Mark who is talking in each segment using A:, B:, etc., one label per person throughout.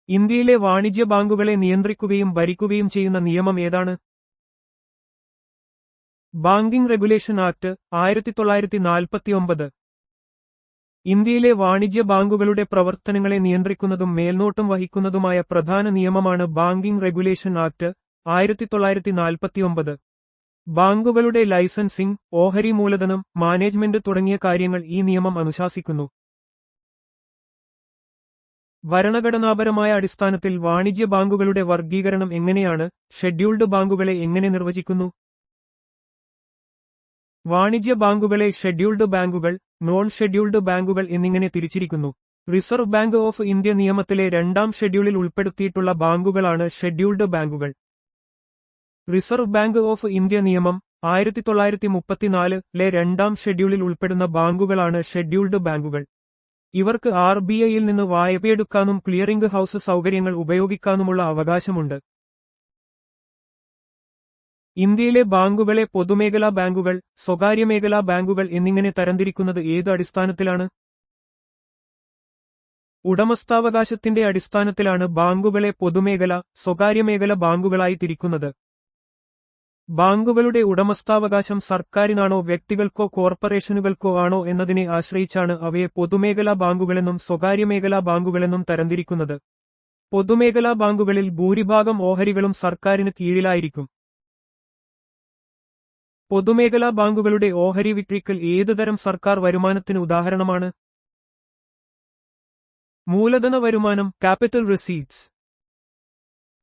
A: ഇന്ത്യയിലെ വാണിജ്യ ബാങ്കുകളെ നിയന്ത്രിക്കുകയും ഭരിക്കുകയും ചെയ്യുന്ന നിയമം ഏതാണ്? Banking regulation act 1949. ഇന്ത്യയിലെ വാണിജ്യ ബാങ്കുകളുടെ പ്രവർത്തനങ്ങളെ നിയന്ത്രിക്കുന്നതും മേൽനോട്ടം വഹിക്കുന്നതുമായ പ്രധാന നിയമമാണ് ബാങ്കിംഗ് റെഗുലേഷൻ ആക്ട് 1949. ബാങ്കുകളുടെ ലൈസൻസിംഗ്, ഓഹരി മൂലധനം, മാനേജ്മെന്റ് തുടങ്ങിയ കാര്യങ്ങൾ ഈ നിയമം അനുശാസിക്കുന്നു. ഭരണഘടനാപരമായ അടിസ്ഥാനത്തിൽ വാണിജ്യ ബാങ്കുകളുടെ വർഗീകരണം എങ്ങനെയാണ്? ഷെഡ്യൂൾഡ് ബാങ്കുകളെ എങ്ങനെ നിർവചിക്കുന്നു? വാണിജ്യ ബാങ്കുകളെ ഷെഡ്യൂൾഡ് ബാങ്കുകൾ, നോൺ ഷെഡ്യൂൾഡ് ബാങ്കുകൾ എന്നിങ്ങനെ തിരിച്ചിരിക്കുന്നു. റിസർവ് ബാങ്ക് ഓഫ് ഇന്ത്യ നിയമത്തിലെ 2ാം ഷെഡ്യൂളിൽ ഉൾപ്പെടുത്തിയിട്ടുള്ള ബാങ്കുകളാണ് ഷെഡ്യൂൾഡ് ബാങ്കുകൾ. റിസർവ് ബാങ്ക് ഓഫ് ഇന്ത്യ നിയമം 1934-ലെ 2ാം ഷെഡ്യൂളിൽ ഉൾപ്പെടുന്ന ബാങ്കുകളാണ് ഷെഡ്യൂൾഡ് ബാങ്കുകൾ. ഇവർക്ക് RBIയിൽ നിന്ന് വായ്പയെടുക്കാനും ക്ലിയറിംഗ് ഹൌസ് സൗകര്യങ്ങൾ ഉപയോഗിക്കാനുമുള്ള അവകാശമുണ്ട്. ഇന്ത്യയിലെ ബാങ്കുകളെ പൊതുമേഖലാ ബാങ്കുകൾ, സ്വകാര്യമേഖലാ ബാങ്കുകൾ എന്നിങ്ങനെ തരംതിരിക്കുന്നത് ഏത് അടിസ്ഥാനത്തിലാണ്? ഉടമസ്ഥാവകാശത്തിന്റെ അടിസ്ഥാനത്തിലാണ് ബാങ്കുകളെ പൊതുമേഖല, സ്വകാര്യമേഖല ബാങ്കുകളായി തിരിക്കുന്നത്. ബാങ്കുകളുടെ ഉടമസ്ഥാവകാശം സർക്കാരിനാണോ വ്യക്തികൾക്കോ കോർപ്പറേഷനുകൾക്കോ ആണോ എന്നതിനെ ആശ്രയിച്ചാണ് അവയെ പൊതുമേഖലാ ബാങ്കുകളെന്നും സ്വകാര്യമേഖലാ ബാങ്കുകളെന്നും തരംതിരിക്കുന്നത്. പൊതുമേഖലാ ബാങ്കുകളിൽ ഭൂരിഭാഗം ഓഹരികളും സർക്കാരിന് കീഴിലായിരിക്കും. പൊതുമേഖലാ ബാങ്കുകളുടെ ഓഹരി വിക്രിക്കൽ ഏതുതരം സർക്കാർ വരുമാനത്തിന് ഉദാഹരണമാണ്? മൂലധന വരുമാനം, ക്യാപിറ്റൽ റിസീറ്റ്സ്.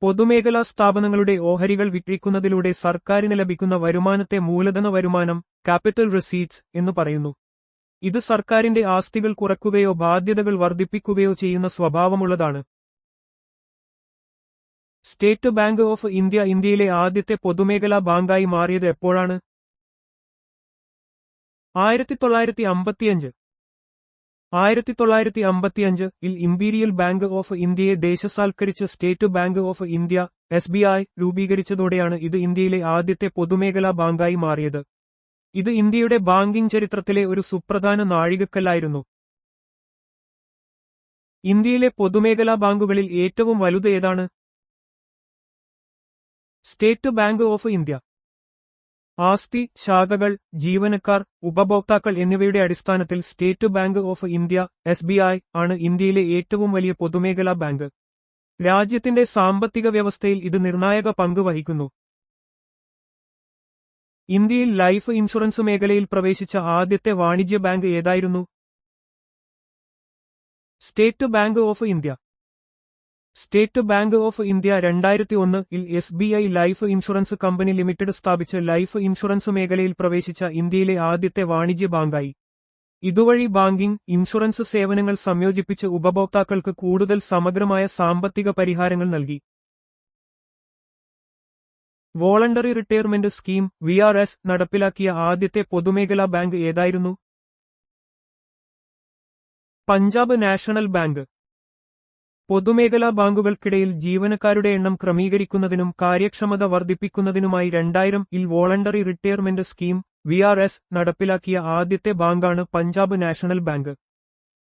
A: പൊതുമേഖലാ സ്ഥാപനങ്ങളുടെ ഓഹരികൾ വിക്രിക്കുന്നതിലൂടെ സർക്കാരിന് ലഭിക്കുന്ന വരുമാനത്തെ മൂലധന വരുമാനം, ക്യാപിറ്റൽ റിസീറ്റ്സ് എന്നു പറയുന്നു. ഇത് സർക്കാരിന്റെ ആസ്തികൾ കുറയ്ക്കുകയോ ബാധ്യതകൾ വർദ്ധിപ്പിക്കുകയോ ചെയ്യുന്ന സ്വഭാവമുള്ളതാണ്. സ്റ്റേറ്റ് ബാങ്ക് ഓഫ് ഇന്ത്യ ഇന്ത്യയിലെ ആദ്യത്തെ പൊതുമേഖലാ ബാങ്കായി മാറിയത് എപ്പോഴാണ്? 1955. 1955-ൽ ഇംപീരിയൽ ബാങ്ക് ഓഫ് ഇന്ത്യയെ ദേശസാൽക്കരിച്ച് state bank of India SBI രൂപീകരിച്ചതോടെയാണ് ഇത് ഇന്ത്യയിലെ ആദ്യത്തെ പൊതുമേഖലാ ബാങ്കായി മാറിയത്. ഇത് ഇന്ത്യയുടെ ബാങ്കിംഗ് ചരിത്രത്തിലെ ഒരു സുപ്രധാന നാഴികക്കല്ലായിരുന്നു. ഇന്ത്യയിലെ പൊതുമേഖലാ ബാങ്കുകളിൽ ഏറ്റവും വലുത് ഏതാണ്? State bank of India. ആസ്തി, ശാഖകൾ, ജീവനക്കാർ, ഉപഭോക്താക്കൾ എന്നിവയുടെ അടിസ്ഥാനത്തിൽ state bank of India SBI ആണ് ഇന്ത്യയിലെ ഏറ്റവും വലിയ പൊതുമേഖലാ ബാങ്ക്. രാജ്യത്തിന്റെ സാമ്പത്തിക വ്യവസ്ഥയിൽ ഇത് നിർണായക പങ്ക് വഹിക്കുന്നു. ഇന്ത്യയിൽ ലൈഫ് ഇൻഷുറൻസ് മേഖലയിൽ പ്രവേശിച്ച ആദ്യത്തെ വാണിജ്യ ബാങ്ക് ഏതായിരുന്നു? State bank of India. State bank of India 2001-ൽ SBI life insurance company limited സ്ഥാപിച്ച് ലൈഫ് ഇൻഷുറൻസ് മേഖലയിൽ പ്രവേശിച്ച ഇന്ത്യയിലെ ആദ്യത്തെ വാണിജ്യ ബാങ്കായി. ഇതുവഴി ബാങ്കിംഗ്, ഇൻഷുറൻസ് സേവനങ്ങൾ സംയോജിപ്പിച്ച് ഉപഭോക്താക്കൾക്ക് കൂടുതൽ സമഗ്രമായ സാമ്പത്തിക പരിഹാരങ്ങൾ നൽകി. വോളണ്ടറി റിട്ടയർമെന്റ് സ്കീം VRS നടപ്പിലാക്കിയ ആദ്യത്തെ പൊതുമേഖലാ ബാങ്ക് ഏതായിരുന്നു? Punjab national bank. പൊതുമേഖലാ ബാങ്കുകൾക്കിടയിൽ ജീവനക്കാരുടെ എണ്ണം ക്രമീകരിക്കുന്നതിനും കാര്യക്ഷമത വർദ്ധിപ്പിക്കുന്നതിനുമായി 2000-ൽ വോളണ്ടറി റിട്ടയർമെന്റ് സ്കീം VRS നടപ്പിലാക്കിയ ആദ്യത്തെ ബാങ്കാണ് പഞ്ചാബ് നാഷണൽ ബാങ്ക്.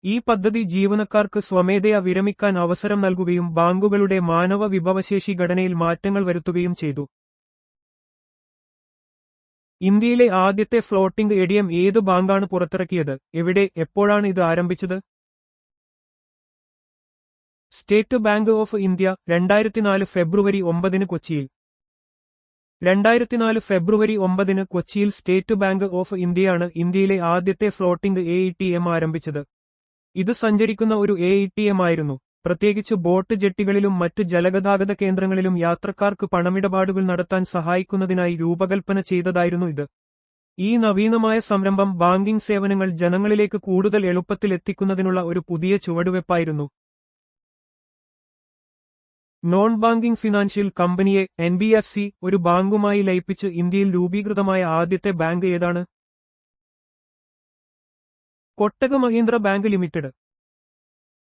A: ഈ പദ്ധതി ജീവനക്കാർക്ക് സ്വമേധയാ വിരമിക്കാൻ അവസരം നൽകുകയും ബാങ്കുകളുടെ മാനവ വിഭവശേഷി ഘടനയിൽ മാറ്റങ്ങൾ വരുത്തുകയും ചെയ്തു. ഇന്ത്യയിലെ ആദ്യത്തെ ഫ്ലോട്ടിംഗ് ATM ഏത് ബാങ്കാണ് പുറത്തിറക്കിയത്? എവിടെ, എപ്പോഴാണ് ഇത് ആരംഭിച്ചത്? State bank of India. 2004 ഫെബ്രുവരി 9 കൊച്ചിയിൽ. 2004 ഫെബ്രുവരി 9 കൊച്ചിയിൽ സ്റ്റേറ്റ് ബാങ്ക് ഓഫ് ഇന്ത്യയാണ് ഇന്ത്യയിലെ ആദ്യത്തെ ഫ്ലോട്ടിംഗ് ATM ആരംഭിച്ചത്. ഇത് സഞ്ചരിക്കുന്ന ഒരു ATM ആയിരുന്നു. പ്രത്യേകിച്ച് ബോട്ട് ജെട്ടികളിലും മറ്റ് ജലഗതാഗത കേന്ദ്രങ്ങളിലും യാത്രക്കാർക്ക് പണമിടപാടുകൾ നടത്താൻ സഹായിക്കുന്നതിനായി രൂപകൽപ്പന ചെയ്തതായിരുന്നു ഇത്. ഈ നവീനമായ സംരംഭം ബാങ്കിംഗ് സേവനങ്ങൾ ജനങ്ങളിലേക്ക് കൂടുതൽ എളുപ്പത്തിൽ എത്തിക്കുന്നതിനുള്ള ഒരു പുതിയ ചുവടുവെപ്പായിരുന്നു. നോൺ ബാങ്കിംഗ് ഫിനാൻഷ്യൽ കമ്പനിയെ NBFC ഒരു ബാങ്കുമായി ലയിപ്പിച്ച് ഇന്ത്യയിൽ രൂപീകൃതമായ ആദ്യത്തെ ബാങ്ക് ഏതാണ്? Kotak Mahindra bank limited.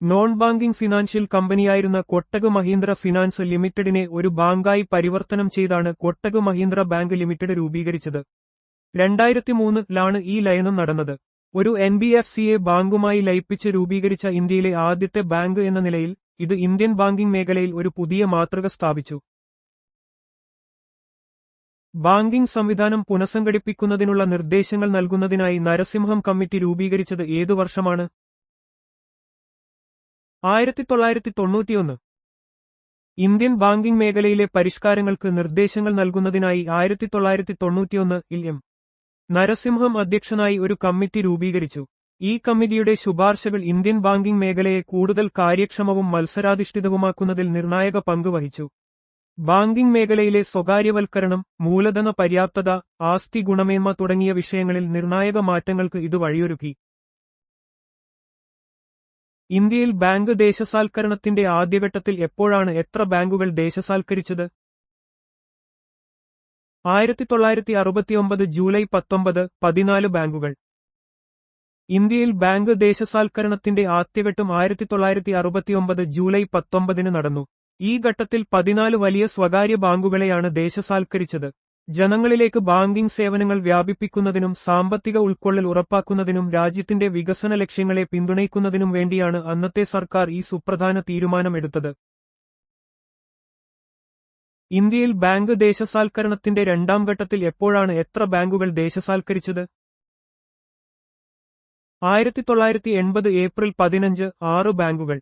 A: Non banking financial കമ്പനിയായിരുന്ന കൊട്ടക് മഹീന്ദ്ര ഫിനാൻസ് ലിമിറ്റഡിനെ ഒരു ബാങ്കായി പരിവർത്തനം ചെയ്താണ് കൊട്ടക് മഹീന്ദ്ര ബാങ്ക് ലിമിറ്റഡ് രൂപീകരിച്ചത്. 2003-ലാണ് ഈ ലയനം നടന്നത്. ഒരു NBFCയെ ബാങ്കുമായി ലയിപ്പിച്ച് രൂപീകരിച്ച ഇന്ത്യയിലെ ആദ്യത്തെ ബാങ്ക് എന്ന നിലയിൽ ഇത് ഇന്ത്യൻ ബാങ്കിംഗ് മേഖലയിൽ ഒരു പുതിയ മാതൃക സ്ഥാപിച്ചു. ബാങ്കിംഗ് സംവിധാനം പുനഃസംഘടിപ്പിക്കുന്നതിനുള്ള നിർദ്ദേശങ്ങൾ നൽകുന്നതിനായി നരസിംഹം കമ്മിറ്റി രൂപീകരിച്ചത് ഏതു വർഷമാണ്? 1991. ഇന്ത്യൻ ബാങ്കിംഗ് മേഖലയിലെ പരിഷ്കാരങ്ങൾക്ക് നിർദ്ദേശങ്ങൾ നൽകുന്നതിനായി 1991-ൽ എം. നരസിംഹം അധ്യക്ഷനായി ഒരു കമ്മിറ്റി രൂപീകരിച്ചു. ഈ കമ്മിറ്റിയുടെ ശുപാർശകൾ ഇന്ത്യൻ ബാങ്കിംഗ് മേഖലയെ കൂടുതൽ കാര്യക്ഷമവും മത്സരാധിഷ്ഠിതവുമാക്കുന്നതിൽ നിർണായക പങ്ക് വഹിച്ചു. ബാങ്കിംഗ് മേഖലയിലെ സ്വകാര്യവൽക്കരണം, മൂലധന പര്യാപ്തത, ആസ്തി ഗുണമേന്മ തുടങ്ങിയ വിഷയങ്ങളിൽ നിർണായക മാറ്റങ്ങൾക്ക് ഇത് വഴിയൊരുക്കി. ഇന്ത്യയിൽ ബാങ്ക് ദേശസാൽക്കരണത്തിന്റെ ആദ്യഘട്ടത്തിൽ എപ്പോഴാണ് എത്ര ബാങ്കുകൾ ദേശസാൽക്കരിച്ചത്? 1969 ജൂലൈ 19, 14 ബാങ്കുകൾ. ഇന്ത്യയിൽ ബാങ്ക് ദേശസാൽക്കരണത്തിന്റെ ആദ്യഘട്ടം 1969 ജൂലൈ 19 നടന്നു. ഈ ഘട്ടത്തിൽ 14 വലിയ സ്വകാര്യ ബാങ്കുകളെയാണ് ദേശസാൽക്കരിച്ചത്. ജനങ്ങളിലേക്ക് ബാങ്കിംഗ് സേവനങ്ങൾ വ്യാപിപ്പിക്കുന്നതിനും സാമ്പത്തിക ഉൾക്കൊള്ളൽ ഉറപ്പാക്കുന്നതിനും രാജ്യത്തിന്റെ വികസന ലക്ഷ്യങ്ങളെ പിന്തുണയ്ക്കുന്നതിനും വേണ്ടിയാണ് അന്നത്തെ സർക്കാർ ഈ സുപ്രധാന തീരുമാനമെടുത്തത്. ഇന്ത്യയിൽ ബാങ്ക് ദേശസാൽക്കരണത്തിന്റെ രണ്ടാം ഘട്ടത്തിൽ എപ്പോഴാണ് എത്ര ബാങ്കുകൾ ദേശസാൽക്കരിച്ചത്? 1980 ഏപ്രിൽ 15, 6 ബാങ്കുകൾ.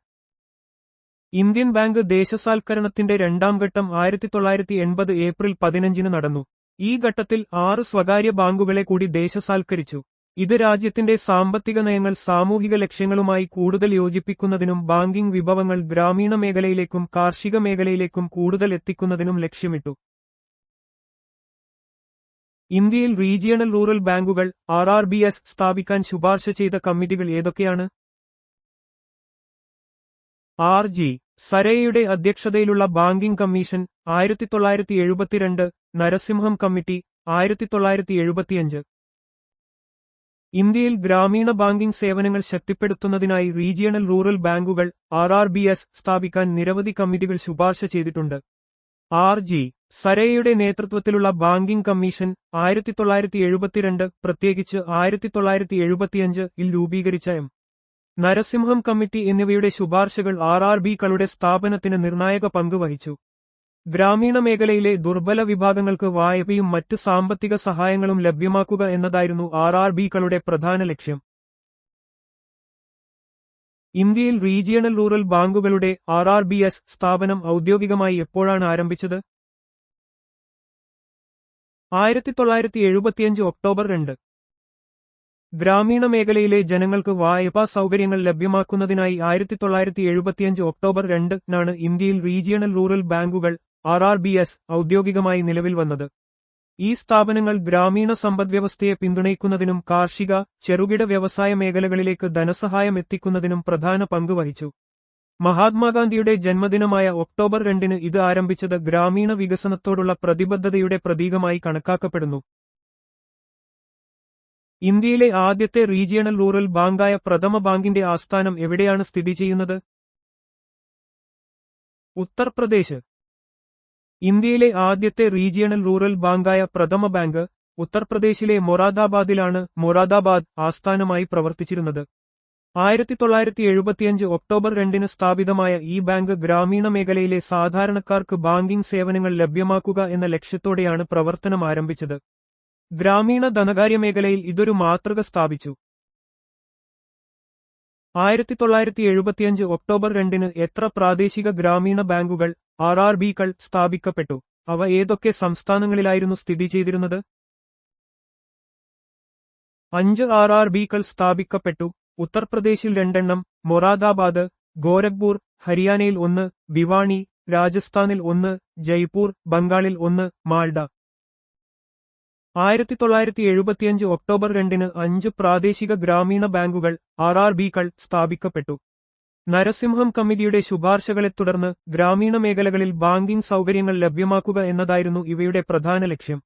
A: ഇന്ത്യൻ ബാങ്ക് ദേശസാൽക്കരണത്തിന്റെ രണ്ടാം ഘട്ടം 1980 ഏപ്രിൽ 15 നടന്നു. ഈ ഘട്ടത്തിൽ 6 സ്വകാര്യ ബാങ്കുകളെ കൂടി ദേശസാൽക്കരിച്ചു. ഇത് രാജ്യത്തിന്റെ സാമ്പത്തിക നയങ്ങൾ സാമൂഹിക ലക്ഷ്യങ്ങളുമായി കൂടുതൽ യോജിപ്പിക്കുന്നതിനും ബാങ്കിംഗ് വിഭവങ്ങൾ ഗ്രാമീണ മേഖലയിലേക്കും കാർഷിക മേഖലയിലേക്കും കൂടുതൽ എത്തിക്കുന്നതിനും ലക്ഷ്യമിട്ടു. ഇന്ത്യയിൽ റീജിയണൽ റൂറൽ ബാങ്കുകൾ RRBS സ്ഥാപിക്കാൻ ശുപാർശ ചെയ്ത കമ്മിറ്റികൾ ഏതൊക്കെയാണ്? RG സരേയുടെ അധ്യക്ഷതയിലുള്ള ബാങ്കിംഗ് കമ്മീഷൻ 1972, നരസിംഹം കമ്മിറ്റി 1975. ഇന്ത്യയിൽ ഗ്രാമീണ ബാങ്കിംഗ് സേവനങ്ങൾ ശക്തിപ്പെടുത്തുന്നതിനായി റീജിയണൽ റൂറൽ ബാങ്കുകൾ RRBS സ്ഥാപിക്കാൻ നിരവധി കമ്മിറ്റികൾ ശുപാർശ ചെയ്തിട്ടുണ്ട്. RG സരേയുടെ നേതൃത്വത്തിലുള്ള ബാങ്കിംഗ് കമ്മീഷൻ 1972, പ്രത്യേകിച്ച് 1975-ൽ രൂപീകരിച്ച എം. നരസിംഹം കമ്മിറ്റി എന്നിവയുടെ ശുപാർശകൾ RRBകളുടെ സ്ഥാപനത്തിന് നിർണായക പങ്ക് വഹിച്ചു. ഗ്രാമീണ മേഖലയിലെ ദുർബല വിഭാഗങ്ങൾക്ക് വായ്പയും മറ്റ് സാമ്പത്തിക സഹായങ്ങളും ലഭ്യമാക്കുക എന്നതായിരുന്നു RRBകളുടെ പ്രധാന ലക്ഷ്യം. ഇന്ത്യയിൽ റീജിയണൽ റൂറൽ ബാങ്കുകളുടെ RRBS സ്ഥാപനം ഔദ്യോഗികമായി എപ്പോഴാണ് ആരംഭിച്ചത്? 1975 ഒക്ടോബർ 2. ഗ്രാമീണ മേഖലയിലെ ജനങ്ങൾക്ക് വായ്പാ സൗകര്യങ്ങൾ ലഭ്യമാക്കുന്നതിനായി 1975 ഒക്ടോബർ 2-നാണ് ഇന്ത്യയിൽ റീജിയണൽ റൂറൽ ബാങ്കുകൾ RRBS ഔദ്യോഗികമായി നിലവിൽ വന്നത്. ഈ സ്ഥാപനങ്ങൾ ഗ്രാമീണ സമ്പദ്വ്യവസ്ഥയെ പിന്തുണയ്ക്കുന്നതിനും കാർഷിക, ചെറുകിട വ്യവസായ മേഖലകളിലേക്ക് ധനസഹായം എത്തിക്കുന്നതിനും പ്രധാന പങ്ക് വഹിച്ചു. മഹാത്മാഗാന്ധിയുടെ ജന്മദിനമായ ഒക്ടോബർ 2-ന് ഇത് ആരംഭിച്ചത് ഗ്രാമീണ വികസനത്തോടുള്ള പ്രതിബദ്ധതയുടെ പ്രതീകമായി കണക്കാക്കപ്പെടുന്നു. ഇന്ത്യയിലെ ആദ്യത്തെ റീജിയണൽ റൂറൽ ബാങ്കായ പ്രഥമ ബാങ്കിന്റെ ആസ്ഥാനം എവിടെയാണ് സ്ഥിതി ചെയ്യുന്നത്? ഉത്തർപ്രദേശ്. ഇന്ത്യയിലെ ആദ്യത്തെ റീജിയണൽ റൂറൽ ബാങ്കായ പ്രഥമ ബാങ്ക് ഉത്തർപ്രദേശിലെ മൊറാദാബാദിലാണ് മൊറാദാബാദ് ആസ്ഥാനമായി പ്രവർത്തിച്ചിരുന്നത്. 1975 ഒക്ടോബർ 2-ന് സ്ഥാപിതമായ ഈ ബാങ്ക് ഗ്രാമീണ മേഖലയിലെ സാധാരണക്കാർക്ക് ബാങ്കിംഗ് സേവനങ്ങൾ ലഭ്യമാക്കുക എന്ന ലക്ഷ്യത്തോടെയാണ് പ്രവർത്തനം ആരംഭിച്ചത്. ഗ്രാമീണ ധനകാര്യ മേഖലയിൽ ഇതൊരു മാതൃക സ്ഥാപിച്ചു. 1975 ഒക്ടോബർ 2-ന് എത്ര പ്രാദേശിക ഗ്രാമീണ ബാങ്കുകൾ RRBകൾ സ്ഥാപിക്കപ്പെട്ടു? അവ ഏതൊക്കെ സംസ്ഥാനങ്ങളിലായിരുന്നു സ്ഥിതി ചെയ്തിരുന്നത്? 5 RRBകൾ സ്ഥാപിക്കപ്പെട്ടു. ഉത്തർപ്രദേശിൽ 2 എണ്ണം, മൊറാദാബാദ്, ഗോരഖ്പൂർ, ഹരിയാനയിൽ 1, ഭിവാണി, രാജസ്ഥാനിൽ 1, ജയ്പൂർ, ബംഗാളിൽ 1, മാൽഡ. 1975 ഒക്ടോബർ 2-ന് 5 പ്രാദേശിക ഗ്രാമീണ ബാങ്കുകൾ RRBകൾ സ്ഥാപിക്കപ്പെട്ടു. നരസിംഹം കമ്മിറ്റിയുടെ ശുപാർശകളെ തുടർന്ന് ഗ്രാമീണ മേഖലകളിൽ ബാങ്കിംഗ് സൗകര്യങ്ങൾ ലഭ്യമാക്കുക എന്നതായിരുന്നു ഇവയുടെ പ്രധാന ലക്ഷ്യം.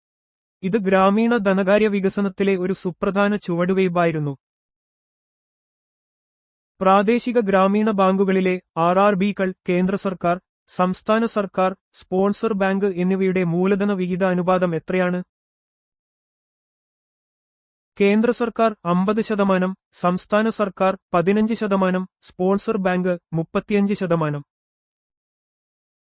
A: ഇത് ഗ്രാമീണ ധനകാര്യ വികസനത്തിലെ ഒരു സുപ്രധാന ചുവടുവയ്പായിരുന്നു. പ്രാദേശിക ഗ്രാമീണ ബാങ്കുകളിലെ RRBകൾ കേന്ദ്ര സർക്കാർ, സംസ്ഥാന സർക്കാർ, സ്പോൺസർ ബാങ്ക് എന്നിവയുടെ മൂലധന വിഹിത അനുപാതം എത്രയാണ്? കേന്ദ്ര സർക്കാർ 50%, സംസ്ഥാന സർക്കാർ 15%, സ്പോൺസർ ബാങ്ക് 35%.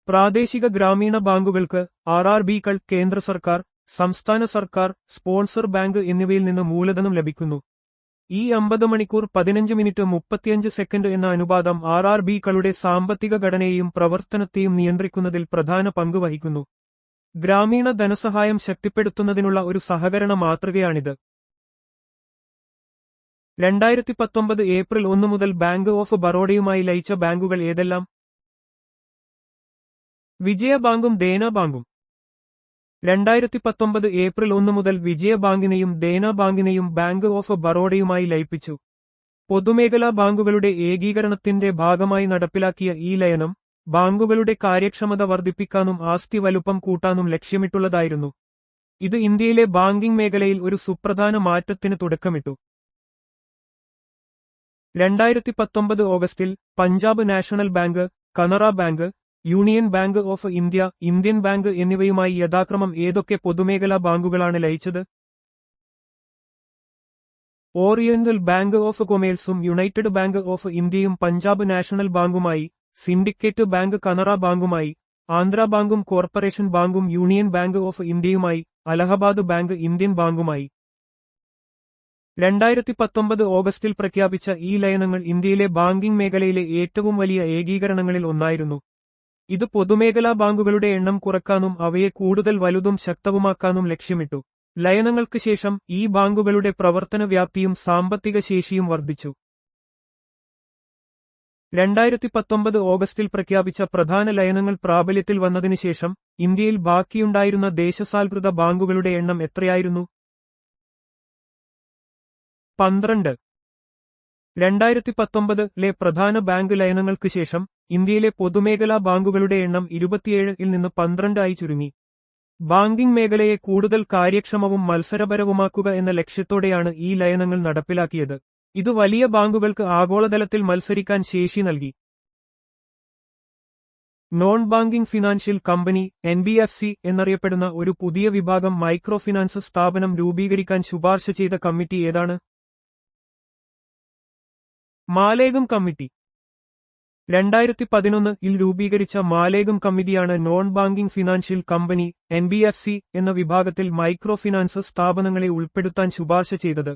A: പ്രാദേശിക ഗ്രാമീണ ബാങ്കുകൾക്ക് RRBകൾ കേന്ദ്ര സർക്കാർ, സംസ്ഥാന സർക്കാർ, സ്പോൺസർ ബാങ്ക് എന്നിവയിൽ നിന്ന് മൂലധനം ലഭിക്കുന്നു. ഈ 50 മണിക്കൂർ 15 മിനിറ്റ് 35 സെക്കൻഡ് എന്ന അനുപാതം RRBകളുടെ സാമ്പത്തിക ഘടനയെയും പ്രവർത്തനത്തെയും നിയന്ത്രിക്കുന്നതിൽ പ്രധാന പങ്ക് വഹിക്കുന്നു. ഗ്രാമീണ ധനസഹായം ശക്തിപ്പെടുത്തുന്നതിനുള്ള ഒരു സഹകരണ മാതൃകയാണിത്. 2019 ഏപ്രിൽ 1 മുതൽ ബാങ്ക് ഓഫ് ബറോഡയുമായി ലയിച്ച ബാങ്കുകൾ ഏതെല്ലാം? വിജയ ബാങ്കും ദേന ബാങ്കും. 2019 ഏപ്രിൽ 1 മുതൽ വിജയ ബാങ്കിനെയും ദേന ബാങ്കിനെയും ബാങ്ക് ഓഫ് ബറോഡയുമായി ലയിപ്പിച്ചു. പൊതുമേഖലാ ബാങ്കുകളുടെ ഏകീകരണത്തിന്റെ ഭാഗമായി നടപ്പിലാക്കിയ ഈ ലയനം ബാങ്കുകളുടെ കാര്യക്ഷമത വർദ്ധിപ്പിക്കാനും ആസ്തി വലുപ്പം കൂട്ടാനും ലക്ഷ്യമിട്ടുള്ളതായിരുന്നു. ഇത് ഇന്ത്യയിലെ ബാങ്കിംഗ് മേഖലയിൽ ഒരു സുപ്രധാന മാറ്റത്തിന് തുടക്കമിട്ടു. 2019 ഓഗസ്റ്റിൽ Punjab national bank, Canara bank, union bank of India, Indian bank എന്നിവയുമായി യഥാക്രമം ഏതൊക്കെ പൊതുമേഖലാ ബാങ്കുകളാണ് ലയിച്ചത്? ഓറിയന്റൽ ബാങ്ക് ഓഫ് കൊമേഴ്സും യുണൈറ്റഡ് ബാങ്ക് ഓഫ് ഇന്ത്യയും പഞ്ചാബ് നാഷണൽ ബാങ്കുമായി, സിൻഡിക്കേറ്റ് ബാങ്ക് കനറ ബാങ്കുമായി, ആന്ധ്ര ബാങ്കും കോർപ്പറേഷൻ ബാങ്കും യൂണിയൻ ബാങ്ക് ഓഫ് ഇന്ത്യയുമായി, അലഹബാദ് ബാങ്ക് ഇന്ത്യൻ ബാങ്കുമായി. 2019 ഓഗസ്റ്റിൽ പ്രഖ്യാപിച്ച ഈ ലയനങ്ങൾ ഇന്ത്യയിലെ ബാങ്കിംഗ് മേഖലയിലെ ഏറ്റവും വലിയ ഏകീകരണങ്ങളിൽ ഒന്നായിരുന്നു. ഇത് പൊതുമേഖലാ ബാങ്കുകളുടെ എണ്ണം കുറക്കാനും അവയെ കൂടുതൽ വലുതും ശക്തവുമാക്കാനും ലക്ഷ്യമിട്ടു. ലയനങ്ങൾക്ക് ശേഷം ഈ ബാങ്കുകളുടെ പ്രവർത്തന വ്യാപ്തിയും സാമ്പത്തിക ശേഷിയും വർദ്ധിച്ചു. 2019 ഓഗസ്റ്റിൽ പ്രഖ്യാപിച്ച പ്രധാന ലയനങ്ങൾ പ്രാബല്യത്തിൽ വന്നതിനുശേഷം ഇന്ത്യയിൽ ബാക്കിയുണ്ടായിരുന്ന ദേശസാൽകൃത ബാങ്കുകളുടെ എണ്ണം എത്രയായിരുന്നു? 12. 2019-ലെ പ്രധാന ബാങ്ക് ലയനങ്ങൾക്ക് ശേഷം ഇന്ത്യയിലെ പൊതുമേഖലാ ബാങ്കുകളുടെ എണ്ണം 27-ൽ നിന്ന് 12 ആയി ചുരുങ്ങി. ബാങ്കിംഗ് മേഖലയെ കൂടുതൽ കാര്യക്ഷമവും മത്സരപരവുമാക്കുക എന്ന ലക്ഷ്യത്തോടെയാണ് ഈ ലയനങ്ങൾ നടപ്പിലാക്കിയത്. ഇത് വലിയ ബാങ്കുകൾക്ക് ആഗോളതലത്തിൽ മത്സരിക്കാൻ ശേഷി നൽകി. Non banking financial company (NBFC) എന്നറിയപ്പെടുന്ന ഒരു പുതിയ വിഭാഗം മൈക്രോ ഫിനാൻസ് സ്ഥാപനം രൂപീകരിക്കാൻ ശുപാർശ ചെയ്ത കമ്മിറ്റി ഏതാണ്? മാലേഗം കമ്മിറ്റി. 2011-ൽ രൂപീകരിച്ച മാലേഗം കമ്മിറ്റിയാണ് non banking financial company (NBFC) എന്ന വിഭാഗത്തിൽ മൈക്രോ ഫിനാൻസ് സ്ഥാപനങ്ങളെ ഉൾപ്പെടുത്താൻ ശുപാർശ ചെയ്തത്.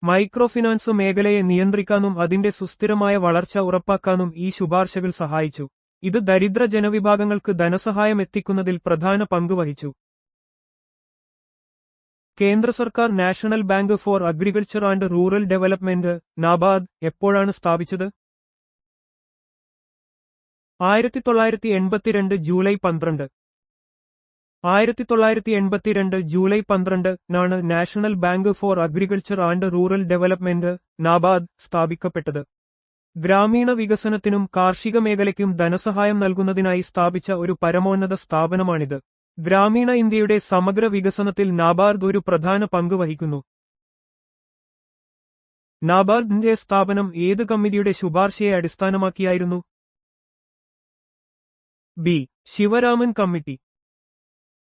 A: മൈക്രോ ഫിനാൻസ് മേഖലയെ നിയന്ത്രിക്കാനും അതിന്റെ സുസ്ഥിരമായ വളർച്ച ഉറപ്പാക്കാനും ഈ ശുപാർശകൾ സഹായിച്ചു. ഇത് ദരിദ്ര ജനവിഭാഗങ്ങൾക്ക് ധനസഹായം എത്തിക്കുന്നതിൽ പ്രധാന പങ്ക് വഹിച്ചു. കേന്ദ്ര സർക്കാർ national bank for agriculture and rural development (നാബാർഡ്) എപ്പോഴാണ് സ്ഥാപിച്ചത്? 1982 ജൂലൈ 12. 1982 ജൂലൈ 12-നാണ് national bank for agriculture and rural development (നാബാർഡ്) സ്ഥാപിക്കപ്പെട്ടത്. ഗ്രാമീണ വികസനത്തിനും കാർഷിക മേഖലയ്ക്കും ധനസഹായം നൽകുന്നതിനായി സ്ഥാപിച്ച ഒരു പരമോന്നത സ്ഥാപനമാണിത്. ഗ്രാമീണ ഇന്ത്യയുടെ സമഗ്ര വികസനത്തിൽ നാബാർഡ് ഒരു പ്രധാന പങ്ക് വഹിക്കുന്നു. നാബാർഡിന്റെ സ്ഥാപനം ഏത് കമ്മിറ്റിയുടെ ശുപാർശയെ അടിസ്ഥാനമാക്കിയായിരുന്നു? B. Sivaraman committee.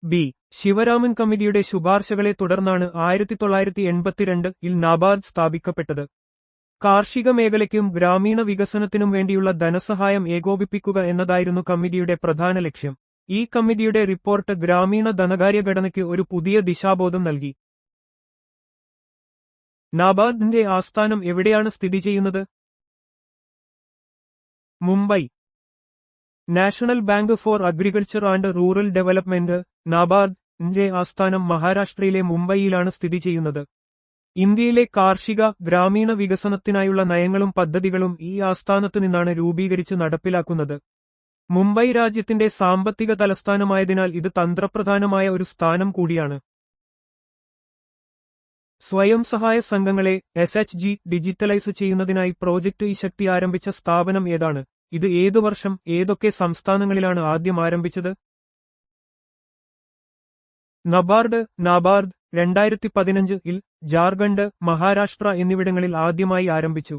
A: B. Sivaraman കമ്മിറ്റിയുടെ ശുപാർശകളെ തുടർന്നാണ് 1982-ൽ നാബാർഡ് സ്ഥാപിക്കപ്പെട്ടത്. കാർഷിക മേഖലയ്ക്കും ഗ്രാമീണ വികസനത്തിനും വേണ്ടിയുള്ള ധനസഹായം ഏകോപിപ്പിക്കുക എന്നതായിരുന്നു കമ്മിറ്റിയുടെ പ്രധാന ലക്ഷ്യം. ഈ കമ്മിറ്റിയുടെ റിപ്പോർട്ട് ഗ്രാമീണ ധനകാര്യ ഘടനയ്ക്ക് ഒരു പുതിയ ദിശാബോധം നൽകി. നാബാർഡിന്റെ ആസ്ഥാനം എവിടെയാണ് സ്ഥിതി ചെയ്യുന്നത്? Mumbai. National bank for agriculture and rural development (നാബാർഡ്)ന്റെ ആസ്ഥാനം മഹാരാഷ്ട്രയിലെ മുംബൈയിലാണ് സ്ഥിതി ചെയ്യുന്നത്. ഇന്ത്യയിലെ കാർഷിക, ഗ്രാമീണ വികസനത്തിനായുള്ള നയങ്ങളും പദ്ധതികളും ഈ ആസ്ഥാനത്ത് നിന്നാണ് രൂപീകരിച്ച് നടപ്പിലാക്കുന്നത്. മുംബൈ രാജ്യത്തിന്റെ സാമ്പത്തിക തലസ്ഥാനമായതിനാൽ ഇത് തന്ത്രപ്രധാനമായ ഒരു സ്ഥാനം കൂടിയാണ്. സ്വയം സഹായ സംഘങ്ങളെ (SHG) ഡിജിറ്റലൈസ് ചെയ്യുന്നതിനായി പ്രോജക്ട് ഇശക്തി ആരംഭിച്ച സ്ഥാപനം ഏതാണ്? ഇത് ഏതു വർഷം, ഏതൊക്കെ സംസ്ഥാനങ്ങളിലാണ് ആദ്യം ആരംഭിച്ചത്? നബാർഡ്. നാബാർഡ് 2015-ൽ ജാർഖണ്ഡ്, മഹാരാഷ്ട്ര എന്നിവിടങ്ങളിൽ ആദ്യമായി ആരംഭിച്ചു.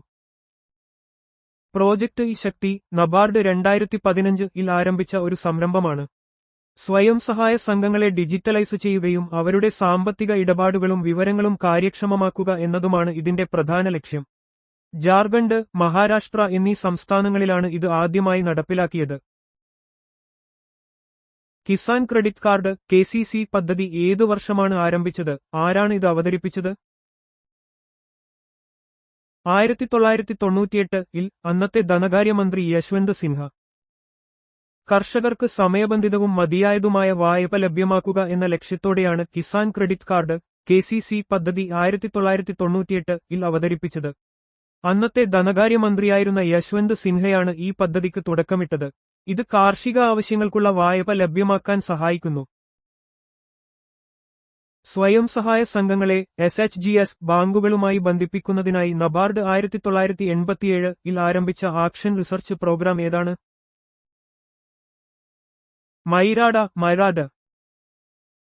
A: പ്രോജക്ട് ഇശക്തി നബാർഡ് 2015-ൽ ആരംഭിച്ച ഒരു സംരംഭമാണ്. സ്വയം സഹായ സംഘങ്ങളെ ഡിജിറ്റലൈസ് ചെയ്യുകയും അവരുടെ സാമ്പത്തിക ഇടപാടുകളും വിവരങ്ങളും കാര്യക്ഷമമാക്കുക എന്നതുമാണ് ഇതിന്റെ പ്രധാന ലക്ഷ്യം. ജാർഖണ്ഡ്, മഹാരാഷ്ട്ര എന്നീ സംസ്ഥാനങ്ങളിലാണ് ഇത് ആദ്യമായി നടപ്പിലാക്കിയത്. കിസാൻ ക്രെഡിറ്റ് കാർഡ് KCC പദ്ധതി ഏതു വർഷമാണ് ആരംഭിച്ചത്? ആരാണ് ഇത് അവതരിപ്പിച്ചത്? 1998-ൽ അന്നത്തെ ധനകാര്യമന്ത്രി യശ്വന്ത് സിൻഹ. കർഷകർക്ക് സമയബന്ധിതവും മതിയായതുമായ വായ്പ ലഭ്യമാക്കുക എന്ന ലക്ഷ്യത്തോടെയാണ് കിസാൻ ക്രെഡിറ്റ് കാർഡ് KCC പദ്ധതി 1998-ൽ അവതരിപ്പിച്ചത്. അന്നത്തെ ധനകാര്യമന്ത്രിയായിരുന്ന യശ്വന്ത് സിൻഹയാണ് ഈ പദ്ധതിക്ക് തുടക്കമിട്ടത്. ഇത് കാർഷിക ആവശ്യങ്ങൾക്കുള്ള വായ്പ ലഭ്യമാക്കാൻ സഹായിക്കുന്നു. സ്വയം സഹായ സംഘങ്ങളെ SHGs ബാങ്കുകളുമായി ബന്ധിപ്പിക്കുന്നതിനായി നബാർഡ് 1987-ൽ ആരംഭിച്ച ആക്ഷൻ റിസർച്ച് പ്രോഗ്രാം ഏതാണ്? മൈരാഡ.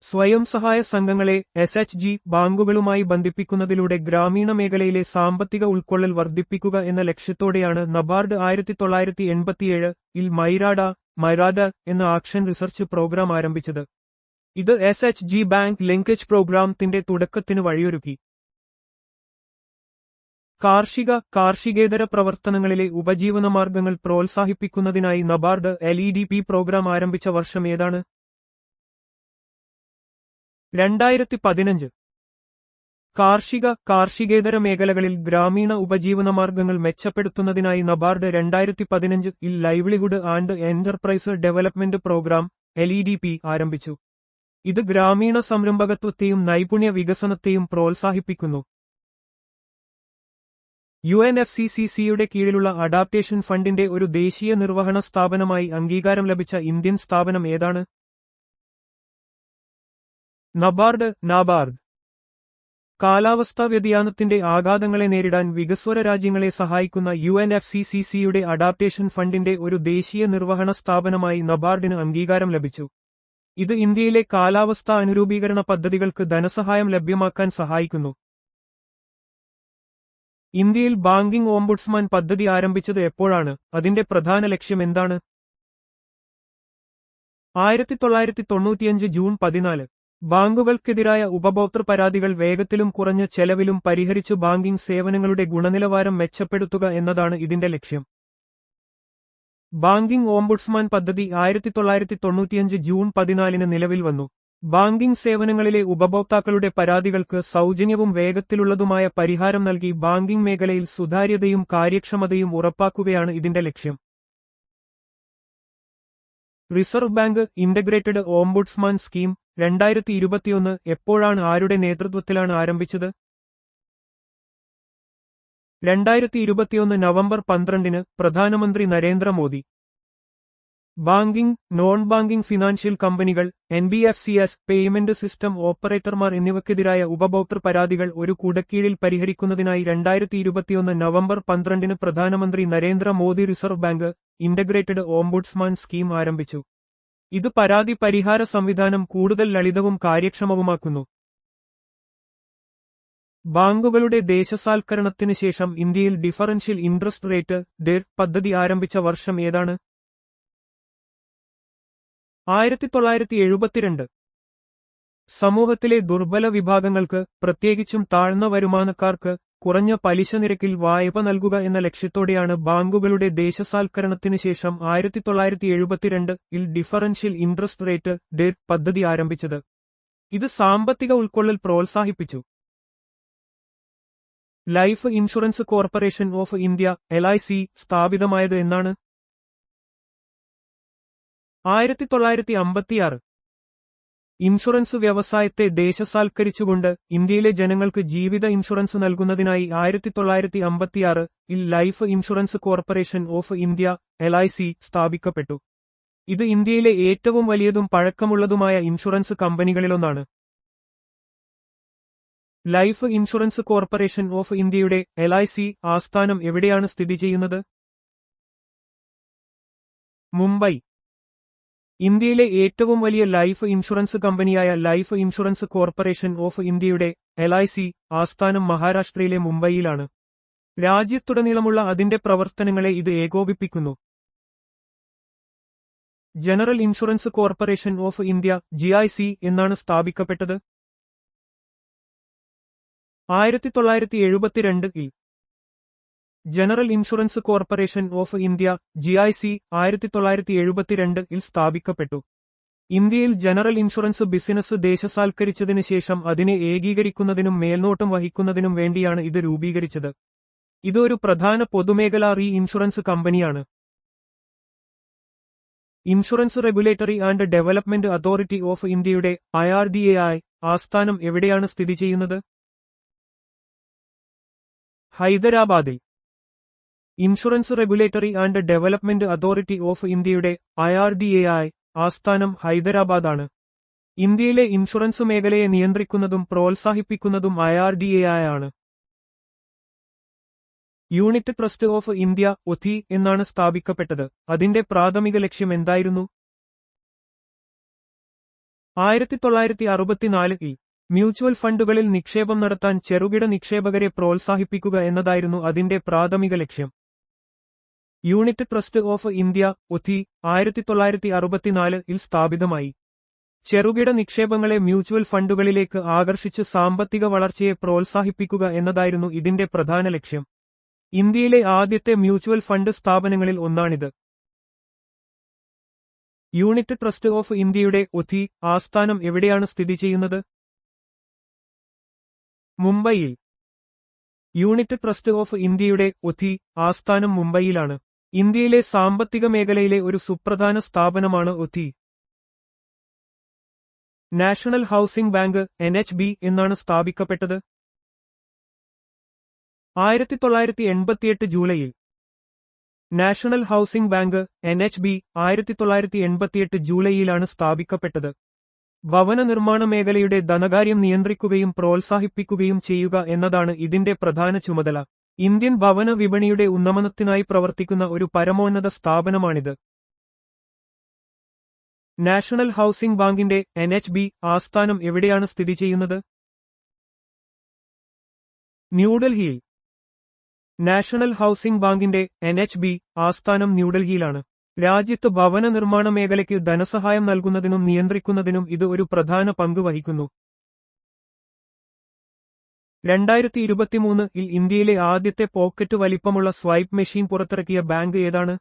A: സ്വയം സഹായ സംഘങ്ങളെ SHG ബാങ്കുകളുമായി ബന്ധിപ്പിക്കുന്നതിലൂടെ ഗ്രാമീണ മേഖലയിലെ സാമ്പത്തിക ഉൾക്കൊള്ളൽ വർദ്ധിപ്പിക്കുക എന്ന ലക്ഷ്യത്തോടെയാണ് നബാർഡ് 1987-ൽ മൈരാഡ എന്ന ആക്ഷൻ റിസർച്ച് പ്രോഗ്രാം ആരംഭിച്ചത്. ഇത് SHG ബാങ്ക് ലിങ്കേജ് പ്രോഗ്രാമത്തിന്റെ തുടക്കത്തിന് വഴിയൊരുക്കി. കാർഷികേതര പ്രവർത്തനങ്ങളിലെ ഉപജീവനമാർഗങ്ങൾ പ്രോത്സാഹിപ്പിക്കുന്നതിനായി നബാർഡ് LEDP പ്രോഗ്രാം ആരംഭിച്ച വർഷം ഏതാണ്? 2015. കാർഷികേതര മേഖലകളിൽ ഗ്രാമീണ ഉപജീവനമാർഗങ്ങൾ മെച്ചപ്പെടുത്തുന്നതിനായി നബാർഡ് 2015-ൽ livelihood and enterprise development program LEDP ആരംഭിച്ചു. ഇത് ഗ്രാമീണ സംരംഭകത്വത്തെയും നൈപുണ്യ വികസനത്തെയും പ്രോത്സാഹിപ്പിക്കുന്നു. UNFCCCയുടെ കീഴിലുള്ള അഡാപ്റ്റേഷൻ ഫണ്ടിന്റെ ഒരു ദേശീയ നിർവഹണ സ്ഥാപനമായി അംഗീകാരം ലഭിച്ച ഇന്ത്യൻ സ്ഥാപനം ഏതാണ്? നബാർഡ്. കാലാവസ്ഥാ വ്യതിയാനത്തിന്റെ ആഘാതങ്ങളെ നേരിടാൻ വികസ്വര രാജ്യങ്ങളെ സഹായിക്കുന്ന UNFCCCയുടെ അഡാപ്റ്റേഷൻ ഫണ്ടിന്റെ ഒരു ദേശീയ നിർവഹണ സ്ഥാപനമായി നബാർഡിന് അംഗീകാരം ലഭിച്ചു. ഇത് ഇന്ത്യയിലെ കാലാവസ്ഥാ അനുരൂപീകരണ പദ്ധതികൾക്ക് ധനസഹായം ലഭ്യമാക്കാൻ സഹായിക്കുന്നു. ഇന്ത്യയിൽ ബാങ്കിംഗ് ഓംബുഡ്സ്മാൻ പദ്ധതി ആരംഭിച്ചത് എപ്പോഴാണ്? അതിന്റെ പ്രധാന ലക്ഷ്യം എന്താണ്? 1995 ജൂൺ 14. ബാങ്കുകൾക്കെതിരായ ഉപഭോക്തൃ പരാതികൾ വേഗത്തിലും കുറഞ്ഞ ചെലവിലും പരിഹരിച്ചു ബാങ്കിംഗ് സേവനങ്ങളുടെ ഗുണനിലവാരം മെച്ചപ്പെടുത്തുക എന്നതാണ് ഇതിന്റെ ലക്ഷ്യം. ബാങ്കിംഗ് ഓംബുഡ്സ്മാൻ പദ്ധതി 1995 ജൂൺ 14 നിലവിൽ വന്നു. ബാങ്കിംഗ് സേവനങ്ങളിലെ ഉപഭോക്താക്കളുടെ പരാതികൾക്ക് സൗജന്യവും വേഗത്തിലുള്ളതുമായ പരിഹാരം നൽകി ബാങ്കിംഗ് മേഖലയിൽ സുതാര്യതയും കാര്യക്ഷമതയും ഉറപ്പാക്കുകയാണ് ഇതിന്റെ ലക്ഷ്യം. Reserve bank integrated ombudsman scheme 2021 എപ്പോഴാണ് ആരുടെ നേതൃത്വത്തിലാണ് ആരംഭിച്ചത്? 2021 നവംബർ 12 പ്രധാനമന്ത്രി Narendra Modi. Banking, non banking financial കമ്പനികൾ, NBFCs, പേയ്മെന്റ് സിസ്റ്റം ഓപ്പറേറ്റർമാർ എന്നിവയ്ക്കെതിരായ ഉപഭോക്തൃ പരാതികൾ ഒരു കുടക്കീഴിൽ പരിഹരിക്കുന്നതിനായി 2021 നവംബർ 12 പ്രധാനമന്ത്രി Narendra Modi reserve bank integrated ombudsman scheme ആരംഭിച്ചു. ഇത് പരാതി പരിഹാര സംവിധാനം കൂടുതൽ ലളിതവും കാര്യക്ഷമവുമാക്കുന്നു. ബാങ്കുകളുടെ ദേശസാൽക്കരണത്തിന് ശേഷം ഇന്ത്യയിൽ ഡിഫറൻഷ്യൽ ഇൻട്രസ്റ്റ് റേറ്റ് DIR പദ്ധതി ആരംഭിച്ച വർഷം ഏതാണ്? 1972. സമൂഹത്തിലെ ദുർബല വിഭാഗങ്ങൾക്ക്, പ്രത്യേകിച്ചും താഴ്ന്ന വരുമാനക്കാർക്ക്, കുറഞ്ഞ പലിശ നിരക്കിൽ വായ്പ നൽകുക എന്ന ലക്ഷ്യത്തോടെയാണ് ബാങ്കുകളുടെ ദേശസാൽക്കരണത്തിന് ശേഷം 1972-ൽ ഡിഫറൻഷ്യൽ ഇൻട്രസ്റ്റ് റേറ്റ് DIR പദ്ധതി ആരംഭിച്ചത്. ഇത് സാമ്പത്തിക ഉൾക്കൊള്ളൽ പ്രോത്സാഹിപ്പിച്ചു. Life insurance corporation of India LIC സ്ഥാപിതമായത് എന്നാണ്? 1956. ഇൻഷുറൻസ് വ്യവസായത്തെ ദേശസാൽക്കരിച്ചുകൊണ്ട് ഇന്ത്യയിലെ ജനങ്ങൾക്ക് ജീവിത ഇൻഷുറൻസ് നൽകുന്നതിനായി 1956-ൽ life insurance corporation of India LIC സ്ഥാപിക്കപ്പെട്ടു. ഇത് ഇന്ത്യയിലെ ഏറ്റവും വലിയതും പഴക്കമുള്ളതുമായ ഇൻഷുറൻസ് കമ്പനികളിലൊന്നാണ്. ലൈഫ് ഇൻഷുറൻസ് കോർപ്പറേഷൻ ഓഫ് ഇന്ത്യയുടെ LIC ആസ്ഥാനം എവിടെയാണ് സ്ഥിതി ചെയ്യുന്നത്? മുംബൈ. ഇന്ത്യയിലെ ഏറ്റവും വലിയ ലൈഫ് ഇൻഷുറൻസ് കമ്പനിയായ ലൈഫ് ഇൻഷുറൻസ് കോർപ്പറേഷൻ ഓഫ് ഇന്ത്യയുടെ LIC ആസ്ഥാനം മഹാരാഷ്ട്രയിലെ മുംബൈയിലാണ്. രാജ്യത്തുടനീളമുള്ള അതിന്റെ പ്രവർത്തനങ്ങളെ ഇത് ഏകോപിപ്പിക്കുന്നു. General insurance corporation of India GIC എന്നാണ് സ്ഥാപിക്കപ്പെട്ടത്? 1972-ൽ. General insurance corporation of India GIC 1972-ൽ സ്ഥാപിക്കപ്പെട്ടു. ഇന്ത്യയിൽ ജനറൽ ഇൻഷുറൻസ് ബിസിനസ് ദേശസാൽക്കരിച്ചതിന് ശേഷം അതിനെ ഏകീകരിക്കുന്നതിനും മേൽനോട്ടം വഹിക്കുന്നതിനും വേണ്ടിയാണ് ഇത് രൂപീകരിച്ചത്. ഇത് ഒരു പ്രധാന പൊതുമേഖലാ റീ ഇൻഷുറൻസ് കമ്പനിയാണ്. Insurance regulatory and development authority of ഇന്ത്യയുടെ IRDAI ആസ്ഥാനം എവിടെയാണ് സ്ഥിതി ചെയ്യുന്നത്? ഹൈദരാബാദിൽ. Insurance regulatory and development authority of ഇന്ത്യയുടെ IRDAI ആസ്ഥാനം ഹൈദരാബാദാണ്. ഇന്ത്യയിലെ ഇൻഷുറൻസ് മേഖലയെ നിയന്ത്രിക്കുന്നതും പ്രോത്സാഹിപ്പിക്കുന്നതും IRDAI ആണ്. Unit trust of India UTI എന്നാണ് സ്ഥാപിക്കപ്പെട്ടത്. അതിന്റെ പ്രാഥമിക ലക്ഷ്യം എന്തായിരുന്നു? 1964-ൽ മ്യൂച്വൽ ഫണ്ടുകളിൽ നിക്ഷേപം നടത്താൻ ചെറുകിട നിക്ഷേപകരെ പ്രോത്സാഹിപ്പിക്കുക എന്നതായിരുന്നു അതിന്റെ പ്രാഥമിക ലക്ഷ്യം. Unit trust of India UTI 1964-ൽ സ്ഥാപിതമായി. ചെറുകിട നിക്ഷേപങ്ങളെ മ്യൂച്വൽ ഫണ്ടുകളിലേക്ക് ആകർഷിച്ച് സാമ്പത്തിക വളർച്ചയെ പ്രോത്സാഹിപ്പിക്കുക എന്നതായിരുന്നു ഇതിന്റെ പ്രധാന ലക്ഷ്യം. ഇന്ത്യയിലെ ആദ്യത്തെ മ്യൂച്വൽ ഫണ്ട് സ്ഥാപനങ്ങളിൽ ഒന്നാണിത്. യൂണിറ്റ് ട്രസ്റ്റ് ഓഫ് ഇന്ത്യയുടെ UTI ആസ്ഥാനം എവിടെയാണ് സ്ഥിതി ചെയ്യുന്നത്? മുംബൈയിൽ. യൂണിറ്റ് ട്രസ്റ്റ് ഓഫ് ഇന്ത്യയുടെ UTI ആസ്ഥാനം മുംബൈയിലാണ്. ഇന്ത്യയിലെ സാമ്പത്തിക മേഖലയിലെ ഒരു സുപ്രധാന സ്ഥാപനമാണ് UTI. National housing bank NHB എന്നാണ് സ്ഥാപിക്കപ്പെട്ടത്. 1988 ജൂലൈയിൽ. National housing bank NHB 1988 ജൂലൈയിലാണ് സ്ഥാപിക്കപ്പെട്ടത്. ഭവന നിർമ്മാണ മേഖലയുടെ ധനകാര്യം നിയന്ത്രിക്കുകയും പ്രോത്സാഹിപ്പിക്കുകയും ചെയ്യുക എന്നതാണ് ഇതിന്റെ പ്രധാന ചുമതല. ഇന്ത്യൻ ഭവന വിപണിയുടെ ഉന്നമനത്തിനായി പ്രവർത്തിക്കുന്ന ഒരു പരമോന്നത സ്ഥാപനമാണിത്. നാഷണൽ ഹൗസിംഗ് ബാങ്കിന്റെ NHB ആസ്ഥാനം എവിടെയാണ് സ്ഥിതി ചെയ്യുന്നത്? ന്യൂഡൽഹിയിൽ. നാഷണൽ ഹൗസിംഗ് ബാങ്കിന്റെ NHB ആസ്ഥാനം ന്യൂഡൽഹിയിലാണ്. രാജ്യത്ത് ഭവന നിർമ്മാണ മേഖലയ്ക്ക് ധനസഹായം നൽകുന്നതിനും നിയന്ത്രിക്കുന്നതിനും ഇത് ഒരു പ്രധാന പങ്ക് വഹിക്കുന്നു. 2023-ൽ ഇന്ത്യയിലെ ആദ്യത്തെ പോക്കറ്റ് വലിപ്പമുള്ള സ്വൈപ്പ് മെഷീൻ പുറത്തിറക്കിയ ബാങ്ക് ഏതാണ്?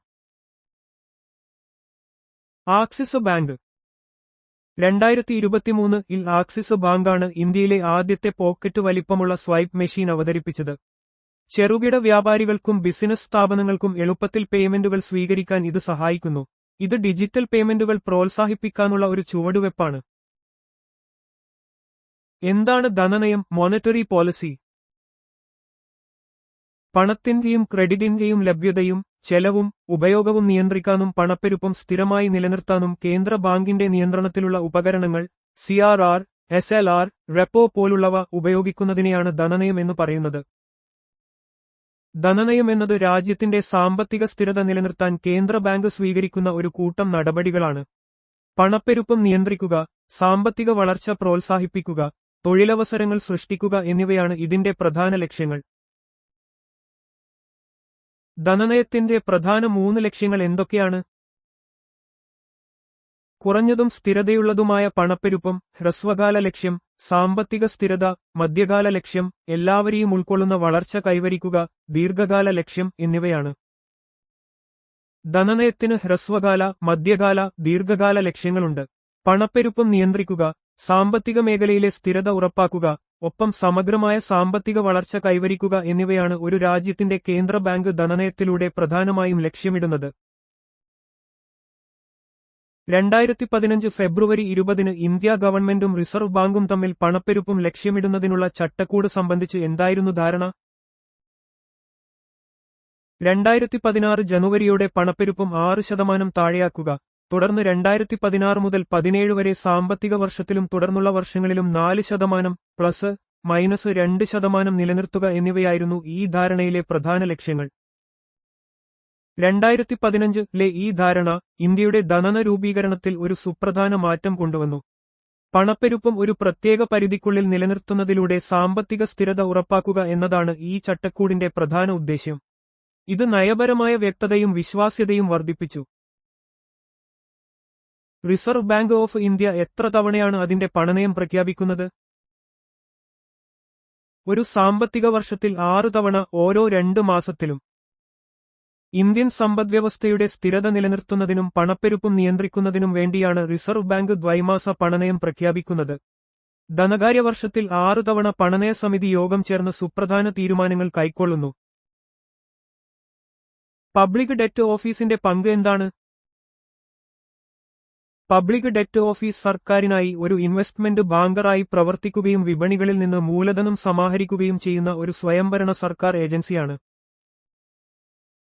A: ആക്സിസ് ബാങ്ക്. 2023-ൽ ആക്സിസ് ബാങ്കാണ് ഇന്ത്യയിലെ ആദ്യത്തെ പോക്കറ്റ് വലിപ്പമുള്ള സ്വൈപ്പ് മെഷീൻ അവതരിപ്പിച്ചത്. ചെറുകിട വ്യാപാരികൾക്കും ബിസിനസ് സ്ഥാപനങ്ങൾക്കും എളുപ്പത്തിൽ പേയ്മെന്റുകൾ സ്വീകരിക്കാൻ ഇത് സഹായിക്കുന്നു. ഇത് ഡിജിറ്റൽ പേയ്മെന്റുകൾ പ്രോത്സാഹിപ്പിക്കാനുള്ള ഒരു ചുവടുവെപ്പാണ്. എന്താണ് ധനനയം, മോണിറ്ററി പോളിസി? പണത്തിന്റെയും ക്രെഡിറ്റിന്റെയും ലഭ്യതയും ചെലവും ഉപയോഗവും നിയന്ത്രിക്കാനും പണപ്പെരുപ്പം സ്ഥിരമായി നിലനിർത്താനും കേന്ദ്ര ബാങ്കിന്റെ നിയന്ത്രണത്തിലുള്ള ഉപകരണങ്ങൾ CRR, SLR, റെപ്പോ പോലുള്ളവ ഉപയോഗിക്കുന്നതിനെയാണ് ധനനയം എന്ന് പറയുന്നത്. ധനനയം എന്നത് രാജ്യത്തിന്റെ സാമ്പത്തിക സ്ഥിരത നിലനിർത്താൻ കേന്ദ്ര ബാങ്ക് സ്വീകരിക്കുന്ന ഒരു കൂട്ടം നടപടികളാണ്. പണപ്പെരുപ്പം നിയന്ത്രിക്കുക, സാമ്പത്തിക വളർച്ച പ്രോത്സാഹിപ്പിക്കുക, തൊഴിലവസരങ്ങൾ സൃഷ്ടിക്കുക എന്നിവയാണ് ഇതിന്റെ പ്രധാന ലക്ഷ്യങ്ങൾ. ധനനയത്തിന്റെ പ്രധാന 3 ലക്ഷ്യങ്ങൾ എന്തൊക്കെയാണ്? കുറഞ്ഞതും സ്ഥിരതയുള്ളതുമായ പണപ്പെരുപ്പം, ഹ്രസ്വകാല ലക്ഷ്യം, സാമ്പത്തിക സ്ഥിരത, മധ്യകാല ലക്ഷ്യം, എല്ലാവരെയും ഉൾക്കൊള്ളുന്ന വളർച്ച കൈവരിക്കുക, ദീർഘകാല ലക്ഷ്യം എന്നിവയാണ്. ധനനയത്തിന് ഹ്രസ്വകാല, മധ്യകാല, ദീർഘകാല ലക്ഷ്യങ്ങളുണ്ട്. പണപ്പെരുപ്പം നിയന്ത്രിക്കുക, സാമ്പത്തിക മേഖലയിലെ സ്ഥിരത ഉറപ്പാക്കുക, ഒപ്പം സമഗ്രമായ സാമ്പത്തിക വളർച്ച കൈവരിക്കുക എന്നിവയാണ് ഒരു രാജ്യത്തിന്റെ കേന്ദ്ര ബാങ്ക് ധനനയത്തിലൂടെ പ്രധാനമായും ലക്ഷ്യമിടുന്നത്. 2015 ഫെബ്രുവരി 20-ന് ഇന്ത്യ ഗവൺമെന്റും റിസർവ് ബാങ്കും തമ്മിൽ പണപ്പെരുപ്പം ലക്ഷ്യമിടുന്നതിനുള്ള ചട്ടക്കൂട് സംബന്ധിച്ച് എന്തായിരുന്നു ധാരണ? 2016 ജനുവരിയോടെ പണപ്പെരുപ്പം 6% താഴെയാക്കുക, തുടർന്ന് 2016 മുതൽ 17 വരെ സാമ്പത്തിക വർഷത്തിലും തുടർന്നുള്ള വർഷങ്ങളിലും 4% ±2% നിലനിർത്തുക എന്നിവയായിരുന്നു ഈ ധാരണയിലെ പ്രധാന ലക്ഷ്യങ്ങൾ. 2015-ലെ ഈ ധാരണ ഇന്ത്യയുടെ ധനന രൂപീകരണത്തിൽ ഒരു സുപ്രധാന മാറ്റം കൊണ്ടുവന്നു. പണപ്പെരുപ്പം ഒരു പ്രത്യേക പരിധിക്കുള്ളിൽ നിലനിർത്തുന്നതിലൂടെ സാമ്പത്തിക സ്ഥിരത ഉറപ്പാക്കുക എന്നതാണ് ഈ ചട്ടക്കൂടിന്റെ പ്രധാന ഉദ്ദേശ്യം. ഇത് നയപരമായ വ്യക്തതയും വിശ്വാസ്യതയും വർദ്ധിപ്പിച്ചു. റിസർവ് ബാങ്ക് ഓഫ് ഇന്ത്യ എത്ര തവണയാണ് അതിന്റെ പണനയം പ്രഖ്യാപിക്കുന്നത്? ഒരു സാമ്പത്തിക വർഷത്തിൽ 6 തവണ ഓരോ 2 മാസത്തിലും. ഇന്ത്യൻ സമ്പദ്വ്യവസ്ഥയുടെ സ്ഥിരത നിലനിർത്തുന്നതിനും പണപ്പെരുപ്പം നിയന്ത്രിക്കുന്നതിനും വേണ്ടിയാണ് റിസർവ് ബാങ്ക് ദ്വൈമാസ പണനയം പ്രഖ്യാപിക്കുന്നത്. ധനകാര്യവർഷത്തിൽ 6 തവണ പണനയ സമിതി യോഗം ചേർന്ന് സുപ്രധാന തീരുമാനങ്ങൾ കൈക്കൊള്ളുന്നു. പബ്ലിക് ഡെറ്റ് ഓഫീസിന്റെ പങ്ക് എന്താണ്? പബ്ലിക് ഡെറ്റ് ഓഫീസ് സർക്കാരിനായി ഒരു ഇൻവെസ്റ്റ്മെന്റ് ബാങ്കറായി പ്രവർത്തിക്കുകയും വിപണികളിൽ നിന്ന് മൂലധനം സമാഹരിക്കുകയും ചെയ്യുന്ന ഒരു സ്വയംഭരണ സർക്കാർ ഏജൻസിയാണ്.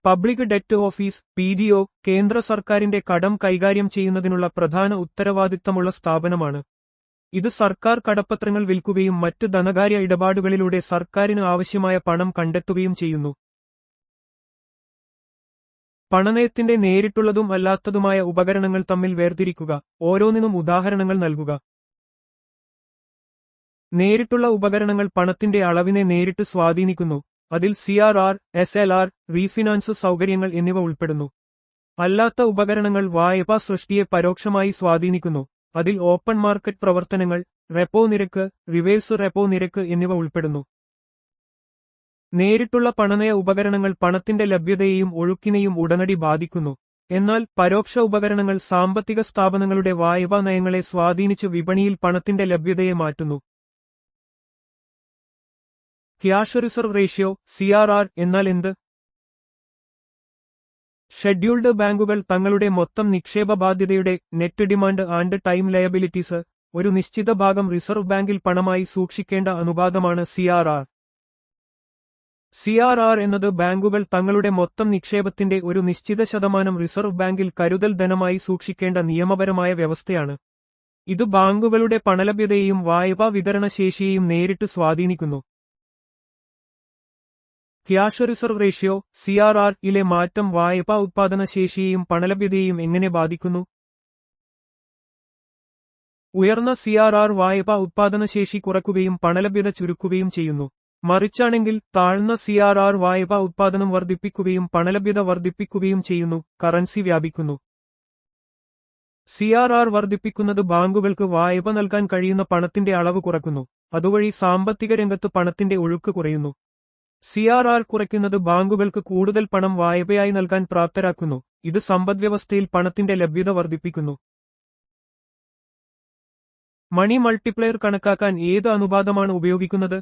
A: പബ്ലിക് ഡെറ്റ് ഓഫീസ് (PDO) കേന്ദ്ര സർക്കാരിന്റെ കടം കൈകാര്യം ചെയ്യുന്നതിനുള്ള പ്രധാന ഉത്തരവാദിത്തമുള്ള സ്ഥാപനമാണ്. ഇത് സർക്കാർ കടപ്പത്രങ്ങൾ വിൽക്കുകയും മറ്റ് ധനകാര്യ ഇടപാടുകളിലൂടെ സർക്കാരിന് ആവശ്യമായ പണം കണ്ടെത്തുകയും ചെയ്യുന്നു. പണനയത്തിന്റെ നേരിട്ടുള്ളതും അല്ലാത്തതുമായ ഉപകരണങ്ങൾ തമ്മിൽ വേർതിരിക്കുക. ഓരോന്നിനും ഉദാഹരണങ്ങൾ നൽകുക. നേരിട്ടുള്ള ഉപകരണങ്ങൾ പണത്തിന്റെ അളവിനെ നേരിട്ട് സ്വാധീനിക്കുന്നു. അതിൽ CRR, SLR, റീഫിനാൻസ് സൗകര്യങ്ങൾ എന്നിവ ഉൾപ്പെടുന്നു. അല്ലാത്ത ഉപകരണങ്ങൾ വായ്പാ സൃഷ്ടിയെ പരോക്ഷമായി സ്വാധീനിക്കുന്നു. അതിൽ ഓപ്പൺ മാർക്കറ്റ് പ്രവർത്തനങ്ങൾ, റെപ്പോ നിരക്ക്, റിവേഴ്സ് റെപ്പോ നിരക്ക് എന്നിവ ഉൾപ്പെടുന്നു. നേരിട്ടുള്ള പണനയ ഉപകരണങ്ങൾ പണത്തിന്റെ ലഭ്യതയെയും ഒഴുക്കിനെയും ഉടനടി ബാധിക്കുന്നു. എന്നാൽ പരോക്ഷ ഉപകരണങ്ങൾ സാമ്പത്തിക സ്ഥാപനങ്ങളുടെ വായ്പാ നയങ്ങളെ സ്വാധീനിച്ച് വിപണിയിൽ പണത്തിന്റെ ലഭ്യതയെ മാറ്റുന്നു. ക്യാഷ് റിസർവ് റേഷ്യോ (CRR) എന്നാൽ എന്ത്? ഷെഡ്യൂൾഡ് ബാങ്കുകൾ തങ്ങളുടെ മൊത്തം നിക്ഷേപ ബാധ്യതയുടെ net demand and time liabilities ഒരു നിശ്ചിത ഭാഗം റിസർവ് ബാങ്കിൽ പണമായി സൂക്ഷിക്കേണ്ട അനുപാതമാണ് CRR. CRR എന്നത് ബാങ്കുകൾ തങ്ങളുടെ മൊത്തം നിക്ഷേപത്തിന്റെ ഒരു നിശ്ചിത ശതമാനം റിസർവ് ബാങ്കിൽ കരുതൽ ധനമായി സൂക്ഷിക്കേണ്ട നിയമപരമായ വ്യവസ്ഥയാണ്. ഇത് ബാങ്കുകളുടെ പണലഭ്യതയെയും വായ്പാ വിതരണ ശേഷിയെയും നേരിട്ട് സ്വാധീനിക്കുന്നു. ക്യാഷ് റിസർവ് റേഷ്യോ (CRR) യിലെ മാറ്റം വായ്പാ ഉത്പാദന ശേഷിയെയും പണലഭ്യതയെയും എങ്ങനെ ബാധിക്കുന്നു? ഉയർന്ന CRR വായ്പാ ഉത്പാദനശേഷി കുറയ്ക്കുകയും പണലഭ്യത ചുരുക്കുകയും ചെയ്യുന്നു. മറിച്ചാണെങ്കിൽ താഴ്ന്ന CRR വായ്പാ ഉത്പാദനം വർദ്ധിപ്പിക്കുകയും പണലഭ്യത വർദ്ധിപ്പിക്കുകയും ചെയ്യുന്നു. കറൻസി വ്യാപിക്കുന്നു. CRR വർദ്ധിപ്പിക്കുന്നത് ബാങ്കുകൾക്ക് വായ്പ നൽകാൻ കഴിയുന്ന പണത്തിന്റെ അളവ് കുറയ്ക്കുന്നു. അതുവഴി സാമ്പത്തിക രംഗത്ത് പണത്തിന്റെ ഒഴുക്ക് കുറയുന്നു. CRR കുറയ്ക്കുന്നത് ബാങ്കുകൾക്ക് കൂടുതൽ പണം വായ്പയായി നൽകാൻ പ്രാപ്തരാക്കുന്നു. ഇത് സമ്പദ്വ്യവസ്ഥയിൽ പണത്തിന്റെ ലഭ്യത വർദ്ധിപ്പിക്കുന്നു. മണി മൾട്ടിപ്ലയർ കണക്കാക്കാൻ ഏത് അനുപാതമാണ് ഉപയോഗിക്കുന്നത്?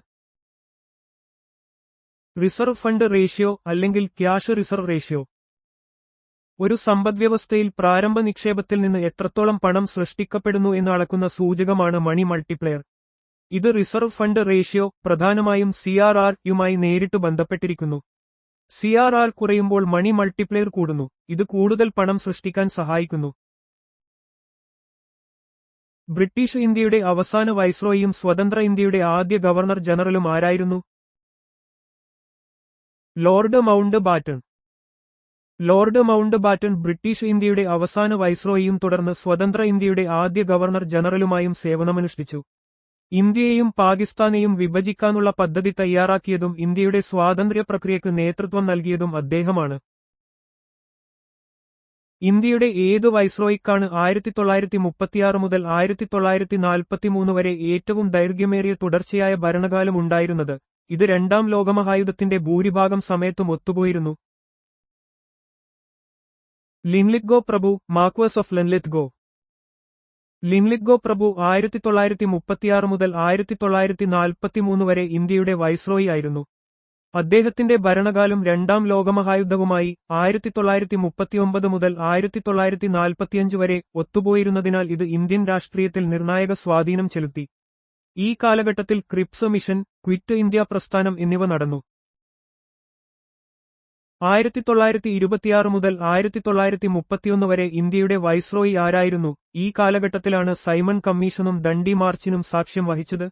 A: റിസർവ് ഫണ്ട് റേഷ്യോ അല്ലെങ്കിൽ ക്യാഷ് റിസർവ് റേഷ്യോ. ഒരു സമ്പദ്വ്യവസ്ഥയിൽ പ്രാരംഭ നിക്ഷേപത്തിൽ നിന്ന് എത്രത്തോളം പണം സൃഷ്ടിക്കപ്പെടുന്നു എന്ന് അളക്കുന്ന സൂചകമാണ് മണി മൾട്ടിപ്ലയർ. ഇത് റിസർവ് ഫണ്ട് റേഷ്യോ, പ്രധാനമായും CRR യുമായി നേരിട്ട് ബന്ധപ്പെട്ടിരിക്കുന്നു. CRR കുറയുമ്പോൾ മണി മൾട്ടിപ്ലയർ കൂടുന്നു. ഇത് കൂടുതൽ പണം സൃഷ്ടിക്കാൻ സഹായിക്കുന്നു. ബ്രിട്ടീഷ് ഇന്ത്യയുടെ അവസാന വൈസ്രോയിയും സ്വതന്ത്ര ഇന്ത്യയുടെ ആദ്യ ഗവർണർ ജനറലും ആരായിരുന്നു? Lord Mountbatten. Lord Mountbatten British ഇന്ത്യയുടെ അവസാന വൈസ്രോയിയും തുടർന്ന് സ്വതന്ത്ര ഇന്ത്യയുടെ ആദ്യ ഗവർണർ ജനറലുമായും സേവനമനുഷ്ഠിച്ചു. ഇന്ത്യയെയും പാകിസ്ഥാനെയും വിഭജിക്കാനുള്ള പദ്ധതി തയ്യാറാക്കിയതും ഇന്ത്യയുടെ സ്വാതന്ത്ര്യ പ്രക്രിയക്ക് നേതൃത്വം നൽകിയതും അദ്ദേഹമാണ്. ഇന്ത്യയുടെ ഏത് വൈസ്രോയിക്കാണ് 1936 മുതൽ 1943 വരെ ഏറ്റവും ദൈർഘ്യമേറിയ തുടർച്ചയായ ഭരണകാലം ഉണ്ടായിരുന്നത്? ഇത് രണ്ടാം ലോകമഹായുദ്ധത്തിന്റെ ഭൂരിഭാഗം സമയത്തും ഒത്തുപോയിരുന്നു. Linlithgow Prabhu, marquess of Linlithgow. Linlithgow പ്രഭു 1936 മുതൽ 1943 വരെ ഇന്ത്യയുടെ വൈസ്രോയി ആയിരുന്നു. അദ്ദേഹത്തിന്റെ ഭരണകാലം രണ്ടാം ലോകമഹായുദ്ധവുമായി 1939 മുതൽ 1945 വരെ ഒത്തുപോയിരുന്നതിനാൽ ഇത് ഇന്ത്യൻ രാഷ്ട്രീയത്തിൽ നിർണായക സ്വാധീനം ചെലുത്തി. ഈ കാലഘട്ടത്തിൽ ക്രിപ്സ് മിഷൻ, ക്വിറ്റ് ഇന്ത്യ പ്രസ്ഥാനം എന്നിവ നടന്നു. 1926 മുതൽ 1931 വരെ ഇന്ത്യയുടെ വൈസ്രോയി ആരായിരുന്നു? ഈ കാലഘട്ടത്തിലാണ് സൈമൺ കമ്മീഷനും ദണ്ഡി മാർച്ചിനും സാക്ഷ്യം വഹിച്ചത്.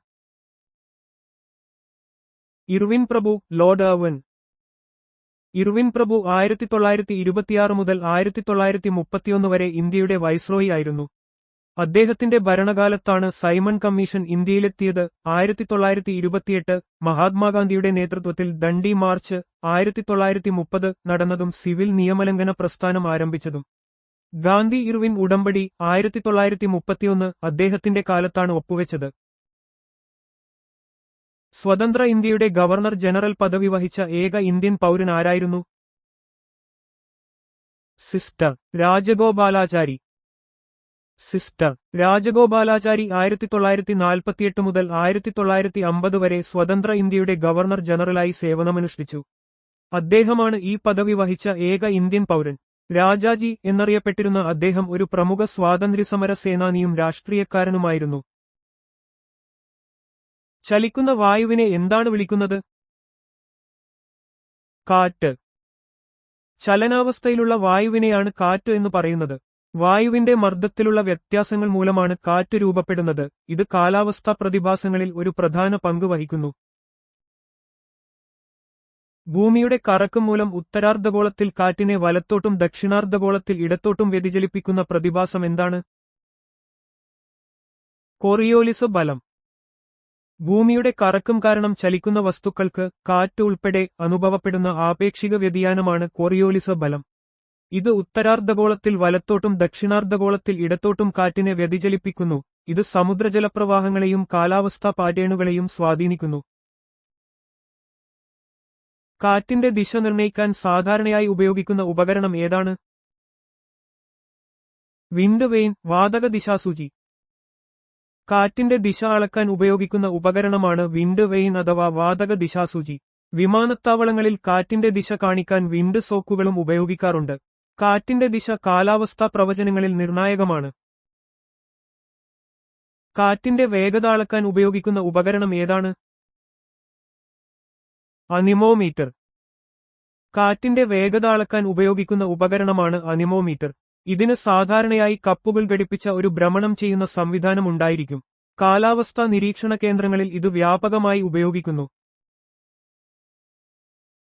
A: ഇർവിൻ പ്രഭു, ലോർഡ് ഇർവിൻ. ഇർവിൻ പ്രഭു 1926 മുതൽ 1931 വരെ ഇന്ത്യയുടെ വൈസ്രോയി ആയിരുന്നു. അദ്ദേഹത്തിന്റെ ഭരണകാലത്താണ് സൈമൺ കമ്മീഷൻ ഇന്ത്യയിലെത്തിയത്. 1928 മഹാത്മാഗാന്ധിയുടെ നേതൃത്വത്തിൽ ദണ്ഡി മാർച്ച്, 1930 നടന്നതും സിവിൽ നിയമലംഘന പ്രസ്ഥാനം ആരംഭിച്ചതും. ഗാന്ധി ഇർവിൻ ഉടമ്പടി 1931 അദ്ദേഹത്തിന്റെ കാലത്താണ് ഒപ്പുവെച്ചത്. സ്വതന്ത്ര ഇന്ത്യയുടെ ഗവർണർ ജനറൽ പദവി വഹിച്ച ഏക ഇന്ത്യൻ പൗരൻ ആരായിരുന്നു? സിസ്റ്റർ രാജഗോപാലാചാരി. സിസ്റ്റർ രാജഗോപാലാചാരി 1948 മുതൽ 1950 വരെ സ്വതന്ത്ര ഇന്ത്യയുടെ ഗവർണർ ജനറലായി സേവനമനുഷ്ഠിച്ചു. അദ്ദേഹമാണ് ഈ പദവി വഹിച്ച ഏക ഇന്ത്യൻ പൗരൻ. രാജാജി എന്നറിയപ്പെട്ടിരുന്ന അദ്ദേഹം ഒരു പ്രമുഖ സ്വാതന്ത്ര്യസമര സേനാനിയും രാഷ്ട്രീയക്കാരനുമായിരുന്നു. ചലിക്കുന്ന വായുവിനെ എന്താണ് വിളിക്കുന്നത്? കാറ്റ്. ചലനാവസ്ഥയിലുള്ള വായുവിനെയാണ് കാറ്റ് എന്ന് പറയുന്നത്. വായുവിന്റെ മർദ്ദത്തിലുള്ള വ്യത്യാസങ്ങൾ മൂലമാണ് കാറ്റ് രൂപപ്പെടുന്നത്. ഇത് കാലാവസ്ഥാ പ്രതിഭാസങ്ങളിൽ ഒരു പ്രധാന പങ്ക് വഹിക്കുന്നു. ഭൂമിയുടെ കറക്കം മൂലം ഉത്തരാർദ്ധഗോളത്തിൽ കാറ്റിനെ വലത്തോട്ടും ദക്ഷിണാർദ്ധഗോളത്തിൽ ഇടത്തോട്ടും വ്യതിചലിപ്പിക്കുന്ന പ്രതിഭാസം എന്താണ്? കോറിയോലിസ് ബലം. ഭൂമിയുടെ കറക്കം കാരണം ചലിക്കുന്ന വസ്തുക്കൾക്ക് കാറ്റ് ഉൾപ്പെടെ അനുഭവപ്പെടുന്ന ആപേക്ഷിക വ്യതിയാനമാണ് കോറിയോലിസ് ബലം. ഇത് ഉത്തരാർദ്ധഗോളത്തിൽ വലത്തോട്ടും ദക്ഷിണാർദ്ധഗോളത്തിൽ ഇടത്തോട്ടും കാറ്റിനെ വ്യതിചലിപ്പിക്കുന്നു. ഇത് സമുദ്രജലപ്രവാഹങ്ങളെയും കാലാവസ്ഥാ പാറ്റേണുകളെയും സ്വാധീനിക്കുന്നു. കാറ്റിന്റെ ദിശ നിർണ്ണയിക്കാൻ സാധാരണയായി ഉപയോഗിക്കുന്ന ഉപകരണം ഏതാണ്? വിൻഡ് വെയിൻ, വാതക ദിശാസൂചി. കാറ്റിന്റെ ദിശ അളക്കാൻ ഉപയോഗിക്കുന്ന ഉപകരണമാണ് വിൻഡ് വെയിൻ അഥവാ വാതക ദിശാസൂചി. വിമാനത്താവളങ്ങളിൽ കാറ്റിന്റെ ദിശ കാണിക്കാൻ വിൻഡ് സോക്കുകളും ഉപയോഗിക്കാറുണ്ട്. കാറ്റിന്റെ ദിശ കാലാവസ്ഥാ പ്രവചനങ്ങളിൽ നിർണായകമാണ്. കാറ്റിന്റെ വേഗത അളക്കാൻ ഉപയോഗിക്കുന്ന ഉപകരണം ഏതാണ്? അനിമോമീറ്റർ. കാറ്റിന്റെ വേഗത അളക്കാൻ ഉപയോഗിക്കുന്ന ഉപകരണമാണ് അനിമോമീറ്റർ. ഇതിന് സാധാരണയായി കപ്പുകൾ ഘടിപ്പിച്ച ഒരു ഭ്രമണം ചെയ്യുന്ന സംവിധാനം ഉണ്ടായിരിക്കും. കാലാവസ്ഥാ നിരീക്ഷണ കേന്ദ്രങ്ങളിൽ ഇത് വ്യാപകമായി ഉപയോഗിക്കുന്നു.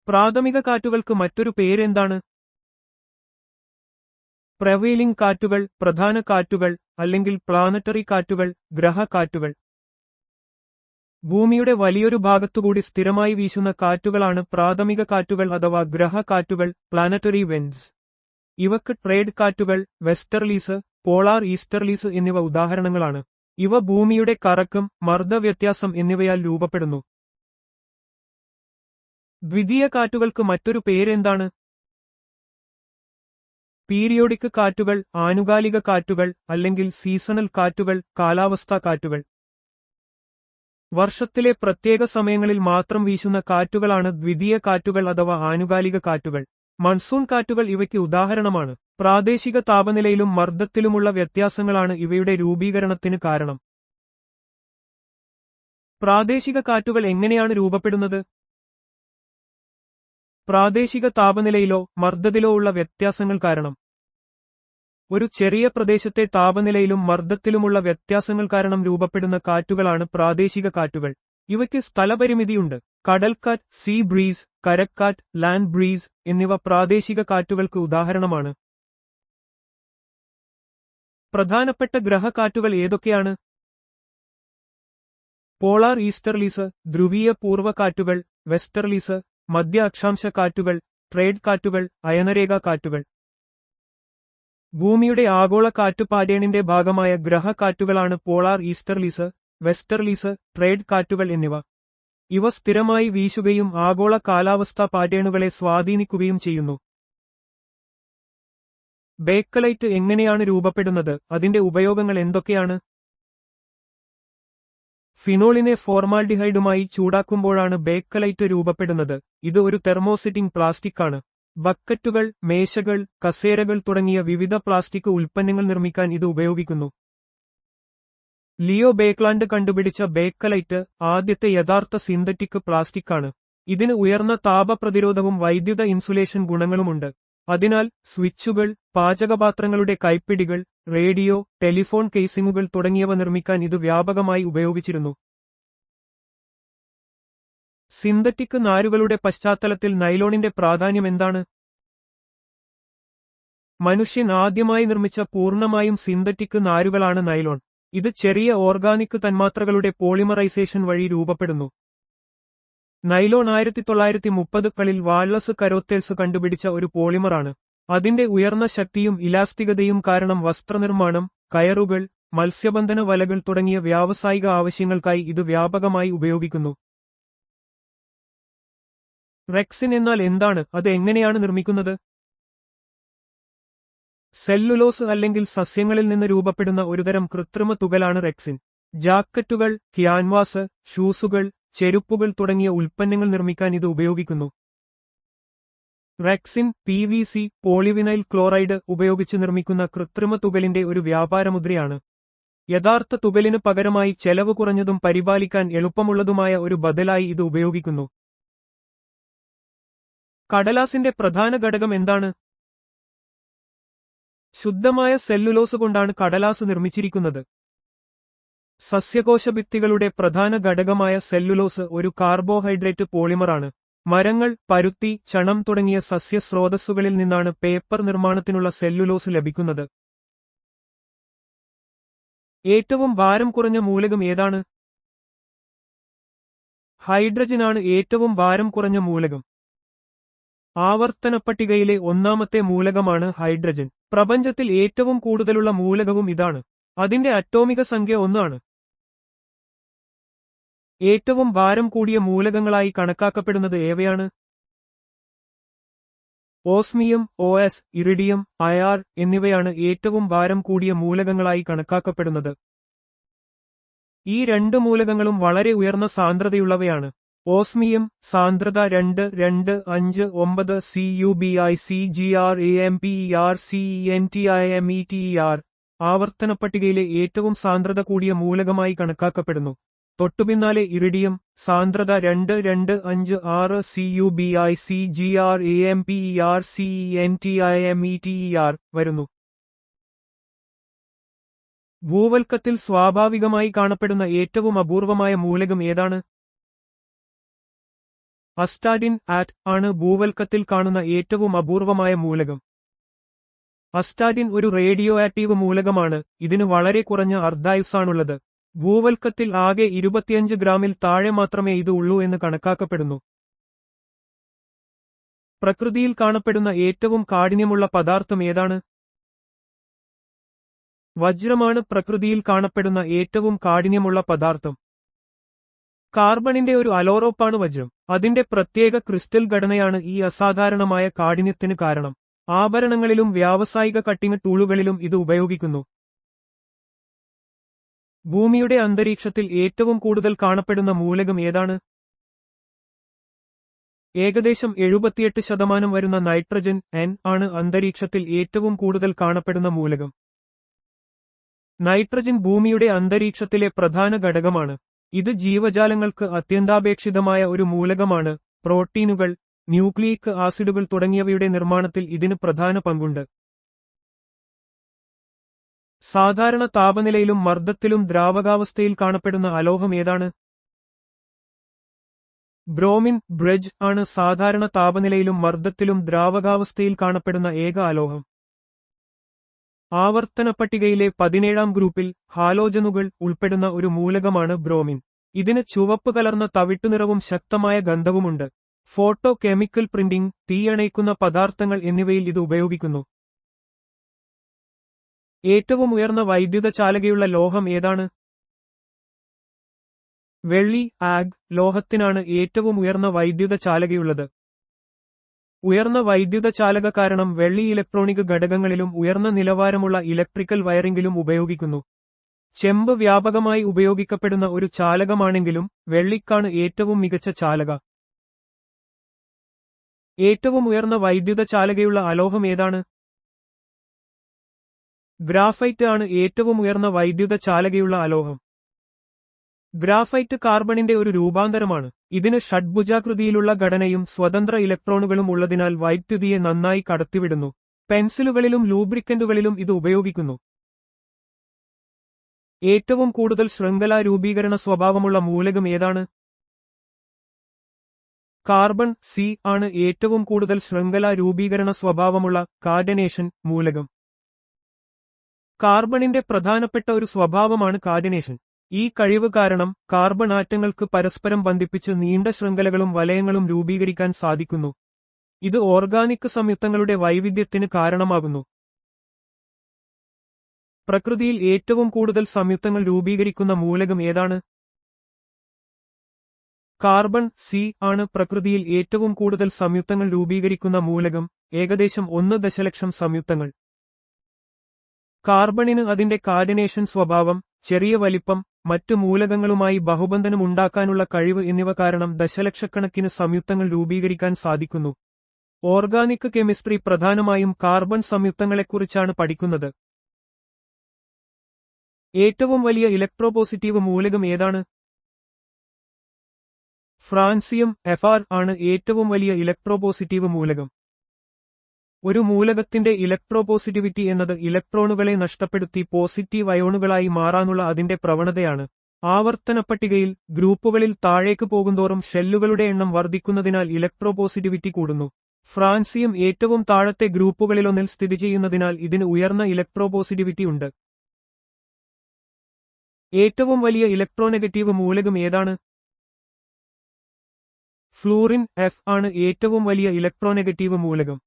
A: പ്രാഥമിക കാറ്റുകൾക്ക് മറ്റൊരു പേരെന്താണ്? പ്രവെയിലിംഗ് കാറ്റുകൾ, പ്രധാന കാറ്റുകൾ, അല്ലെങ്കിൽ പ്ലാനറ്ററി കാറ്റുകൾ, ഗ്രഹ കാറ്റുകൾ. ഭൂമിയുടെ വലിയൊരു ഭാഗത്തുകൂടി സ്ഥിരമായി വീശുന്ന കാറ്റുകളാണ് പ്രാഥമിക കാറ്റുകൾ അഥവാ ഗ്രഹ കാറ്റുകൾ, പ്ലാനറ്ററി വെൻഡ്സ്. ഇവക്ക് ട്രേഡ് കാറ്റുകൾ, വെസ്റ്റർലീസ്, പോളാർ ഈസ്റ്റർലീസ് എന്നിവ ഉദാഹരണങ്ങളാണ്. ഇവ ഭൂമിയുടെ കറക്കം, മർദ്ദവ്യത്യാസം എന്നിവയാൽ രൂപപ്പെടുന്നു. ദ്വിതീയ കാറ്റുകൾക്ക് മറ്റൊരു പേരെന്താണ്? പീരിയോഡിക് കാറ്റുകൾ, ആനുകാലിക കാറ്റുകൾ, അല്ലെങ്കിൽ സീസണൽ കാറ്റുകൾ, കാലാവസ്ഥാ കാറ്റുകൾ. വർഷത്തിലെ പ്രത്യേക സമയങ്ങളിൽ മാത്രം വീശുന്ന കാറ്റുകളാണ് ദ്വിതീയ കാറ്റുകൾ അഥവാ ആനുകാലിക കാറ്റുകൾ. മൺസൂൺ കാറ്റുകൾ ഇവയ്ക്ക് ഉദാഹരണമാണ്. പ്രാദേശിക താപനിലയിലും മർദ്ദത്തിലുമുള്ള വ്യത്യാസങ്ങളാണ് ഇവയുടെ രൂപീകരണത്തിന് കാരണം. പ്രാദേശിക കാറ്റുകൾ എങ്ങനെയാണ് രൂപപ്പെടുന്നത്? പ്രാദേശിക താപനിലയിലോ മർദ്ദത്തിലോ ഉള്ള വ്യത്യാസങ്ങൾ കാരണം. ഒരു ചെറിയ പ്രദേശത്തെ താപനിലയിലും മർദ്ദത്തിലുമുള്ള വ്യത്യാസങ്ങൾ കാരണം രൂപപ്പെടുന്ന കാറ്റുകളാണ് പ്രാദേശിക കാറ്റുകൾ. ഇവയ്ക്ക് സ്ഥലപരിമിതിയുണ്ട്. കടൽക്കാറ്റ്, സീ ബ്രീസ്, കരക്കാറ്റ്, ലാൻഡ് ബ്രീസ് എന്നിവ പ്രാദേശിക കാറ്റുകൾക്ക് ഉദാഹരണമാണ്. പ്രധാനപ്പെട്ട ഗ്രഹകാറ്റുകൾ ഏതൊക്കെയാണ്? പോളാർ ഈസ്റ്റർലീസ്, ധ്രുവീയ പൂർവ്വ കാറ്റുകൾ, വെസ്റ്റർലീസ്, മധ്യ അക്ഷാംശ കാറ്റുകൾ, ട്രേഡ് കാറ്റുകൾ, അയനരേഖ കാറ്റുകൾ. ഭൂമിയുടെ ആഗോള കാറ്റ് പാറ്റേണിന്റെ ഭാഗമായ ഗ്രഹകാറ്റുകളാണ് പോളാർ ഈസ്റ്റർലീസ്, വെസ്റ്റർലീസ്, ട്രേഡ് കാറ്റുകൾ എന്നിവ. ഇവ സ്ഥിരമായി വീശുകയും ആഗോള കാലാവസ്ഥാ പാറ്റേണുകളെ സ്വാധീനിക്കുകയും ചെയ്യുന്നു. ബേക്കലൈറ്റ് എങ്ങനെയാണ് രൂപപ്പെടുന്നത്? അതിന്റെ ഉപയോഗങ്ങൾ എന്തൊക്കെയാണ്? ഫിനോളിനെ ഫോർമാൽഡിഹൈഡുമായി ചൂടാക്കുമ്പോഴാണ് ബേക്കലൈറ്റ് രൂപപ്പെടുന്നത്. ഇത് ഒരു തെർമോസെറ്റിംഗ് പ്ലാസ്റ്റിക് ആണ്. ബക്കറ്റുകൾ, മേശകൾ, കസേരകൾ തുടങ്ങിയ വിവിധ പ്ലാസ്റ്റിക് ഉൽപ്പന്നങ്ങൾ നിർമ്മിക്കാൻ ഇത് ഉപയോഗിക്കുന്നു. ലിയോ ബേക്ക്ലാൻഡ് കണ്ടുപിടിച്ച ബേക്കലൈറ്റ് ആദ്യത്തെ യഥാർത്ഥ സിന്തറ്റിക് പ്ലാസ്റ്റിക് ആണ്. ഇതിന് ഉയർന്ന താപപ്രതിരോധവും വൈദ്യുത ഇൻസുലേഷൻ ഗുണങ്ങളുമുണ്ട്. അതിനാൽ സ്വിച്ചുകൾ, പാചകപാത്രങ്ങളുടെ കൈപ്പിടികൾ, റേഡിയോ, ടെലിഫോൺ കേസിംഗുകൾ തുടങ്ങിയവ നിർമ്മിക്കാൻ ഇത് വ്യാപകമായി ഉപയോഗിച്ചിരുന്നു. സിന്തറ്റിക് നാരുകളുടെ പശ്ചാത്തലത്തിൽ നൈലോണിന്റെ പ്രാധാന്യം എന്താണ്? മനുഷ്യൻ ആദ്യമായി നിർമ്മിച്ച പൂർണ്ണമായും സിന്തറ്റിക് നാരുകളാണ് നൈലോൺ. ഇത് ചെറിയ ഓർഗാനിക് തന്മാത്രകളുടെ പോളിമറൈസേഷൻ വഴി രൂപപ്പെടുന്നു. നൈലോൺ 1930കളിൽ വാൾലസ് കരോത്തേൽസ് കണ്ടുപിടിച്ച ഒരു പോളിമറാണ്. അതിന്റെ ഉയർന്ന ശക്തിയും ഇലാസ്തികതയും കാരണം വസ്ത്രനിർമ്മാണം, കയറുകൾ, മത്സ്യബന്ധന വലകൾ തുടങ്ങിയ വ്യാവസായിക ആവശ്യങ്ങൾക്കായി ഇത് വ്യാപകമായി ഉപയോഗിക്കുന്നു. റെക്സിൻ എന്നാൽ എന്താണ്? അത് എങ്ങനെയാണ് നിർമ്മിക്കുന്നത്? സെല്ലുലോസ് അല്ലെങ്കിൽ സസ്യങ്ങളിൽ നിന്ന് രൂപപ്പെടുന്ന ഒരുതരം കൃത്രിമ തുകലാണ് റെക്സിൻ. ജാക്കറ്റുകൾ, ക്യാൻവാസ്, ഷൂസുകൾ, ചെരുപ്പുകൾ തുടങ്ങിയ ഉൽപ്പന്നങ്ങൾ നിർമ്മിക്കാൻ ഇത് ഉപയോഗിക്കുന്നു. റെക്സിൻ, PVC, പോളിവിനൈൽ ക്ലോറൈഡ് ഉപയോഗിച്ച് നിർമ്മിക്കുന്ന കൃത്രിമ തുകലിന്റെ ഒരു വ്യാപാരമുദ്രയാണ്. യഥാർത്ഥ തുകലിന് പകരമായി ചെലവ് കുറഞ്ഞതും പരിപാലിക്കാൻ എളുപ്പമുള്ളതുമായ ഒരു ബദലായി ഇത് ഉപയോഗിക്കുന്നു. കടലാസിന്റെ പ്രധാന ഘടകം എന്താണ്? ശുദ്ധമായ സെല്ലുലോസ് കൊണ്ടാണ് കടലാസ് നിർമ്മിച്ചിരിക്കുന്നത്. സസ്യകോശഭിത്തികളുടെ പ്രധാന ഘടകമായ സെല്ലുലോസ് ഒരു കാർബോഹൈഡ്രേറ്റ് പോളിമറാണ്. മരങ്ങൾ, പരുത്തി, ചണം തുടങ്ങിയ സസ്യസ്രോതസ്സുകളിൽ നിന്നാണ് പേപ്പർ നിർമ്മാണത്തിനുള്ള സെല്ലുലോസ് ലഭിക്കുന്നത്. ഏറ്റവും ഭാരം കുറഞ്ഞ മൂലകം ഏതാണ്? ഹൈഡ്രജനാണ് ഏറ്റവും ഭാരം കുറഞ്ഞ മൂലകം. ആവർത്തന പട്ടികയിലെ ഒന്നാമത്തെ മൂലകമാണ് ഹൈഡ്രജൻ. പ്രപഞ്ചത്തിൽ ഏറ്റവും കൂടുതലുള്ള മൂലകവും ഇതാണ്. അതിന്റെ അറ്റോമിക സംഖ്യ 1 ആണ്. ഏറ്റവും ഭാരം കൂടിയ മൂലകങ്ങളായി കണക്കാക്കപ്പെടുന്നത് ഏവയാണ്? ഓസ്മിയം, OS, ഇറിഡിയം, IR എന്നിവയാണ് ഏറ്റവും ഭാരം കൂടിയ മൂലകങ്ങളായി കണക്കാക്കപ്പെടുന്നത്. ഈ രണ്ട് മൂലകങ്ങളും വളരെ ഉയർന്ന സാന്ദ്രതയുള്ളവയാണ്. ഓസ്മിയം സാന്ദ്രത 2.259 CuBiCgRAMPERCENTIMETER ആവർത്തന പട്ടികയിലെ ഏറ്റവും സാന്ദ്രത കൂടിയ മൂലകമായി കണക്കാക്കപ്പെടുന്നു. തൊട്ടുപിന്നാലെ ഇറിഡിയം സാന്ദ്രത 2.256 CuBiCgRAMPERCENTIMETER വരുന്നു. ഭൂവൽക്കത്തിൽ സ്വാഭാവികമായി കാണപ്പെടുന്ന ഏറ്റവും അപൂർവമായ മൂലകം ഏതാണ്? അസ്റ്റാഡിൻ ആണ് ഭൂവൽക്കത്തിൽ കാണുന്ന ഏറ്റവും അപൂർവമായ മൂലകം. അസ്റ്റാഡിൻ ഒരു റേഡിയോ ആക്റ്റീവ് മൂലകമാണ്. ഇതിന് വളരെ കുറഞ്ഞ അർദ്ധായുസ്സാണുള്ളത്. ഭൂവൽക്കത്തിൽ ആകെ 25 ഗ്രാമിൽ താഴെ മാത്രമേ ഇത് ഉള്ളൂ എന്ന് കണക്കാക്കപ്പെടുന്നു. പ്രകൃതിയിൽ കാണപ്പെടുന്ന ഏറ്റവും കാഠിന്യമുള്ള പദാർത്ഥം ഏതാണ്? വജ്രമാണ് പ്രകൃതിയിൽ കാണപ്പെടുന്ന ഏറ്റവും കാഠിന്യമുള്ള പദാർത്ഥം. കാർബണിന്റെ ഒരു അലോറോപ്പാണ് വജ്രം. അതിന്റെ പ്രത്യേക ക്രിസ്റ്റൽ ഘടനയാണ് ഈ അസാധാരണമായ കാഠിന്യത്തിന് കാരണം. ആഭരണങ്ങളിലും വ്യാവസായിക കട്ടിംഗ് ടൂളുകളിലും ഇത് ഉപയോഗിക്കുന്നു. ഭൂമിയുടെ അന്തരീക്ഷത്തിൽ ഏറ്റവും കൂടുതൽ കാണപ്പെടുന്ന മൂലകം ഏതാണ്? ഏകദേശം 78% വരുന്ന നൈട്രജൻ ആണ് അന്തരീക്ഷത്തിൽ ഏറ്റവും കൂടുതൽ കാണപ്പെടുന്ന മൂലകം. നൈട്രജൻ ഭൂമിയുടെ അന്തരീക്ഷത്തിലെ പ്രധാന ഘടകമാണ്. ഇത് ജീവജാലങ്ങൾക്ക് അത്യന്താപേക്ഷിതമായ ഒരു മൂലകമാണ്. പ്രോട്ടീനുകൾ, ന്യൂക്ലിയിക് ആസിഡുകൾ തുടങ്ങിയവയുടെ നിർമ്മാണത്തിൽ ഇതിന് പ്രധാന പങ്കുണ്ട്. സാധാരണ താപനിലയിലും മർദ്ദത്തിലും ദ്രാവകാവസ്ഥയിൽ കാണപ്പെടുന്ന അലോഹം ഏതാണ്? ബ്രോമിൻ ആണ് സാധാരണ താപനിലയിലും മർദ്ദത്തിലും ദ്രാവകാവസ്ഥയിൽ കാണപ്പെടുന്ന ഏക അലോഹം. ആവർത്തന പട്ടികയിലെ 17ാം ഗ്രൂപ്പിൽ ഹാലോജനുകൾ ഉൾപ്പെടുന്ന ഒരു മൂലകമാണ് ബ്രോമിൻ. ഇതിന് ചുവപ്പ് കലർന്ന തവിട്ടുനിറവും ശക്തമായ ഗന്ധവുമുണ്ട്. ഫോട്ടോ കെമിക്കൽ പ്രിന്റിംഗ്, തീയണയ്ക്കുന്ന പദാർത്ഥങ്ങൾ എന്നിവയിൽ ഇത് ഉപയോഗിക്കുന്നു. ഏറ്റവും ഉയർന്ന വൈദ്യുത ചാലകയുള്ള ലോഹം ഏതാണ്? വെള്ളി ലോഹത്തിനാണ് ഏറ്റവും ഉയർന്ന വൈദ്യുത ചാലകയുള്ളത്. ഉയർന്ന വൈദ്യുത ചാലക കാരണം വെള്ളി ഇലക്ട്രോണിക് ഘടകങ്ങളിലും ഉയർന്ന നിലവാരമുള്ള ഇലക്ട്രിക്കൽ വയറിംഗിലും ഉപയോഗിക്കുന്നു. ചെമ്പ് വ്യാപകമായി ഉപയോഗിക്കപ്പെടുന്ന ഒരു ചാലകമാണെങ്കിലും വെള്ളിക്കാണ് ഏറ്റവും മികച്ച ചാലക. ഏറ്റവും ഉയർന്ന വൈദ്യുത ചാലകയുള്ള അലോഹം ഏതാണ്? ഗ്രാഫൈറ്റ് ആണ് ഏറ്റവും ഉയർന്ന വൈദ്യുത ചാലകയുള്ള അലോഹം. ഗ്രാഫൈറ്റ് കാർബണിന്റെ ഒരു രൂപാന്തരമാണ്. ഇതിന് ഷഡ്ഭുജാകൃതിയിലുള്ള ഘടനയും സ്വതന്ത്ര ഇലക്ട്രോണുകളും ഉള്ളതിനാൽ വൈദ്യുതിയെ നന്നായി കടത്തിവിടുന്നു. പെൻസിലുകളിലും ലൂബ്രിക്കന്റുകളിലും ഇത് ഉപയോഗിക്കുന്നു. ഏറ്റവും കൂടുതൽ ശൃംഖലാ രൂപീകരണ സ്വഭാവമുള്ള മൂലകം ഏതാണ്? കാർബൺ ആണ് ഏറ്റവും കൂടുതൽ ശൃംഖലാ രൂപീകരണ സ്വഭാവമുള്ള കാഡനേഷൻ മൂലകം. കാർബണിന്റെ പ്രധാനപ്പെട്ട ഒരു സ്വഭാവമാണ് കാഡനേഷൻ. ഈ കഴിവ് കാരണം കാർബൺ ആറ്റങ്ങൾക്ക് പരസ്പരം ബന്ധിപ്പിച്ച് നീണ്ട ശൃംഖലകളും വലയങ്ങളും രൂപീകരിക്കാൻ സാധിക്കുന്നു. ഇത് ഓർഗാനിക് സംയുക്തങ്ങളുടെ വൈവിധ്യത്തിന് കാരണമാകുന്നു. പ്രകൃതിയിൽ ഏറ്റവും കൂടുതൽ സംയുക്തങ്ങൾ രൂപീകരിക്കുന്ന മൂലകം ഏതാണ്? കാർബൺ ആണ് പ്രകൃതിയിൽ ഏറ്റവും കൂടുതൽ സംയുക്തങ്ങൾ രൂപീകരിക്കുന്ന മൂലകം, ഏകദേശം 1 ദശലക്ഷം സംയുക്തങ്ങൾ. കാർബണിന് അതിന്റെ കാർഡിനേഷൻ സ്വഭാവം, ചെറിയ വലിപ്പം, മറ്റു മൂലകങ്ങളുമായി ബഹുബന്ധനം ഉണ്ടാക്കാനുള്ള കഴിവ് എന്നിവ കാരണം ദശലക്ഷക്കണക്കിന് സംയുക്തങ്ങൾ രൂപീകരിക്കാൻ സാധിക്കുന്നു. ഓർഗാനിക് കെമിസ്ട്രി പ്രധാനമായും കാർബൺ സംയുക്തങ്ങളെക്കുറിച്ചാണ് പഠിക്കുന്നത്. ഏറ്റവും വലിയ ഇലക്ട്രോപോസിറ്റീവ് മൂലകം ഏതാണ്? ഫ്രാൻസിയം Fr ആണ് ഏറ്റവും വലിയ ഇലക്ട്രോപോസിറ്റീവ് മൂലകം. ഒരു മൂലകത്തിന്റെ ഇലക്ട്രോപോസിറ്റിവിറ്റി എന്നത് ഇലക്ട്രോണുകളെ നഷ്ടപ്പെടുത്തി പോസിറ്റീവ് അയോണുകളായി മാറാനുള്ള അതിന്റെ പ്രവണതയാണ്. ആവർത്തന പട്ടികയിൽ ഗ്രൂപ്പുകളിൽ താഴേക്ക് പോകുന്തോറും ഷെല്ലുകളുടെ എണ്ണം വർദ്ധിക്കുന്നതിനാൽ ഇലക്ട്രോപോസിറ്റിവിറ്റി കൂടുന്നു. ഫ്രാൻസിയം ഏറ്റവും താഴത്തെ ഗ്രൂപ്പുകളിലൊന്നിൽ സ്ഥിതി ചെയ്യുന്നതിനാൽ ഇതിന് ഉയർന്ന ഇലക്ട്രോപോസിറ്റിവിറ്റി ഉണ്ട്. ഏറ്റവും വലിയ ഇലക്ട്രോനെഗറ്റീവ് മൂലകം ഏതാണ്? ഫ്ലൂറിൻ F ആണ് ഏറ്റവും വലിയ ഇലക്ട്രോനെഗറ്റീവ് മൂലകം.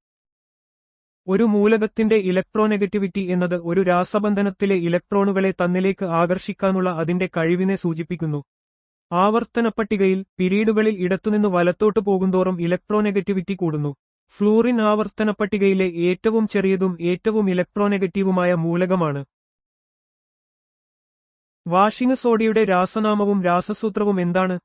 A: ഒരു മൂലകത്തിന്റെ ഇലക്ട്രോനെഗറ്റിവിറ്റി എന്നത് ഒരു രാസബന്ധനത്തിലെ ഇലക്ട്രോണുകളെ തന്നിലേക്ക് ആകർഷിക്കാനുള്ള അതിന്റെ കഴിവിനെ സൂചിപ്പിക്കുന്നു. ആവർത്തന പട്ടികയിൽ പിരീഡുകളിൽ ഇടത്തുനിന്ന് വലത്തോട്ട് പോകുന്തോറും ഇലക്ട്രോനെഗറ്റിവിറ്റി കൂടുന്നു. ഫ്ലൂറിൻ ആവർത്തന പട്ടികയിലെ ഏറ്റവും ചെറിയതും ഏറ്റവും ഇലക്ട്രോനെഗറ്റീവുമായ മൂലകമാണ്. വാഷിംഗ് സോഡയുടെ രാസനാമവും രാസസൂത്രവും എന്താണ്?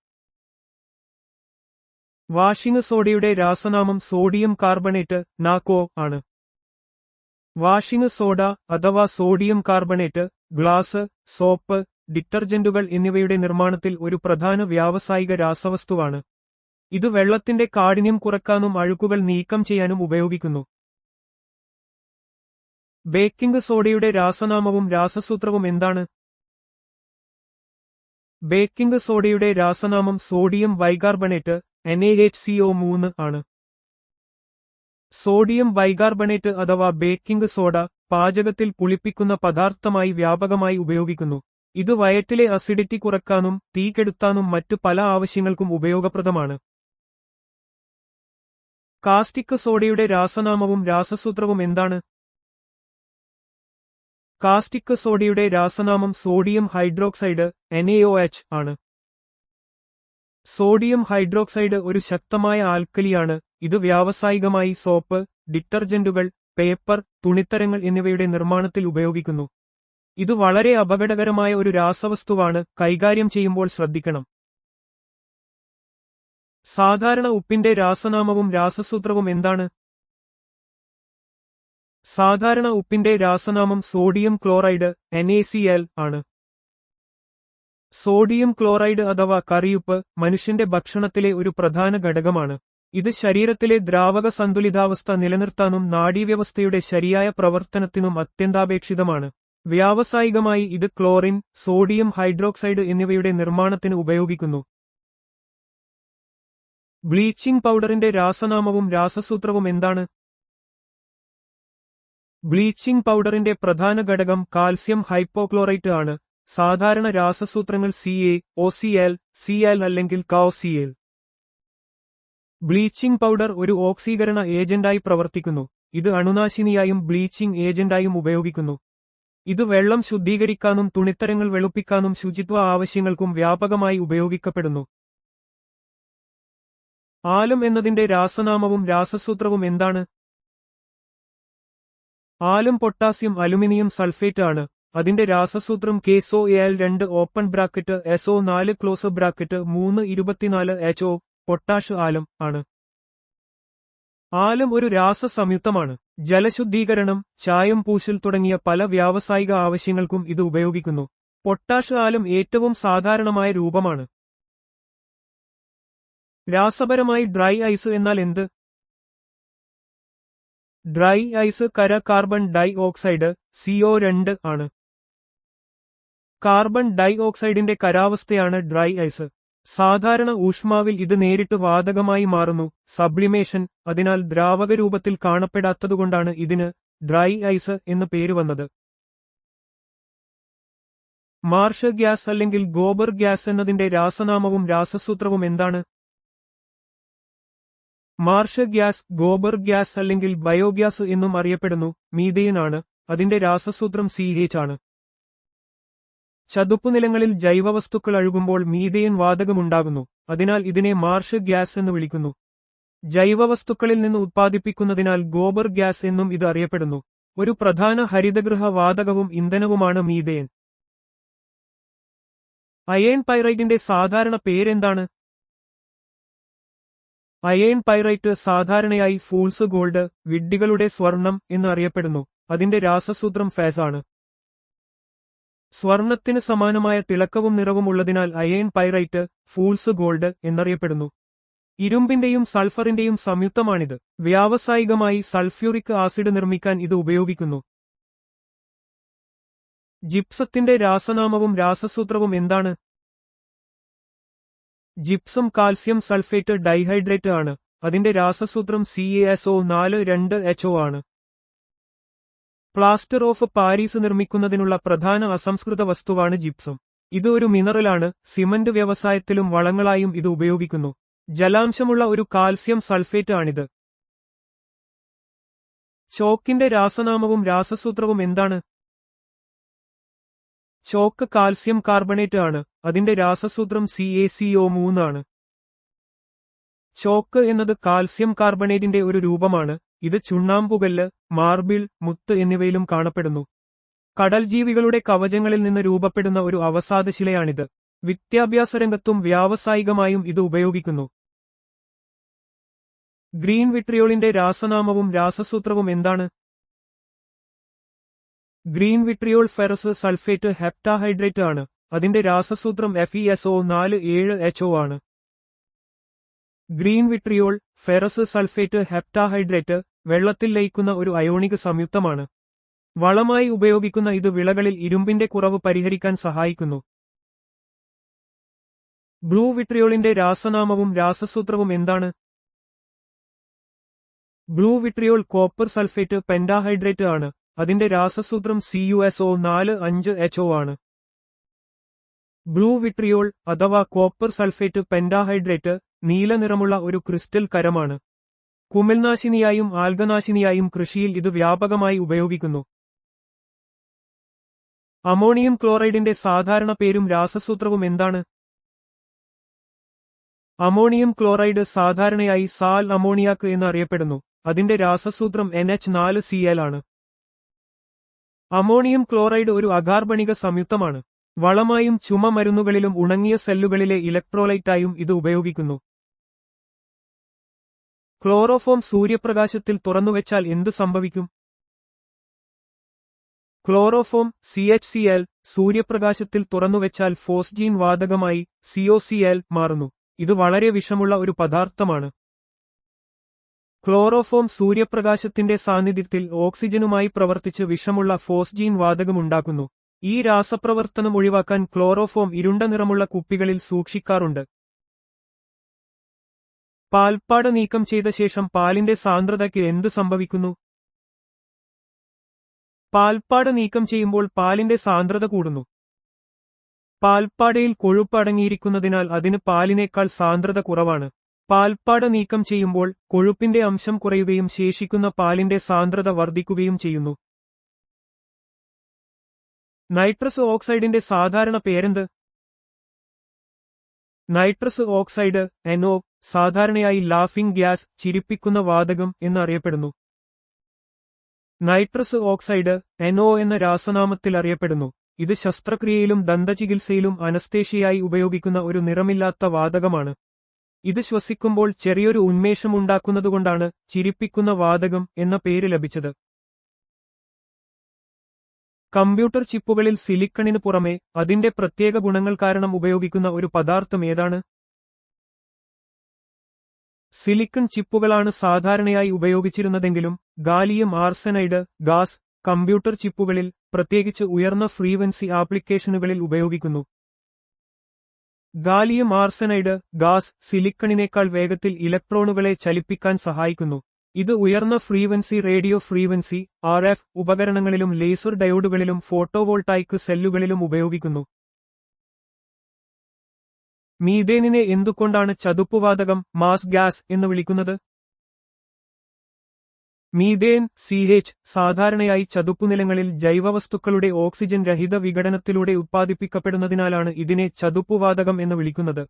A: വാഷിംഗ് സോഡയുടെ രാസനാമം സോഡിയം കാർബണേറ്റ് (നാകോ) ആണ്. വാഷിംഗ് സോഡ അഥവാ സോഡിയം കാർബണേറ്റ് ഗ്ലാസ്, സോപ്പ്, ഡിറ്റർജന്റുകൾ എന്നിവയുടെ നിർമ്മാണത്തിൽ ഒരു പ്രധാന വ്യാവസായിക രാസവസ്തുവാണ്. ഇത് വെള്ളത്തിന്റെ കാഠിന്യം കുറയ്ക്കാനും അഴുക്കുകൾ നീക്കം ചെയ്യാനും ഉപയോഗിക്കുന്നു. ബേക്കിംഗ് സോഡയുടെ രാസനാമവും രാസസൂത്രവും എന്താണ്? ബേക്കിംഗ് സോഡയുടെ രാസനാമം സോഡിയം ബൈകാർബണേറ്റ് NaHCO3 ആണ്. സോഡിയം ബൈകാർബണേറ്റ് അഥവാ ബേക്കിംഗ് സോഡ പാചകത്തിൽ പുളിപ്പിക്കുന്ന പദാർത്ഥമായി വ്യാപകമായി ഉപയോഗിക്കുന്നു. ഇത് വയറ്റിലെ അസിഡിറ്റി കുറയ്ക്കാനും തീ കെടുത്താനും മറ്റു പല ആവശ്യങ്ങൾക്കും ഉപയോഗപ്രദമാണ്. കാസ്റ്റിക് സോഡയുടെ രാസനാമവും രാസസൂത്രവും എന്താണ്? കാസ്റ്റിക് സോഡയുടെ രാസനാമം സോഡിയം ഹൈഡ്രോക്സൈഡ് NaOH ആണ്. സോഡിയം ഹൈഡ്രോക്സൈഡ് ഒരു ശക്തമായ ആൽക്കലിയാണ്. ഇത് വ്യാവസായികമായി സോപ്പ്, ഡിറ്റർജന്റുകൾ, പേപ്പർ, തുണിത്തരങ്ങൾ എന്നിവയുടെ നിർമ്മാണത്തിൽ ഉപയോഗിക്കുന്നു. ഇത് വളരെ അപകടകരമായ ഒരു രാസവസ്തുവാണ്, കൈകാര്യം ചെയ്യുമ്പോൾ ശ്രദ്ധിക്കണം. സാധാരണ ഉപ്പിന്റെ രാസനാമവും രാസസൂത്രവും എന്താണ്? സാധാരണ ഉപ്പിന്റെ രാസനാമം സോഡിയം ക്ലോറൈഡ് NaCl ആണ്. സോഡിയം ക്ലോറൈഡ് അഥവാ കറിയുപ്പ് മനുഷ്യന്റെ ഭക്ഷണത്തിലെ ഒരു പ്രധാന ഘടകമാണ്. ഇത് ശരീരത്തിലെ ദ്രാവക സന്തുലിതാവസ്ഥ നിലനിർത്താനും നാഡീവ്യവസ്ഥയുടെ ശരിയായ പ്രവർത്തനത്തിനും അത്യന്താപേക്ഷിതമാണ്. വ്യാവസായികമായി ഇത് ക്ലോറിൻ, സോഡിയം ഹൈഡ്രോക്സൈഡ് എന്നിവയുടെ നിർമ്മാണത്തിന് ഉപയോഗിക്കുന്നു. ബ്ലീച്ചിംഗ് പൗഡറിന്റെ രാസനാമവും രാസസൂത്രവും എന്താണ്? ബ്ലീച്ചിംഗ് പൗഡറിന്റെ പ്രധാന ഘടകം കാൽസ്യം ഹൈപ്പോക്ലോറൈറ്റ് ആണ്. സാധാരണ രാസസൂത്രങ്ങൾ CaOCl, Cl അല്ലെങ്കിൽ KOCl. ബ്ലീച്ചിംഗ് പൗഡർ ഒരു ഓക്സീകരണ ഏജന്റായി പ്രവർത്തിക്കുന്നു. ഇത് അണുനാശിനിയായും ബ്ലീച്ചിംഗ് ഏജന്റായും ഉപയോഗിക്കുന്നു. ഇത് വെള്ളം ശുദ്ധീകരിക്കാനും തുണിത്തരങ്ങൾ വെളുപ്പിക്കാനും ശുചിത്വ ആവശ്യങ്ങൾക്കും വ്യാപകമായി ഉപയോഗിക്കപ്പെടുന്നു. ആലം എന്നതിന്റെ രാസനാമവും രാസസൂത്രവും എന്താണ്? ആലം പൊട്ടാസ്യം അലുമിനിയം സൾഫേറ്റ് ആണ്. അതിന്റെ രാസസൂത്രം KSOAl2 open bracket SO4 close bracket 324HO potash alum ആണ്. ആലം ഒരു രാസ സംയുക്തമാണ്. ജലശുദ്ധീകരണം, ചായം പൂശൽ തുടങ്ങിയ പല വ്യാവസായിക ആവശ്യങ്ങൾക്കും ഇത് ഉപയോഗിക്കുന്നു. പൊട്ടാഷ് ആലം ഏറ്റവും സാധാരണമായ രൂപമാണ്. രാസപരമായി ഡ്രൈ ഐസ് എന്നാൽ എന്ത്? ഡ്രൈ ഐസ് കര കാർബൺ ഡൈ ഓക്സൈഡ് CO2 ആണ്. കാർബൺ ഡൈ ഓക്സൈഡിന്റെ കരാവസ്ഥയാണ് ഡ്രൈ ഐസ്. സാധാരണ ഊഷ്മാവിൽ ഇത് നേരിട്ട് വാതകമായി മാറുന്നു. സബ്ലിമേഷൻ, അതിനാൽ ദ്രാവക രൂപത്തിൽ കാണപ്പെടാത്തതുകൊണ്ടാണ് ഇതിന് ഡ്രൈ ഐസ് എന്ന് പേര് വന്നത്. മാർഷ് ഗ്യാസ് അല്ലെങ്കിൽ ഗോബർ ഗ്യാസ് എന്നതിന്റെ രാസനാമവും രാസസൂത്രവും എന്താണ്? മാർഷ് ഗ്യാസ്, ഗോബർ ഗ്യാസ് അല്ലെങ്കിൽ ബയോഗ്യാസ് എന്നും അറിയപ്പെടുന്നു. മീഥെയ്ൻ ആണ്. അതിന്റെ രാസസൂത്രം CH ആണ്. ചതുപ്പുനിലങ്ങളിൽ ജൈവവസ്തുക്കൾ അഴുകുമ്പോൾ മീഥെയ്ൻ വാതകമുണ്ടാകുന്നു. അതിനാൽ ഇതിനെ മാർഷ് ഗ്യാസ് എന്ന് വിളിക്കുന്നു. ജൈവവസ്തുക്കളിൽ നിന്ന് ഉത്പാദിപ്പിക്കുന്നതിനാൽ ഗോബർ ഗ്യാസ് എന്നും ഇത് അറിയപ്പെടുന്നു. ഒരു പ്രധാന ഹരിതഗൃഹ വാതകവും ഇന്ധനവുമാണ് മീഥേൻ. അയേൺ പൈറൈറ്റിന്റെ സാധാരണ പേരെന്താണ്? അയേൺ പൈറൈറ്റ് സാധാരണയായി ഫൂൾസ് ഗോൾഡ്, വിഡ്ഢികളുടെ സ്വർണം എന്ന് അറിയപ്പെടുന്നു. അതിന്റെ രാസസൂത്രം ഫേസ് ആണ്. സ്വർണത്തിന് സമാനമായ തിളക്കവും നിറവും ഉള്ളതിനാൽ അയേൺ പൈറൈറ്റ്, ഫൂൾസ് ഗോൾഡ് എന്നറിയപ്പെടുന്നു. ഇരുമ്പിന്റെയും സൾഫറിന്റെയും സംയുക്തമാണിത്. വ്യാവസായികമായി സൾഫ്യൂറിക് ആസിഡ് നിർമ്മിക്കാൻ ഇത് ഉപയോഗിക്കുന്നു. ജിപ്സത്തിന്റെ രാസനാമവും രാസസൂത്രവും എന്താണ്? ജിപ്സം കാൽസ്യം സൾഫേറ്റ് ഡൈഹൈഡ്രേറ്റ് ആണ്. അതിന്റെ രാസസൂത്രം CaSO4 ആണ്. പ്ലാസ്റ്റർ ഓഫ് പാരീസ് നിർമ്മിക്കുന്നതിനുള്ള പ്രധാന അസംസ്കൃത വസ്തുവാണ് ജിപ്സം. ഇത് ഒരു മിനറലാണ്. സിമന്റ് വ്യവസായത്തിലും വളങ്ങളായും ഇത് ഉപയോഗിക്കുന്നു. ജലാംശമുള്ള ഒരു കാൽസ്യം സൾഫേറ്റ് ആണിത്. ചോക്കിന്റെ രാസനാമവും രാസസൂത്രവും എന്താണ്? ചോക്ക് കാൽസ്യം കാർബണേറ്റ് ആണ്. അതിന്റെ രാസസൂത്രം CaCO3 ആണ്. ചോക്ക് എന്നത് കാൽസ്യം കാർബണേറ്റിന്റെ ഒരു രൂപമാണ്. ഇത് ചുണ്ണാമ്പുകല്ല്, മാർബിൾ, മുത്ത് എന്നിവയിലും കാണപ്പെടുന്നു. കടൽജീവികളുടെ കവചങ്ങളിൽ നിന്ന് രൂപപ്പെടുന്ന ഒരു അവസാദശിലയാണിത്. വിദ്യാഭ്യാസരംഗത്തും വ്യാവസായികമായും ഇത് ഉപയോഗിക്കുന്നു. ഗ്രീൻ വിട്രിയോളിന്റെ രാസനാമവും രാസസൂത്രവും എന്താണ്? ഗ്രീൻ വിട്രിയോൾ ഫെറസ് സൾഫേറ്റ് ഹെപ്റ്റാഹൈഡ്രേറ്റ് ആണ്. അതിന്റെ രാസസൂത്രം FeSO4 ആണ്. ഗ്രീൻ വിട്രിയോൾ, ഫെറസ് സൾഫേറ്റ് ഹെപ്റ്റാഹൈഡ്രേറ്റ് വെള്ളത്തിൽ ലയിക്കുന്ന ഒരു അയോണിക് സംയുക്തമാണ്. വളമായി ഉപയോഗിക്കുന്ന ഇത് വിളകളിൽ ഇരുമ്പിന്റെ കുറവ് പരിഹരിക്കാൻ സഹായിക്കുന്നു. ബ്ലൂ വിട്രിയോളിന്റെ രാസനാമവും രാസസൂത്രവും എന്താണ്? ബ്ലൂ വിട്രിയോൾ കോപ്പർ സൾഫേറ്റ് പെന്റാഹൈഡ്രേറ്റ് ആണ്. അതിന്റെ രാസസൂത്രം CuSO4 ആണ്. ബ്ലൂ വിട്രിയോൾ അഥവാ കോപ്പർ സൾഫേറ്റ് പെന്റാഹൈഡ്രേറ്റ് നീല നിറമുള്ള ഒരു ക്രിസ്റ്റൽ കരമാണ്. കുമിൾനാശിനിയായും ആൽഗനാശിനിയായും കൃഷിയിൽ ഇത് വ്യാപകമായി ഉപയോഗിക്കുന്നു. അമോണിയം ക്ലോറൈഡിന്റെ സാധാരണ പേരും രാസസൂത്രവും എന്താണ്? അമോണിയം ക്ലോറൈഡ് സാധാരണയായി സാൽ അമോണിയാക്ക് എന്ന് അറിയപ്പെടുന്നു. അതിന്റെ രാസസൂത്രം NH4Cl ആണ്. അമോണിയം ക്ലോറൈഡ് ഒരു അകാർബണിക സംയുക്തമാണ്. വളമായും ചുമമരുന്നുകളിലും ഉണങ്ങിയ സെല്ലുകളിലെ ഇലക്ട്രോലൈറ്റായും ഇത് ഉപയോഗിക്കുന്നു. ക്ലോറോഫോം സൂര്യപ്രകാശത്തിൽ തുറന്നുവെച്ചാൽ എന്തു സംഭവിക്കും? ക്ലോറോഫോം CHCl സൂര്യപ്രകാശത്തിൽ തുറന്നുവെച്ചാൽ ഫോസ്ജീൻ വാതകമായി COCl മാറുന്നു. ഇത് വളരെ വിഷമുള്ള ഒരു പദാർത്ഥമാണ്. ക്ലോറോഫോം സൂര്യപ്രകാശത്തിന്റെ സാന്നിധ്യത്തിൽ ഓക്സിജനുമായി പ്രവർത്തിച്ച് വിഷമുള്ള ഫോസ്ജീൻ വാതകമുണ്ടാക്കുന്നു. ഈ രാസപ്രവർത്തനം ഒഴിവാക്കാൻ ക്ലോറോഫോം ഇരുണ്ട നിറമുള്ള കുപ്പികളിൽ സൂക്ഷിക്കാറുണ്ട്. പാൽപ്പാട നീക്കം ചെയ്ത ശേഷം പാലിന്റെ സാന്ദ്രതയ്ക്ക് എന്ത് സംഭവിക്കുന്നു? പാൽപ്പാട നീക്കം ചെയ്യുമ്പോൾ പാലിന്റെ സാന്ദ്രത കൂടുന്നു. പാൽപ്പാടയിൽ കൊഴുപ്പ് അടങ്ങിയിരിക്കുന്നതിനാൽ അതിന് പാലിനേക്കാൾ സാന്ദ്രത കുറവാണ്. പാൽപ്പാട നീക്കം ചെയ്യുമ്പോൾ കൊഴുപ്പിന്റെ അംശം കുറയുകയും ശേഷിക്കുന്ന പാലിന്റെ സാന്ദ്രത വർദ്ധിക്കുകയും ചെയ്യുന്നു. നൈട്രസ് ഓക്സൈഡിന്റെ സാധാരണ പേരെന്ത്? നൈട്രസ് ഓക്സൈഡ് NO സാധാരണയായി ലാഫിംഗ് ഗ്യാസ്, ചിരിപ്പിക്കുന്ന വാതകം എന്നറിയപ്പെടുന്നു. നൈട്രസ് ഓക്സൈഡ് NO എന്ന രാസനാമത്തിൽ അറിയപ്പെടുന്നു. ഇത് ശസ്ത്രക്രിയയിലും ദന്തചികിത്സയിലും അനസ്തേഷ്യയായി ഉപയോഗിക്കുന്ന ഒരു നിറമില്ലാത്ത വാതകമാണ്. ഇത് ശ്വസിക്കുമ്പോൾ ചെറിയൊരു ഉന്മേഷമുണ്ടാക്കുന്നതുകൊണ്ടാണ് ചിരിപ്പിക്കുന്ന വാതകം എന്ന പേര് ലഭിച്ചത്. കമ്പ്യൂട്ടർ ചിപ്പുകളിൽ സിലിക്കണിന് പുറമെ അതിന്റെ പ്രത്യേക ഗുണങ്ങൾ കാരണം ഉപയോഗിക്കുന്ന ഒരു പദാർത്ഥം ഏതാണ്? സിലിക്കൺ ചിപ്പുകളാണ് സാധാരണയായി ഉപയോഗിച്ചിരുന്നതെങ്കിലും ഗാലിയം ആർസെനൈഡ് ഗാസ് കമ്പ്യൂട്ടർ ചിപ്പുകളിൽ, പ്രത്യേകിച്ച് ഉയർന്ന ഫ്രീക്വൻസി ആപ്ലിക്കേഷനുകളിൽ ഉപയോഗിക്കുന്നു. ഗാലിയം ആർസെനൈഡ് ഗാസ് സിലിക്കണിനേക്കാൾ വേഗത്തിൽ ഇലക്ട്രോണുകളെ ചലിപ്പിക്കാൻ സഹായിക്കുന്നു. ഇത് ഉയർന്ന ഫ്രീക്വൻസി റേഡിയോ ഫ്രീക്വൻസി RF ഉപകരണങ്ങളിലും ലേസർ ഡയോഡുകളിലും ഫോട്ടോവോൾട്ടായിക് സെല്ലുകളിലും ഉപയോഗിക്കുന്നു. മീഥേനിനെ എന്തുകൊണ്ടാണ് ചതുപ്പുവാതകം മാസ് ഗ്യാസ് എന്ന് വിളിക്കുന്നത്? മീഥേൻ CH സാധാരണയായി ചതുപ്പുനിലങ്ങളിൽ ജൈവവസ്തുക്കളുടെ ഓക്സിജൻ രഹിത വിഘടനത്തിലൂടെ ഉത്പാദിപ്പിക്കപ്പെടുന്നതിനാലാണ് ഇതിനെ ചതുപ്പുവാതകം എന്ന് വിളിക്കുന്നത്.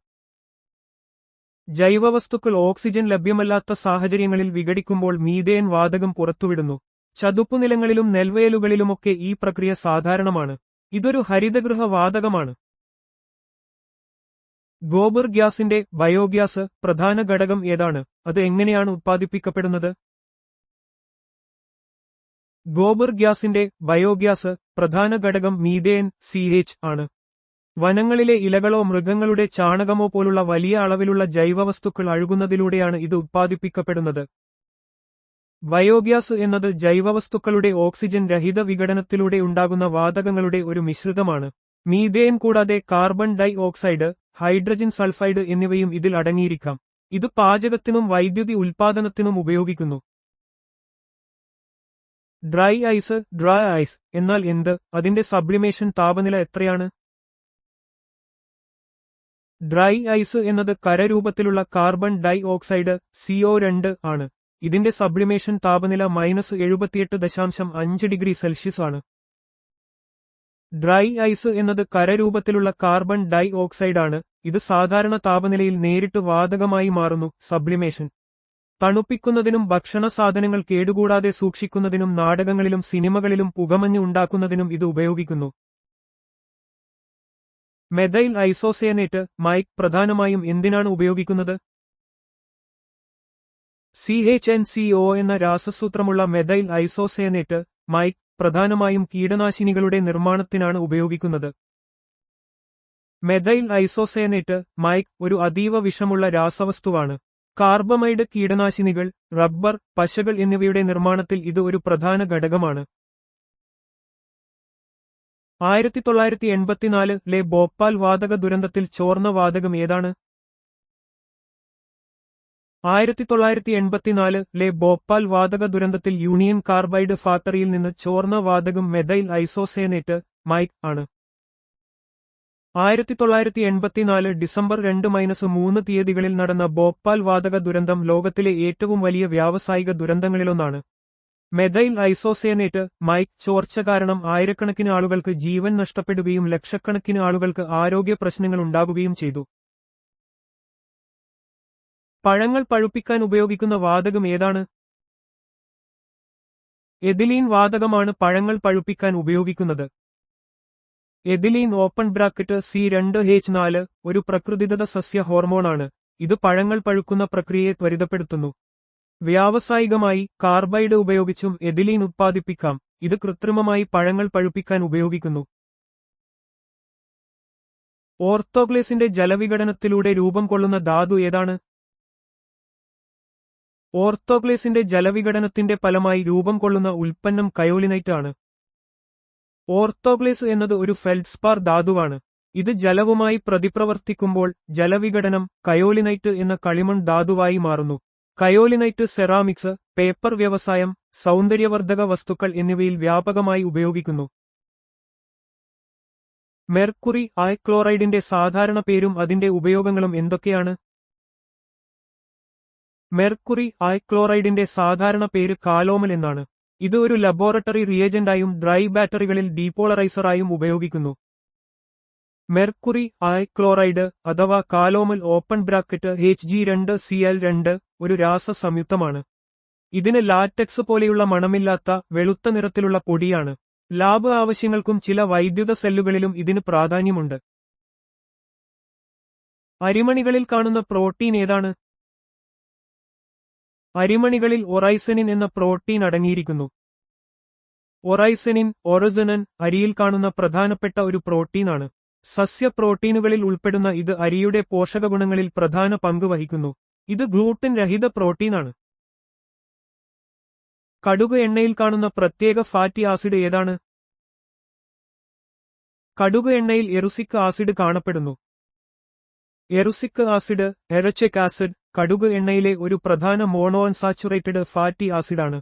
A: ജൈവവസ്തുക്കൾ ഓക്സിജൻ ലഭ്യമല്ലാത്ത സാഹചര്യങ്ങളിൽ വിഘടിക്കുമ്പോൾ മീഥേൻ വാതകം പുറത്തുവിടുന്നു. ചതുപ്പുനിലങ്ങളിലും നെൽവയലുകളിലുമൊക്കെ ഈ പ്രക്രിയ സാധാരണമാണ്. ഇതൊരു ഹരിതഗൃഹ വാതകമാണ്. ഗോബർ ഗ്യാസിന്റെ ബയോഗ്യാസ് പ്രധാന ഘടകം ഏതാണ്? അത് എങ്ങനെയാണ് ഉത്പാദിപ്പിക്കപ്പെടുന്നത്? ഗോബർ ഗ്യാസിന്റെ ബയോഗ്യാസ് പ്രധാന ഘടകം മീഥേൻ ആണ്. വനങ്ങളിലെ ഇലകളോ മൃഗങ്ങളുടെ ചാണകമോ പോലുള്ള വലിയ അളവിലുള്ള ജൈവവസ്തുക്കൾ അഴുകുന്നതിലൂടെയാണ് ഇത് ഉത്പാദിപ്പിക്കപ്പെടുന്നത്. ബയോഗ്യാസ് എന്നത് ജൈവവസ്തുക്കളുടെ ഓക്സിജൻ രഹിത വിഘടനത്തിലൂടെ ഉണ്ടാകുന്ന വാതകങ്ങളുടെ ഒരു മിശ്രിതമാണ്. മീഥേൻ കൂടാതെ carbon dioxide, hydrogen sulphide എന്നിവയും ഇതിൽ അടങ്ങിയിരിക്കാം. ഇത് പാചകത്തിനും വൈദ്യുതി ഉൽപ്പാദനത്തിനും ഉപയോഗിക്കുന്നു. ഡ്രൈ ഐസ് എന്നാൽ എന്ത്? അതിന്റെ സബ്ലിമേഷൻ താപനില എത്രയാണ്? ഡ്രൈ ഐസ് എന്നത് കരരൂപത്തിലുള്ള കാർബൺ ഡൈ ഓക്സൈഡ് CO2 ആണ്. ഇതിന്റെ സബ്ലിമേഷൻ താപനില -78.5 ഡിഗ്രി സെൽഷ്യസ് ആണ്. ഡ്രൈ ഐസ് എന്നത് കരരൂപത്തിലുള്ള കാർബൺ ഡൈ ഓക്സൈഡാണ്. ഇത് സാധാരണ താപനിലയിൽ നേരിട്ട് വാതകമായി മാറുന്നു. സബ്ലിമേഷൻ തണുപ്പിക്കുന്നതിനും ഭക്ഷണ സാധനങ്ങൾ കേടുകൂടാതെ സൂക്ഷിക്കുന്നതിനും നാടകങ്ങളിലും സിനിമകളിലും പുകമഞ്ഞ് ഉണ്ടാക്കുന്നതിനും ഇത് ഉപയോഗിക്കുന്നു. മെഥൈൽ ഐസോസയനേറ്റ് പ്രധാനമായും എന്തിനാണ് ഉപയോഗിക്കുന്നത്? CHNCO എന്ന രാസസൂത്രമുള്ള മെഥൈൽ ഐസോസയനേറ്റ് പ്രധാനമായും കീടനാശിനികളുടെ നിർമ്മാണത്തിനാണ് ഉപയോഗിക്കുന്നത്. മെഥൈൽ ഐസോസയനേറ്റ് ഒരു അതീവ വിഷമുള്ള രാസവസ്തുവാണ്. കാർബമൈഡ് കീടനാശിനികൾ, റബ്ബർ, പശകൾ എന്നിവയുടെ നിർമ്മാണത്തിൽ ഇത് ഒരു പ്രധാന ഘടകമാണ്. 1984 ഭോപ്പാൽ വാതക ദുരന്തത്തിൽ ചോർന്ന വാതകം ഏതാണ്? 1984 ഭോപ്പാൽ വാതക ദുരന്തത്തിൽ യൂണിയൻ കാർബൈഡ് ഫാക്ടറിയിൽ നിന്ന് ചോർന്ന വാതകം മെഥൈൽ ഐസോസയനേറ്റ് ആണ്. 1984 ഡിസംബർ 2-3 തീയതികളിൽ നടന്ന ഭോപ്പാൽ വാതക ദുരന്തം ലോകത്തിലെ ഏറ്റവും വലിയ വ്യാവസായിക ദുരന്തങ്ങളിലൊന്നാണ്. മെഥൈൽ ഐസോസയനേറ്റ് ചോർച്ച കാരണം ആയിരക്കണക്കിന് ആളുകൾക്ക് ജീവൻ നഷ്ടപ്പെടുകയും ലക്ഷക്കണക്കിന് ആളുകൾക്ക് ആരോഗ്യ പ്രശ്നങ്ങൾ ഉണ്ടാകുകയും ചെയ്തു. പഴങ്ങൾ പഴുപ്പിക്കാൻ ഉപയോഗിക്കുന്ന വാതകം ഏതാണ്? എഥിലീൻ വാതകമാണ് പഴങ്ങൾ പഴുപ്പിക്കാൻ ഉപയോഗിക്കുന്നത്. എഥിലീൻ C2H4 ഒരു പ്രകൃതിദത്ത സസ്യ ഹോർമോണാണ്. ഇത് പഴങ്ങൾ പഴുക്കുന്ന പ്രക്രിയയെ ത്വരിതപ്പെടുത്തുന്നു. വ്യാവസായികമായി കാർബൈഡ് ഉപയോഗിച്ചും എഥിലീൻ ഉത്പാദിപ്പിക്കാം. ഇത് കൃത്രിമമായി പഴങ്ങൾ പഴുപ്പിക്കാൻ ഉപയോഗിക്കുന്നു. ഓർത്തോഗ്ലേസിന്റെ ജലവിഘടനത്തിലൂടെ രൂപം കൊള്ളുന്ന ധാതു ഏതാണ്? ഓർത്തോഗ്ലേസിന്റെ ജലവിഘടനത്തിന്റെ ഫലമായി രൂപം കൊള്ളുന്ന ഉൽപ്പന്നം കയോലിനൈറ്റ് ആണ്. ഓർത്തോഗ്ലേസ് എന്നത് ഒരു ഫെൽഡ്സ്പാർ ധാതുവാണ്. ഇത് ജലവുമായി പ്രതിപ്രവർത്തിക്കുമ്പോൾ ജലവിഘടനം കയോലിനൈറ്റ് എന്ന കളിമൺ ധാതുവായി മാറുന്നു. കയോലിനൈറ്റ് സെറാമിക്സ്, പേപ്പർ വ്യവസായം, സൗന്ദര്യവർദ്ധക വസ്തുക്കൾ എന്നിവയിൽ വ്യാപകമായി ഉപയോഗിക്കുന്നു. മെർക്കുറി ക്ലോറൈഡിന്റെ സാധാരണ പേരും അതിന്റെ ഉപയോഗങ്ങളും എന്തൊക്കെയാണ്? മെർക്കുറി ക്ലോറൈഡിന്റെ സാധാരണ പേര് കാലോമൽ എന്നാണ്. ഇത് ഒരു ലബോറട്ടറി റിയേജന്റായും ഡ്രൈ ബാറ്ററികളിൽ ഡീപോളറൈസറായും ഉപയോഗിക്കുന്നു. മെർക്കുറി ക്ലോറൈഡ് അഥവാ കാലോമൽ Hg2Cl2 ഒരു രാസ സംയുക്തമാണ്. ഇതിന് ലാറ്റക്സ് പോലെയുള്ള മണമില്ലാത്ത വെളുത്ത നിറത്തിലുള്ള പൊടിയാണ്. ലാബ് ആവശ്യങ്ങൾക്കും ചില വൈദ്യുത സെല്ലുകളിലും ഇതിന് പ്രാധാന്യമുണ്ട്. അരിമണികളിൽ കാണുന്ന പ്രോട്ടീൻ ഏതാണ്? അരിമണികളിൽ ഒറൈസെനിൻ എന്ന പ്രോട്ടീൻ അടങ്ങിയിരിക്കുന്നു. ഒറൈസെനിൻ അരിയിൽ കാണുന്ന പ്രധാനപ്പെട്ട ഒരു പ്രോട്ടീനാണ്. സസ്യ പ്രോട്ടീനുകളിൽ ഉൾപ്പെടുന്ന ഇത് അരിയുടെ പോഷകഗുണങ്ങളിൽ പ്രധാന പങ്ക് വഹിക്കുന്നു. ഇത് ഗ്ലൂട്ടൻ രഹിത പ്രോട്ടീനാണ്. കടുക് എണ്ണയിൽ കാണുന്ന പ്രത്യേക ഫാറ്റി ആസിഡ് ഏതാണ്? കടുക് എണ്ണയിൽ എറുസിക് ആസിഡ് കാണപ്പെടുന്നു. എറുസിക് ആസിഡ്, എറച്ചിക് ആസിഡ്, കടുക് എണ്ണയിലെ ഒരു പ്രധാന മോണോഅൺസാച്ചുറേറ്റഡ് ഫാറ്റി ആസിഡാണ്.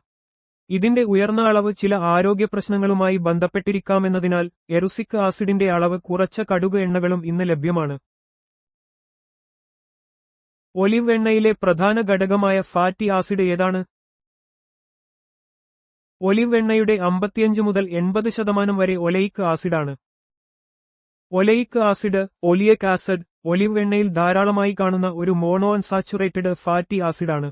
A: ഇതിന്റെ ഉയർന്ന അളവ് ചില ആരോഗ്യ പ്രശ്നങ്ങളുമായി ബന്ധപ്പെട്ടിരിക്കാമെന്നതിനാൽ എറുസിക് ആസിഡിന്റെ അളവ് കുറച്ച കടുക് എണ്ണകളും ഇന്ന് ലഭ്യമാണ്. ഒലിവ് എണ്ണയിലെ പ്രധാന ഘടകമായ ഫാറ്റി ആസിഡ് ഏതാണ്? ഒലിവ് എണ്ണയുടെ 55 മുതൽ 80% വരെ ഒലയിക് ആസിഡാണ്. ഒലയിക് ആസിഡ്, ഒലിയക് ആസിഡ്, ഒലിവ് എണ്ണയിൽ ധാരാളമായി കാണുന്ന ഒരു മോണോഅൺസാച്ചുറേറ്റഡ് ഫാറ്റി ആസിഡാണ്.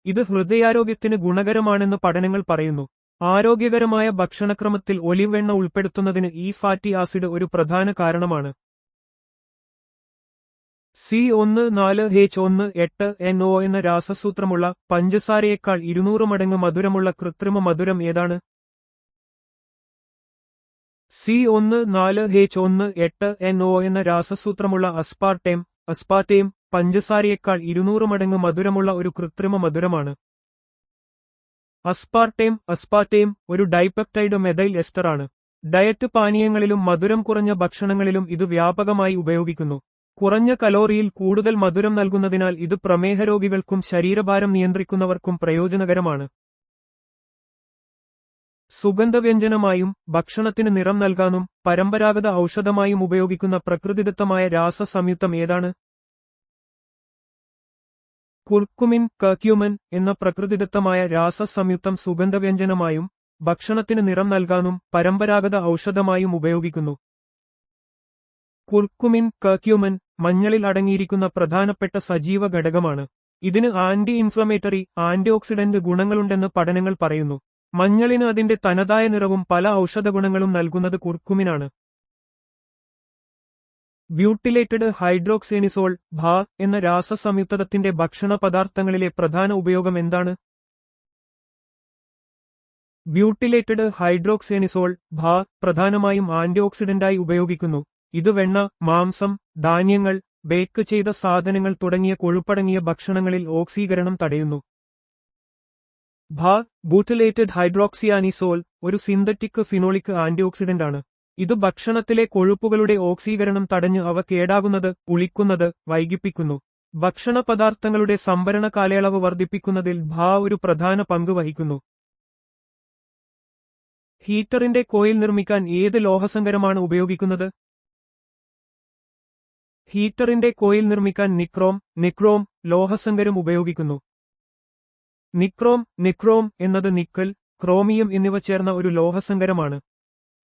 A: ഇത് ഹൃദയാരോഗ്യത്തിന് ഗുണകരമാണെന്ന് പഠനങ്ങൾ പറയുന്നു. ആരോഗ്യകരമായ ഭക്ഷണക്രമത്തിൽ ഒലിവ് എണ്ണ ഉൾപ്പെടുത്തുന്നതിന് ഈ ഫാറ്റി ആസിഡ് ഒരു പ്രധാന കാരണമാണ്. C14H18NO എന്ന രാസസൂത്രമുള്ള പഞ്ചസാരയേക്കാൾ 200 മടങ്ങ് മധുരമുള്ള കൃത്രിമ മധുരം ഏതാണ്? C14H18NO എന്ന രാസസൂത്രമുള്ള അസ്പാർട്ടേം പഞ്ചസാരയേക്കാൾ 200 മടങ്ങ് മധുരമുള്ള ഒരു കൃത്രിമ മധുരമാണ്. അസ്പാർട്ടേം ഒരു ഡൈപെപ്റ്റൈഡ് മെഥൈൽ എസ്റ്റർ ആണ്. ഡയറ്റ് പാനീയങ്ങളിലും മധുരം കുറഞ്ഞ ഭക്ഷണങ്ങളിലും ഇത് വ്യാപകമായി ഉപയോഗിക്കുന്നു. കുറഞ്ഞ കലോറിയിൽ കൂടുതൽ മധുരം നൽകുന്നതിനാൽ ഇത് പ്രമേഹ രോഗികൾക്കും ശരീരഭാരം നിയന്ത്രിക്കുന്നവർക്കും പ്രയോജനകരമാണ്. സുഗന്ധവ്യഞ്ജനമായും ഭക്ഷണത്തിന് നിറം നൽകാനും പരമ്പരാഗത ഔഷധമായും ഉപയോഗിക്കുന്ന പ്രകൃതിദത്തമായ രാസസംയുക്തം ഏതാണ്? കുർക്കുമിൻ എന്ന പ്രകൃതിദത്തമായ രാസസംയുക്തം സുഗന്ധവ്യഞ്ജനമായും ഭക്ഷണത്തിന് നിറം നൽകാനും പരമ്പരാഗത ഔഷധമായും ഉപയോഗിക്കുന്നു. കർക്യൂമൻ മഞ്ഞളിൽ അടങ്ങിയിരിക്കുന്ന പ്രധാനപ്പെട്ട സജീവ ഘടകമാണ്. ഇതിന് ആന്റി ഇൻഫ്ലമേറ്ററി, ആന്റിഓക്സിഡന്റ് ഗുണങ്ങളുണ്ടെന്ന് പഠനങ്ങൾ പറയുന്നു. മഞ്ഞളിന് അതിന്റെ തനതായ നിറവും പല ഔഷധഗുണങ്ങളും നൽകുന്നത് കുർക്കുമിനാണ്. ബ്യൂട്ടിലേറ്റഡ് ഹൈഡ്രോക്സേനിസോൾ എന്ന രാസസംയുക്തത്തിന്റെ ഭക്ഷണ പദാർത്ഥങ്ങളിലെ പ്രധാന ഉപയോഗം എന്താണ്? ബ്യൂട്ടിലേറ്റഡ് ഹൈഡ്രോക്സേനിസോൾ പ്രധാനമായും ആന്റിഓക്സിഡന്റായി ഉപയോഗിക്കുന്നു. ഇത് വെണ്ണ, മാംസം, ധാന്യങ്ങൾ, ബേക്ക് ചെയ്ത സാധനങ്ങൾ തുടങ്ങിയ കൊഴുപ്പടങ്ങിയ ഭക്ഷണങ്ങളിൽ ഓക്സീകരണം തടയുന്നു. ബൂട്ടിലേറ്റഡ് ഹൈഡ്രോക്സിയാനിസോൾ ഒരു സിന്തറ്റിക് ഫിനോളിക് ആന്റിഓക്സിഡന്റാണ്. ഇത് ഭക്ഷണത്തിലെ കൊഴുപ്പുകളുടെ ഓക്സീകരണം തടഞ്ഞ് അവ കേടാകുന്നത്, പുളിക്കുന്നത്, വൈകിപ്പിക്കുന്നു. ഭക്ഷണ പദാർത്ഥങ്ങളുടെ സംഭരണ കാലയളവ് വർദ്ധിപ്പിക്കുന്നതിൽ ഒരു പ്രധാന പങ്ക് വഹിക്കുന്നു. ഹീറ്ററിന്റെ കോയിൽ നിർമ്മിക്കാൻ ഏത് ലോഹസങ്കരമാണ് ഉപയോഗിക്കുന്നത്? ഹീറ്ററിന്റെ കോയിൽ നിർമ്മിക്കാൻ നിക്രോം ലോഹസങ്കരം ഉപയോഗിക്കുന്നു. നിക്രോം എന്നത് നിക്കൽ, ക്രോമിയം എന്നിവ ചേർന്ന ഒരു ലോഹസങ്കരമാണ്.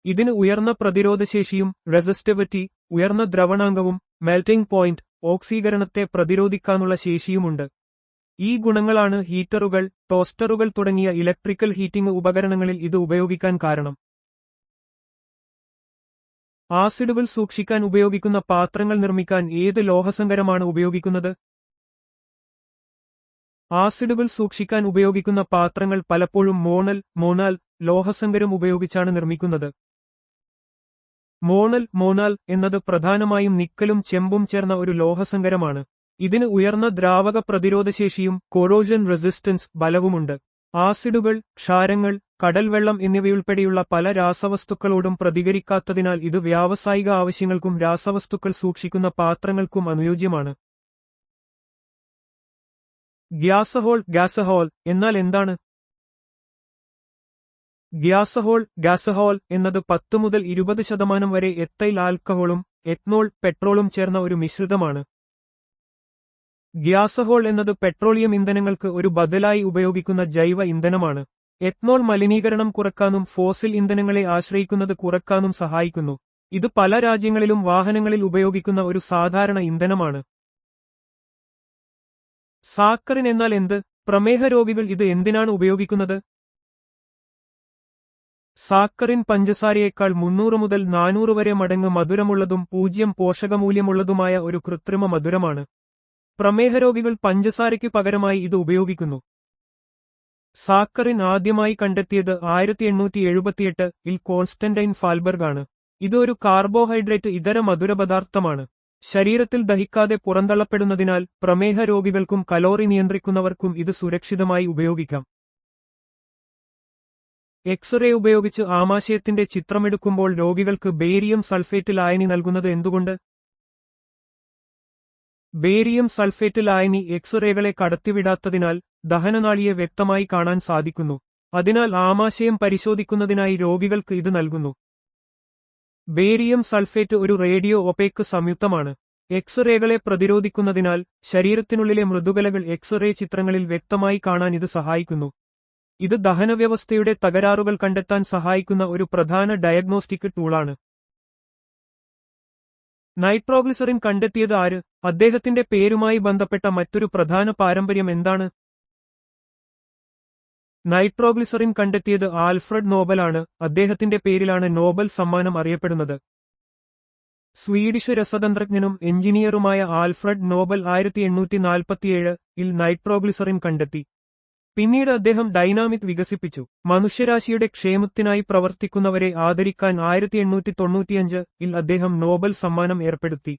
A: ഇതിന് ഉയർന്ന പ്രതിരോധശേഷിയും റെസിസ്റ്റിവിറ്റി, ഉയർന്ന ദ്രവണാങ്കവും മെൽറ്റിംഗ് പോയിന്റ്, ഓക്സീകരണത്തെ പ്രതിരോധിക്കാനുള്ള ശേഷിയുമുണ്ട്. ഈ ഗുണങ്ങളാണ് ഹീറ്ററുകൾ, ടോസ്റ്ററുകൾ തുടങ്ങിയ ഇലക്ട്രിക്കൽ ഹീറ്റിംഗ് ഉപകരണങ്ങളിൽ ഇത് ഉപയോഗിക്കാൻ കാരണം. ആസിഡുകൾ സൂക്ഷിക്കാൻ ഉപയോഗിക്കുന്ന പാത്രങ്ങൾ നിർമ്മിക്കാൻ ഏത് ലോഹസങ്കരമാണ് ഉപയോഗിക്കുന്നത്? ആസിഡുകൾ സൂക്ഷിക്കാൻ ഉപയോഗിക്കുന്ന പാത്രങ്ങൾ പലപ്പോഴും മോണാൽ ലോഹസങ്കരം ഉപയോഗിച്ചാണ് നിർമ്മിക്കുന്നത്. മോണാൽ എന്നത് പ്രധാനമായും നിക്കലും ചെമ്പും ചേർന്ന ഒരു ലോഹസങ്കരമാണ്. ഇതിന് ഉയർന്ന ദ്രാവക പ്രതിരോധശേഷിയും കൊറോഷൻ റെസിസ്റ്റൻസ് ബലവുമുണ്ട്. ആസിഡുകൾ, ക്ഷാരങ്ങൾ, കടൽവെള്ളം എന്നിവയുൾപ്പെടെയുള്ള പല രാസവസ്തുക്കളോടും പ്രതികരിക്കാത്തതിനാൽ ഇത് വ്യാവസായിക ആവശ്യങ്ങൾക്കും രാസവസ്തുക്കൾ സൂക്ഷിക്കുന്ന പാത്രങ്ങൾക്കും അനുയോജ്യമാണ്. ഗ്യാസഹോൾ എന്നാൽ എന്താണ്? ഗ്യാസഹോൾ എന്നത് 10 മുതൽ 20% വരെ എത്തൈൽ ആൽക്കഹോളും എത്നോൾ, പെട്രോളും ചേർന്ന ഒരു മിശ്രിതമാണ്. ഗ്യാസഹോൾ എന്നത് പെട്രോളിയം ഇന്ധനങ്ങൾക്ക് ഒരു ബദലായി ഉപയോഗിക്കുന്ന ജൈവ ഇന്ധനമാണ്. എത്നോൾ മലിനീകരണം കുറക്കാനും ഫോസിൽ ഇന്ധനങ്ങളെ ആശ്രയിക്കുന്നത് കുറക്കാനും സഹായിക്കുന്നു. ഇത് പല രാജ്യങ്ങളിലും വാഹനങ്ങളിൽ ഉപയോഗിക്കുന്ന ഒരു സാധാരണ ഇന്ധനമാണ്. സാക്കറിൻ എന്നാൽ എന്ത്? പ്രമേഹ രോഗികൾ ഇത് എന്തിനാണ് ഉപയോഗിക്കുന്നത്? സാക്കറിൻ പഞ്ചസാരയേക്കാൾ 300 മുതൽ 400 വരെ മടങ്ങ് മധുരമുള്ളതും 0 പോഷകമൂല്യമുള്ളതുമായ ഒരു കൃത്രിമ മധുരമാണ്. പ്രമേഹ രോഗികൾ പഞ്ചസാരയ്ക്ക് പകരമായി ഇത് ഉപയോഗിക്കുന്നു. സാക്കറിൻ ആദ്യമായി കണ്ടെത്തിയത് 1878 കോൺസ്റ്റന്റൈൻ ഫാൽബർഗ് ആണ്. ഇത് ഒരു കാർബോഹൈഡ്രേറ്റ് ഇതര മധുരപദാർത്ഥമാണ്. ശരീരത്തിൽ ദഹിക്കാതെ പുറന്തള്ളപ്പെടുന്നതിനാൽ പ്രമേഹ രോഗികൾക്കും കലോറി നിയന്ത്രിക്കുന്നവർക്കും ഇത് സുരക്ഷിതമായി ഉപയോഗിക്കാം. എക്സ്റേ ഉപയോഗിച്ച് ആമാശയത്തിന്റെ ചിത്രമെടുക്കുമ്പോൾ രോഗികൾക്ക് ബേരിയം സൾഫേറ്റ് ലായനി നൽകുന്നത് എന്തുകൊണ്ട്? ബേരിയം സൾഫേറ്റ് ലായനി എക്സ്റേകളെ കടത്തിവിടാത്തതിനാൽ ദഹനനാളിയെ വ്യക്തമായി കാണാൻ സാധിക്കുന്നു. അതിനാൽ ആമാശയം പരിശോധിക്കുന്നതിനായി രോഗികൾക്ക് ഇത് നൽകുന്നു. ബേരിയം സൾഫേറ്റ് ഒരു റേഡിയോ ഒപേക്ക് സംയുക്തമാണ്. എക്സ്റേകളെ പ്രതിരോധിക്കുന്നതിനാൽ ശരീരത്തിനുള്ളിലെ മൃദുകലകൾ എക്സ്റേ ചിത്രങ്ങളിൽ വ്യക്തമായി കാണാൻ ഇത് സഹായിക്കുന്നു. ഇത് ദഹനവ്യവസ്ഥയുടെ തകരാറുകൾ കണ്ടെത്താൻ സഹായിക്കുന്ന ഒരു പ്രധാന ഡയഗ്നോസ്റ്റിക് ടൂളാണ്. നൈട്രോഗ്ലിസറിൻ കണ്ടെത്തിയത് ആര്? അദ്ദേഹത്തിന്റെ പേരുമായി ബന്ധപ്പെട്ട മറ്റൊരു പ്രധാന പാരമ്പര്യം എന്താണ്? നൈട്രോഗ്ലിസറിൻ കണ്ടെത്തിയത് ആൽഫ്രഡ് നോബലാണ്. അദ്ദേഹത്തിന്റെ പേരിലാണ് നോബൽ സമ്മാനം അറിയപ്പെടുന്നത്. സ്വീഡിഷ് രസതന്ത്രജ്ഞനും എഞ്ചിനീയറുമായ ആൽഫ്രഡ് നോബൽ 1847-ൽ നൈട്രോഗ്ലിസറിൻ കണ്ടെത്തി. പിന്നീട് അദ്ദേഹം ഡൈനാമിക് വികസിപ്പിച്ചു. മനുഷ്യരാശിയുടെ ക്ഷേമത്തിനായി പ്രവർത്തിക്കുന്നവരെ ആദരിക്കാൻ 1895-ൽ അദ്ദേഹം നോബൽ സമ്മാനം ഏർപ്പെടുത്തി.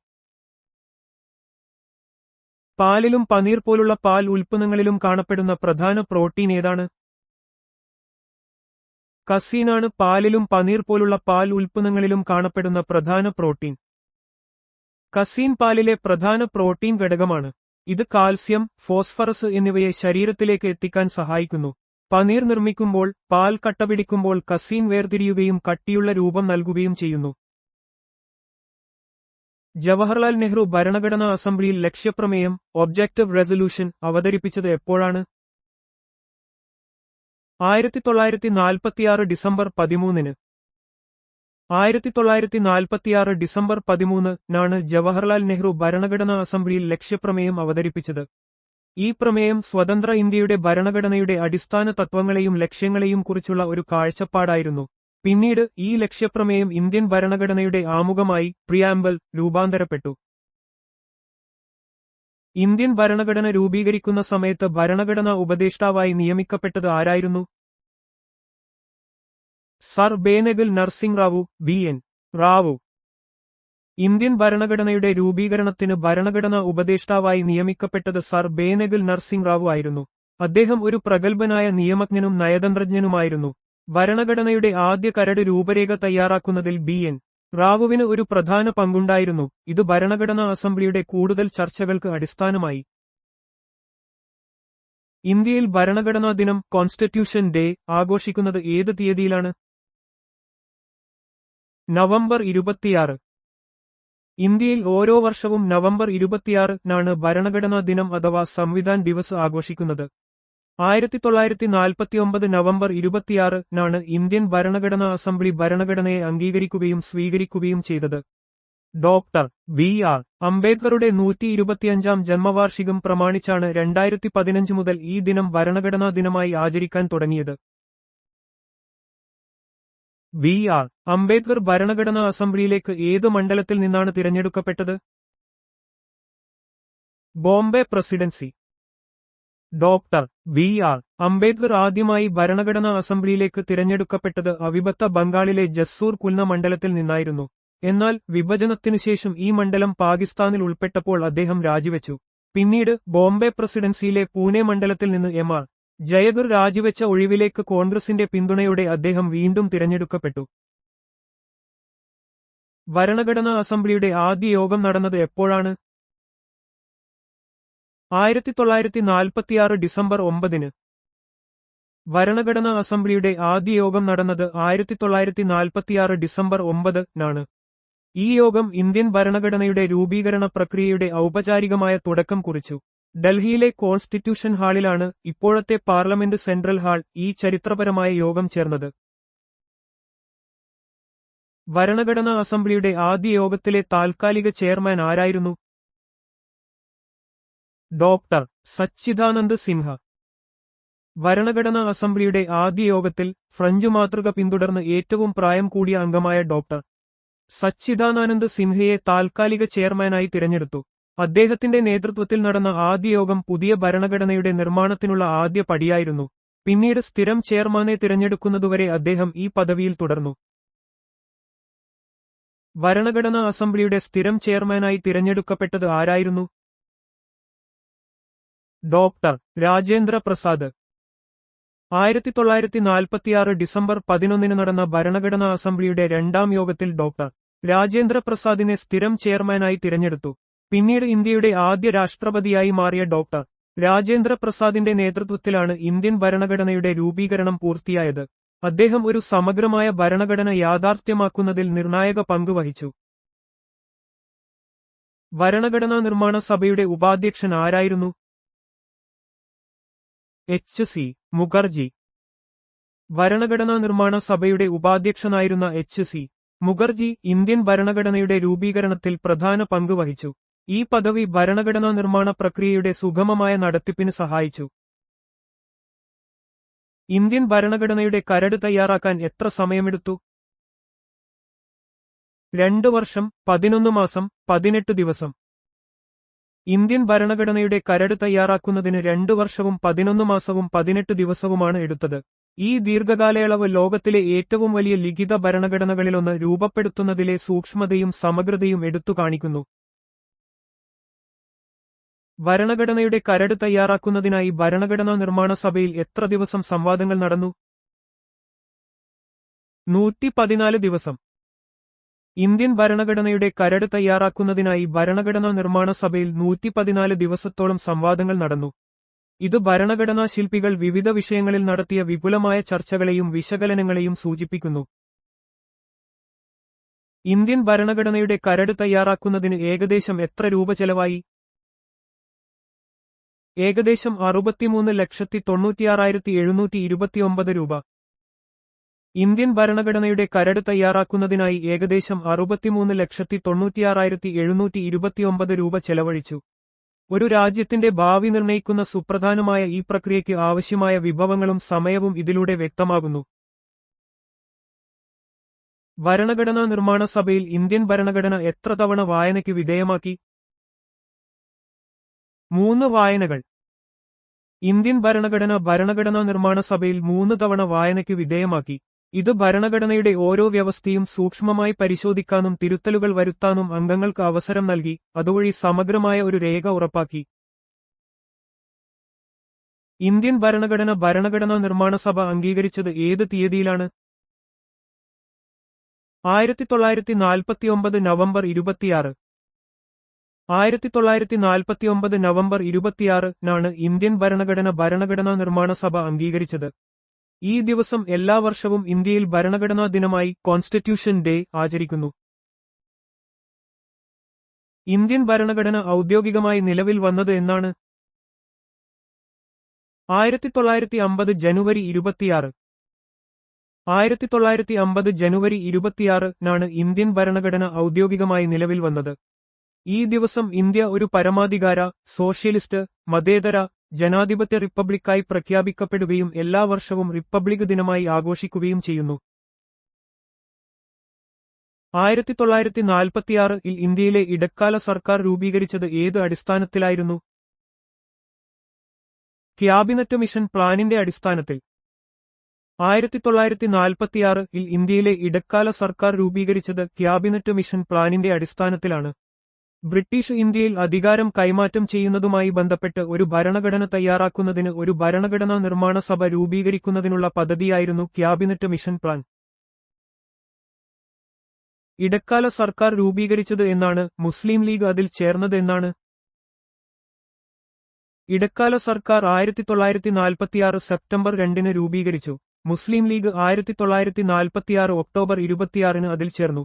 A: പാലിലും പനീർ പോലുള്ള പാൽ ഉൽപ്പന്നങ്ങളിലും കാണപ്പെടുന്ന പ്രധാന പ്രോട്ടീൻ ഏതാണ്? കസീനാണ് പാലിലും പനീർ പോലുള്ള പാൽ ഉൽപ്പന്നങ്ങളിലും കാണപ്പെടുന്ന പ്രധാന പ്രോട്ടീൻ. കസീൻ പാലിലെ പ്രധാന പ്രോട്ടീൻ ഘടകമാണ്. ഇത് കാൽസ്യം, ഫോസ്ഫറസ് എന്നിവയെ ശരീരത്തിലേക്ക് എത്തിക്കാൻ സഹായിക്കുന്നു. പനീർ നിർമ്മിക്കുമ്പോൾ പാൽ കട്ടപിടിക്കുമ്പോൾ കസീൻ വേർതിരിയുകയും കട്ടിയുള്ള രൂപം നൽകുകയും ചെയ്യുന്നു. ജവഹർലാൽ നെഹ്റു ഭരണഘടനാ അസംബ്ലിയിൽ ലക്ഷ്യപ്രമേയം ഒബ്ജക്റ്റീവ് റെസല്യൂഷൻ അവതരിപ്പിച്ചത് എപ്പോഴാണ്? 1946 ഡിസംബർ 13-ന്. 1946 ഡിസംബർ 13-നാണ് ജവഹർലാൽ നെഹ്റു ഭരണഘടനാ അസംബ്ലിയിൽ ലക്ഷ്യപ്രമേയം അവതരിപ്പിച്ചത്. ഈ പ്രമേയം സ്വതന്ത്ര ഇന്ത്യയുടെ ഭരണഘടനയുടെ അടിസ്ഥാന തത്വങ്ങളെയും ലക്ഷ്യങ്ങളെയും കുറിച്ചുള്ള ഒരു കാഴ്ചപ്പാടായിരുന്നു. പിന്നീട് ഈ ലക്ഷ്യപ്രമേയം ഇന്ത്യൻ ഭരണഘടനയുടെ ആമുഖമായി പ്രിയാമ്പിൾ രൂപാന്തരപ്പെട്ടു. ഇന്ത്യൻ ഭരണഘടന രൂപീകരിക്കുന്ന സമയത്ത് ഭരണഘടനാ ഉപദേഷ്ടാവായി നിയമിക്കപ്പെട്ടത് ആരായിരുന്നു? Sir Benegal Narsing Rau, B N. Rau. Indian ഭരണഘടനയുടെ രൂപീകരണത്തിന് ഭരണഘടനാ ഉപദേഷ്ടാവായി നിയമിക്കപ്പെട്ടത് സർ ബേനഗൽ നർസിംഗ് റാവു ആയിരുന്നു. അദ്ദേഹം ഒരു പ്രഗത്ഭനായ നിയമജ്ഞനും നയതന്ത്രജ്ഞനുമായിരുന്നു. ഭരണഘടനയുടെ ആദ്യ കരട് രൂപരേഖ തയ്യാറാക്കുന്നതിൽ ബി.എൻ. റാവുവിന് ഒരു പ്രധാന പങ്കുണ്ടായിരുന്നു. ഇത് ഭരണഘടനാ അസംബ്ലിയുടെ കൂടുതൽ ചർച്ചകൾക്ക് അടിസ്ഥാനമായി. ഇന്ത്യയിൽ ഭരണഘടനാ ദിനം കോൺസ്റ്റിറ്റ്യൂഷൻ ഡേ ആഘോഷിക്കുന്നത് ഏത് തീയതിയിലാണ്? നവംബർ 26. ഇന്ത്യയിൽ ഓരോ വർഷവും നവംബർ 26-നാണ് ഭരണഘടനാ ദിനം അഥവാ സംവിധാൻ ദിവസ് ആഘോഷിക്കുന്നത്. 1949 നവംബർ 26-നാണ് ഇന്ത്യൻ ഭരണഘടനാ അസംബ്ലി ഭരണഘടനയെ അംഗീകരിക്കുകയും സ്വീകരിക്കുകയും ചെയ്തത്. Doctor BR. അംബേദ്കറുടെ 125-ാം ജന്മവാർഷികം പ്രമാണിച്ചാണ് 2015 മുതൽ ഈ ദിനം ഭരണഘടനാ ദിനമായി ആചരിക്കാൻ തുടങ്ങിയത്. ബി.ആർ. അംബേദ്കർ ഭരണഘടനാ അസംബ്ലിയിലേക്ക് ഏത് മണ്ഡലത്തിൽ നിന്നാണ് തിരഞ്ഞെടുക്കപ്പെട്ടത്? Bombay presidency. Doctor BR. Ambedkar ആദ്യമായി ഭരണഘടനാ അസംബ്ലിയിലേക്ക് തിരഞ്ഞെടുക്കപ്പെട്ടത് അവിഭക്ത ബംഗാളിലെ ജസ്സൂർ കുൽന മണ്ഡലത്തിൽ നിന്നായിരുന്നു. എന്നാൽ വിഭജനത്തിനുശേഷം ഈ മണ്ഡലം പാകിസ്ഥാനിൽ ഉൾപ്പെട്ടപ്പോൾ അദ്ദേഹം രാജിവെച്ചു. പിന്നീട് ബോംബെ പ്രസിഡൻസിയിലെ പൂനെ മണ്ഡലത്തിൽ നിന്ന് എം.ആർ. ജയഗർ രാജിവെച്ച ഒഴിവിലേക്ക് കോൺഗ്രസിന്റെ പിന്തുണയോടെ അദ്ദേഹം വീണ്ടും തിരഞ്ഞെടുക്കപ്പെട്ടു. ഭരണഘടനാ അസംബ്ലിയുടെ ആദ്യ യോഗം നടന്നത് എപ്പോഴാണ്? 1946 ഡിസംബർ 9-ന്. ഭരണഘടനാ അസംബ്ലിയുടെ ആദ്യ യോഗം നടന്നത് 1946 ഡിസംബർ 9-നാണ്. ഈ യോഗം ഇന്ത്യൻ ഭരണഘടനയുടെ രൂപീകരണ പ്രക്രിയയുടെ ഔപചാരികമായ തുടക്കം കുറിച്ചു. ഡൽഹിയിലെ കോൺസ്റ്റിറ്റ്യൂഷൻ ഹാളിലാണ് ഇപ്പോഴത്തെ പാർലമെന്റ് സെൻട്രൽ ഹാൾ ഈ ചരിത്രപരമായ യോഗം ചേർന്നത്. ഭരണഘടനാ അസംബ്ലിയുടെ ആദ്യ യോഗത്തിലെ താൽക്കാലിക ചെയർമാൻ ആരായിരുന്നു? ഡോക്ടർ സച്ചിദാനന്ദ് സിൻഹ. ഭരണഘടനാ അസംബ്ലിയുടെ ആദ്യ യോഗത്തിൽ ഫ്രഞ്ച് മാതൃക പിന്തുടർന്ന് ഏറ്റവും പ്രായം കൂടിയ അംഗമായ ഡോക്ടർ സച്ചിദാനന്ദ് സിൻഹയെ താൽക്കാലിക ചെയർമാനായി തിരഞ്ഞെടുത്തു. അദ്ദേഹത്തിന്റെ നേതൃത്വത്തിൽ നടന്ന ആദ്യ യോഗം പുതിയ ഭരണഘടനയുടെ നിർമ്മാണത്തിനുള്ള ആദ്യ പടിയായിരുന്നു. പിന്നീട് സ്ഥിരം ചെയർമാനെ തിരഞ്ഞെടുക്കുന്നതുവരെ അദ്ദേഹം ഈ പദവിയിൽ തുടർന്നു. ഭരണഘടനാ അസംബ്ലിയുടെ സ്ഥിരം ചെയർമാനായി തിരഞ്ഞെടുക്കപ്പെട്ടത് ആരായിരുന്നു? ഡോക്ടർ രാജേന്ദ്ര പ്രസാദ്. 1946 ഡിസംബർ 11-ന് നടന്ന ഭരണഘടനാ അസംബ്ലിയുടെ രണ്ടാം യോഗത്തിൽ ഡോക്ടർ രാജേന്ദ്ര പ്രസാദിനെ സ്ഥിരം ചെയർമാനായി തിരഞ്ഞെടുത്തു. പിന്നീട് ഇന്ത്യയുടെ ആദ്യ രാഷ്ട്രപതിയായി മാറിയ ഡോക്ടർ രാജേന്ദ്ര പ്രസാദിന്റെ നേതൃത്വത്തിലാണ് ഇന്ത്യൻ ഭരണഘടനയുടെ രൂപീകരണം പൂർത്തിയായത്. അദ്ദേഹം ഒരു സമഗ്രമായ ഭരണഘടന യാഥാർത്ഥ്യമാക്കുന്നതിൽ നിർണായക പങ്ക് വഹിച്ചു. ഭരണഘടനാ നിർമ്മാണ സഭയുടെ ഉപാധ്യക്ഷൻ ആരായിരുന്നു? എച്ച്.സി. മുഖർജി. ഭരണഘടനാ നിർമ്മാണ സഭയുടെ ഉപാധ്യക്ഷനായിരുന്ന എച്ച്.സി. മുഖർജി ഇന്ത്യൻ ഭരണഘടനയുടെ രൂപീകരണത്തിൽ പ്രധാന പങ്ക് വഹിച്ചു. ഈ പദവി ഭരണഘടനാ നിർമ്മാണ പ്രക്രിയയുടെ സുഗമമായ നടത്തിപ്പിന് സഹായിച്ചു. ഇന്ത്യൻ ഭരണഘടനയുടെ കരട് തയ്യാറാക്കാൻ എത്ര സമയമെടുത്തു? 2 വർഷം 11 മാസം 18 ദിവസം. ഇന്ത്യൻ ഭരണഘടനയുടെ കരട് തയ്യാറാക്കുന്നതിന് 2 വർഷവും 11 മാസവും 18 ദിവസവുമാണ് എടുത്തത്. ഈ ദീർഘകാലയളവ് ലോകത്തിലെ ഏറ്റവും വലിയ ലിഖിത ഭരണഘടനകളിലൊന്ന് രൂപപ്പെടുത്തുന്നതിലെ സൂക്ഷ്മതയും സമഗ്രതയും എടുത്തു കാണിക്കുന്നു. ഭരണഘടനയുടെ കരട് തയ്യാറാക്കുന്നതിനായി ഭരണഘടനാ നിർമ്മാണ സഭയിൽ എത്ര ദിവസം സംവാദങ്ങൾ നടന്നു? 114 ദിവസം. ഇന്ത്യൻ ഭരണഘടനയുടെ കരട് തയ്യാറാക്കുന്നതിനായി ഭരണഘടനാ നിർമ്മാണ സഭയിൽ 114 ദിവസത്തോളം സംവാദങ്ങൾ നടന്നു. ഇത് ഭരണഘടനാ ശില്പികൾ വിവിധ വിഷയങ്ങളിൽ നടത്തിയ വിപുലമായ ചർച്ചകളെയും വിശകലനങ്ങളെയും സൂചിപ്പിക്കുന്നു. ഇന്ത്യൻ ഭരണഘടനയുടെ കരട് തയ്യാറാക്കുന്നതിന് ഏകദേശം എത്ര രൂപ ചെലവായി? ഏകദേശം 63,96,729 രൂപ. ഇന്ത്യൻ ഭരണഘടനയുടെ കരട് തയ്യാറാക്കുന്നതിനായി ഏകദേശം 63,96,729 രൂപ ചെലവഴിച്ചു. ഒരു രാജ്യത്തിന്റെ ഭാവി നിർണയിക്കുന്ന സുപ്രധാനമായ ഈ പ്രക്രിയയ്ക്ക് ആവശ്യമായ വിഭവങ്ങളും സമയവും ഇതിലൂടെ വ്യക്തമാകുന്നു. ഭരണഘടനാ നിർമ്മാണ സഭയിൽ ഇന്ത്യൻ ഭരണഘടന എത്ര തവണ വായനയ്ക്ക് വിധേയമാക്കി? 3 വായനകൾ. ഇന്ത്യൻ ഭരണഘടന ഭരണഘടനാ നിർമ്മാണ സഭയിൽ 3 തവണ വായനയ്ക്ക് വിധേയമാക്കി. ഇത് ഭരണഘടനയുടെ ഓരോ വ്യവസ്ഥയും സൂക്ഷ്മമായി പരിശോധിക്കാനും തിരുത്തലുകൾ വരുത്താനും അംഗങ്ങൾക്ക് അവസരം നൽകി, അതുവഴി സമഗ്രമായ ഒരു രേഖ ഉറപ്പാക്കി. ഇന്ത്യൻ ഭരണഘടന ഭരണഘടനാ നിർമ്മാണ സഭ അംഗീകരിച്ചത് ഏത് തീയതിയിലാണ്? 1949 നവംബർ 26. 1949 നവംബർ 26-നാണ് ഇന്ത്യൻ ഭരണഘടന ഭരണഘടനാ നിർമ്മാണ സഭ അംഗീകരിച്ചത്. ഈ ദിവസം എല്ലാ വർഷവും ഇന്ത്യയിൽ ഭരണഘടനാ ദിനമായി കോൺസ്റ്റിറ്റ്യൂഷൻ ഡേ ആചരിക്കുന്നു. ഇന്ത്യൻ ഭരണഘടന ഔദ്യോഗികമായി നിലവിൽ വന്നത് എന്നാണ്? 1950 ജനുവരി 26. 1950 ജനുവരി 26-നാണ് ഇന്ത്യൻ ഭരണഘടന ഔദ്യോഗികമായി നിലവിൽ വന്നത്. ഈ ദിവസം ഇന്ത്യ ഒരു പരമാധികാര, സോഷ്യലിസ്റ്റ്, മതേതര, ജനാധിപത്യ റിപ്പബ്ലിക്കായി പ്രഖ്യാപിക്കപ്പെടുകയും എല്ലാ വർഷവും റിപ്പബ്ലിക് ദിനമായി ആഘോഷിക്കുകയും ചെയ്യുന്നു. 1946-ൽ ഇന്ത്യയിലെ ഇടക്കാല സർക്കാർ രൂപീകരിച്ചത് ഏത് അടിസ്ഥാനത്തിലായിരുന്നു? ക്യാബിനറ്റ് മിഷൻ പ്ലാനിന്റെ അടിസ്ഥാനത്തിൽ. 1946-ൽ ഇന്ത്യയിലെ ഇടക്കാല സർക്കാർ രൂപീകരിച്ചത് ക്യാബിനറ്റ് മിഷൻ പ്ലാനിന്റെ അടിസ്ഥാനത്തിലാണ്. ബ്രിട്ടീഷ് ഇന്ത്യയിൽ അധികാരം കൈമാറ്റം ചെയ്യുന്നതുമായി ബന്ധപ്പെട്ട് ഒരു ഭരണഘടന തയ്യാറാക്കുന്നതിന് ഒരു ഭരണഘടനാ നിർമ്മാണ സഭ രൂപീകരിക്കുന്നതിനുള്ള പദ്ധതിയായിരുന്നു ക്യാബിനറ്റ് മിഷൻ പ്ലാൻ. ഇടക്കാല സർക്കാർ രൂപീകരിച്ചത് എന്നാണ്? മുസ്ലിം ലീഗ് അതിൽ ചേർന്നത് എന്നാണ്? ഇടക്കാല സർക്കാർ 1946 സെപ്റ്റംബർ 2-ന് രൂപീകരിച്ചു. മുസ്ലിം ലീഗ് 1946 ഒക്ടോബർ 26-ന് അതിൽ ചേർന്നു.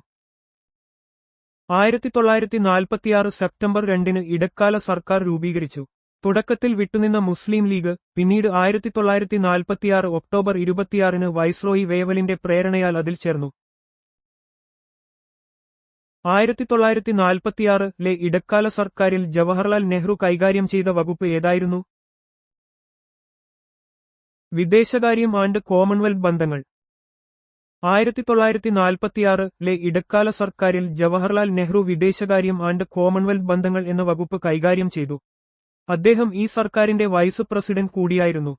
A: 1946 സെപ്റ്റംബർ 2-ന് ഇടക്കാല സർക്കാർ രൂപീകരിച്ചു. തുടക്കത്തിൽ വിട്ടുനിന്ന മുസ്ലിം ലീഗ് പിന്നീട് 1946 ഒക്ടോബർ 26-ന് വൈസ്രോയി വേവലിന്റെ പ്രേരണയാൽ അതിൽ ചേർന്നു. 1946-ലെ ഇടക്കാല സർക്കാരിൽ ജവഹർലാൽ നെഹ്റു കൈകാര്യം ചെയ്ത വകുപ്പ് ഏതായിരുന്നു? വിദേശകാര്യം ആൻഡ് കോമൺവെൽത്ത് ബന്ധങ്ങൾ. 1946-ലെ ഇടക്കാല സർക്കാരിൽ ജവഹർലാൽ നെഹ്റു വിദേശകാര്യം ആൻഡ് കോമൺവെൽത്ത് ബന്ധങ്ങൾ എന്ന വകുപ്പ് കൈകാര്യം ചെയ്തു. അദ്ദേഹം ഈ സർക്കാരിന്റെ വൈസ് പ്രസിഡന്റ് കൂടിയായിരുന്നു.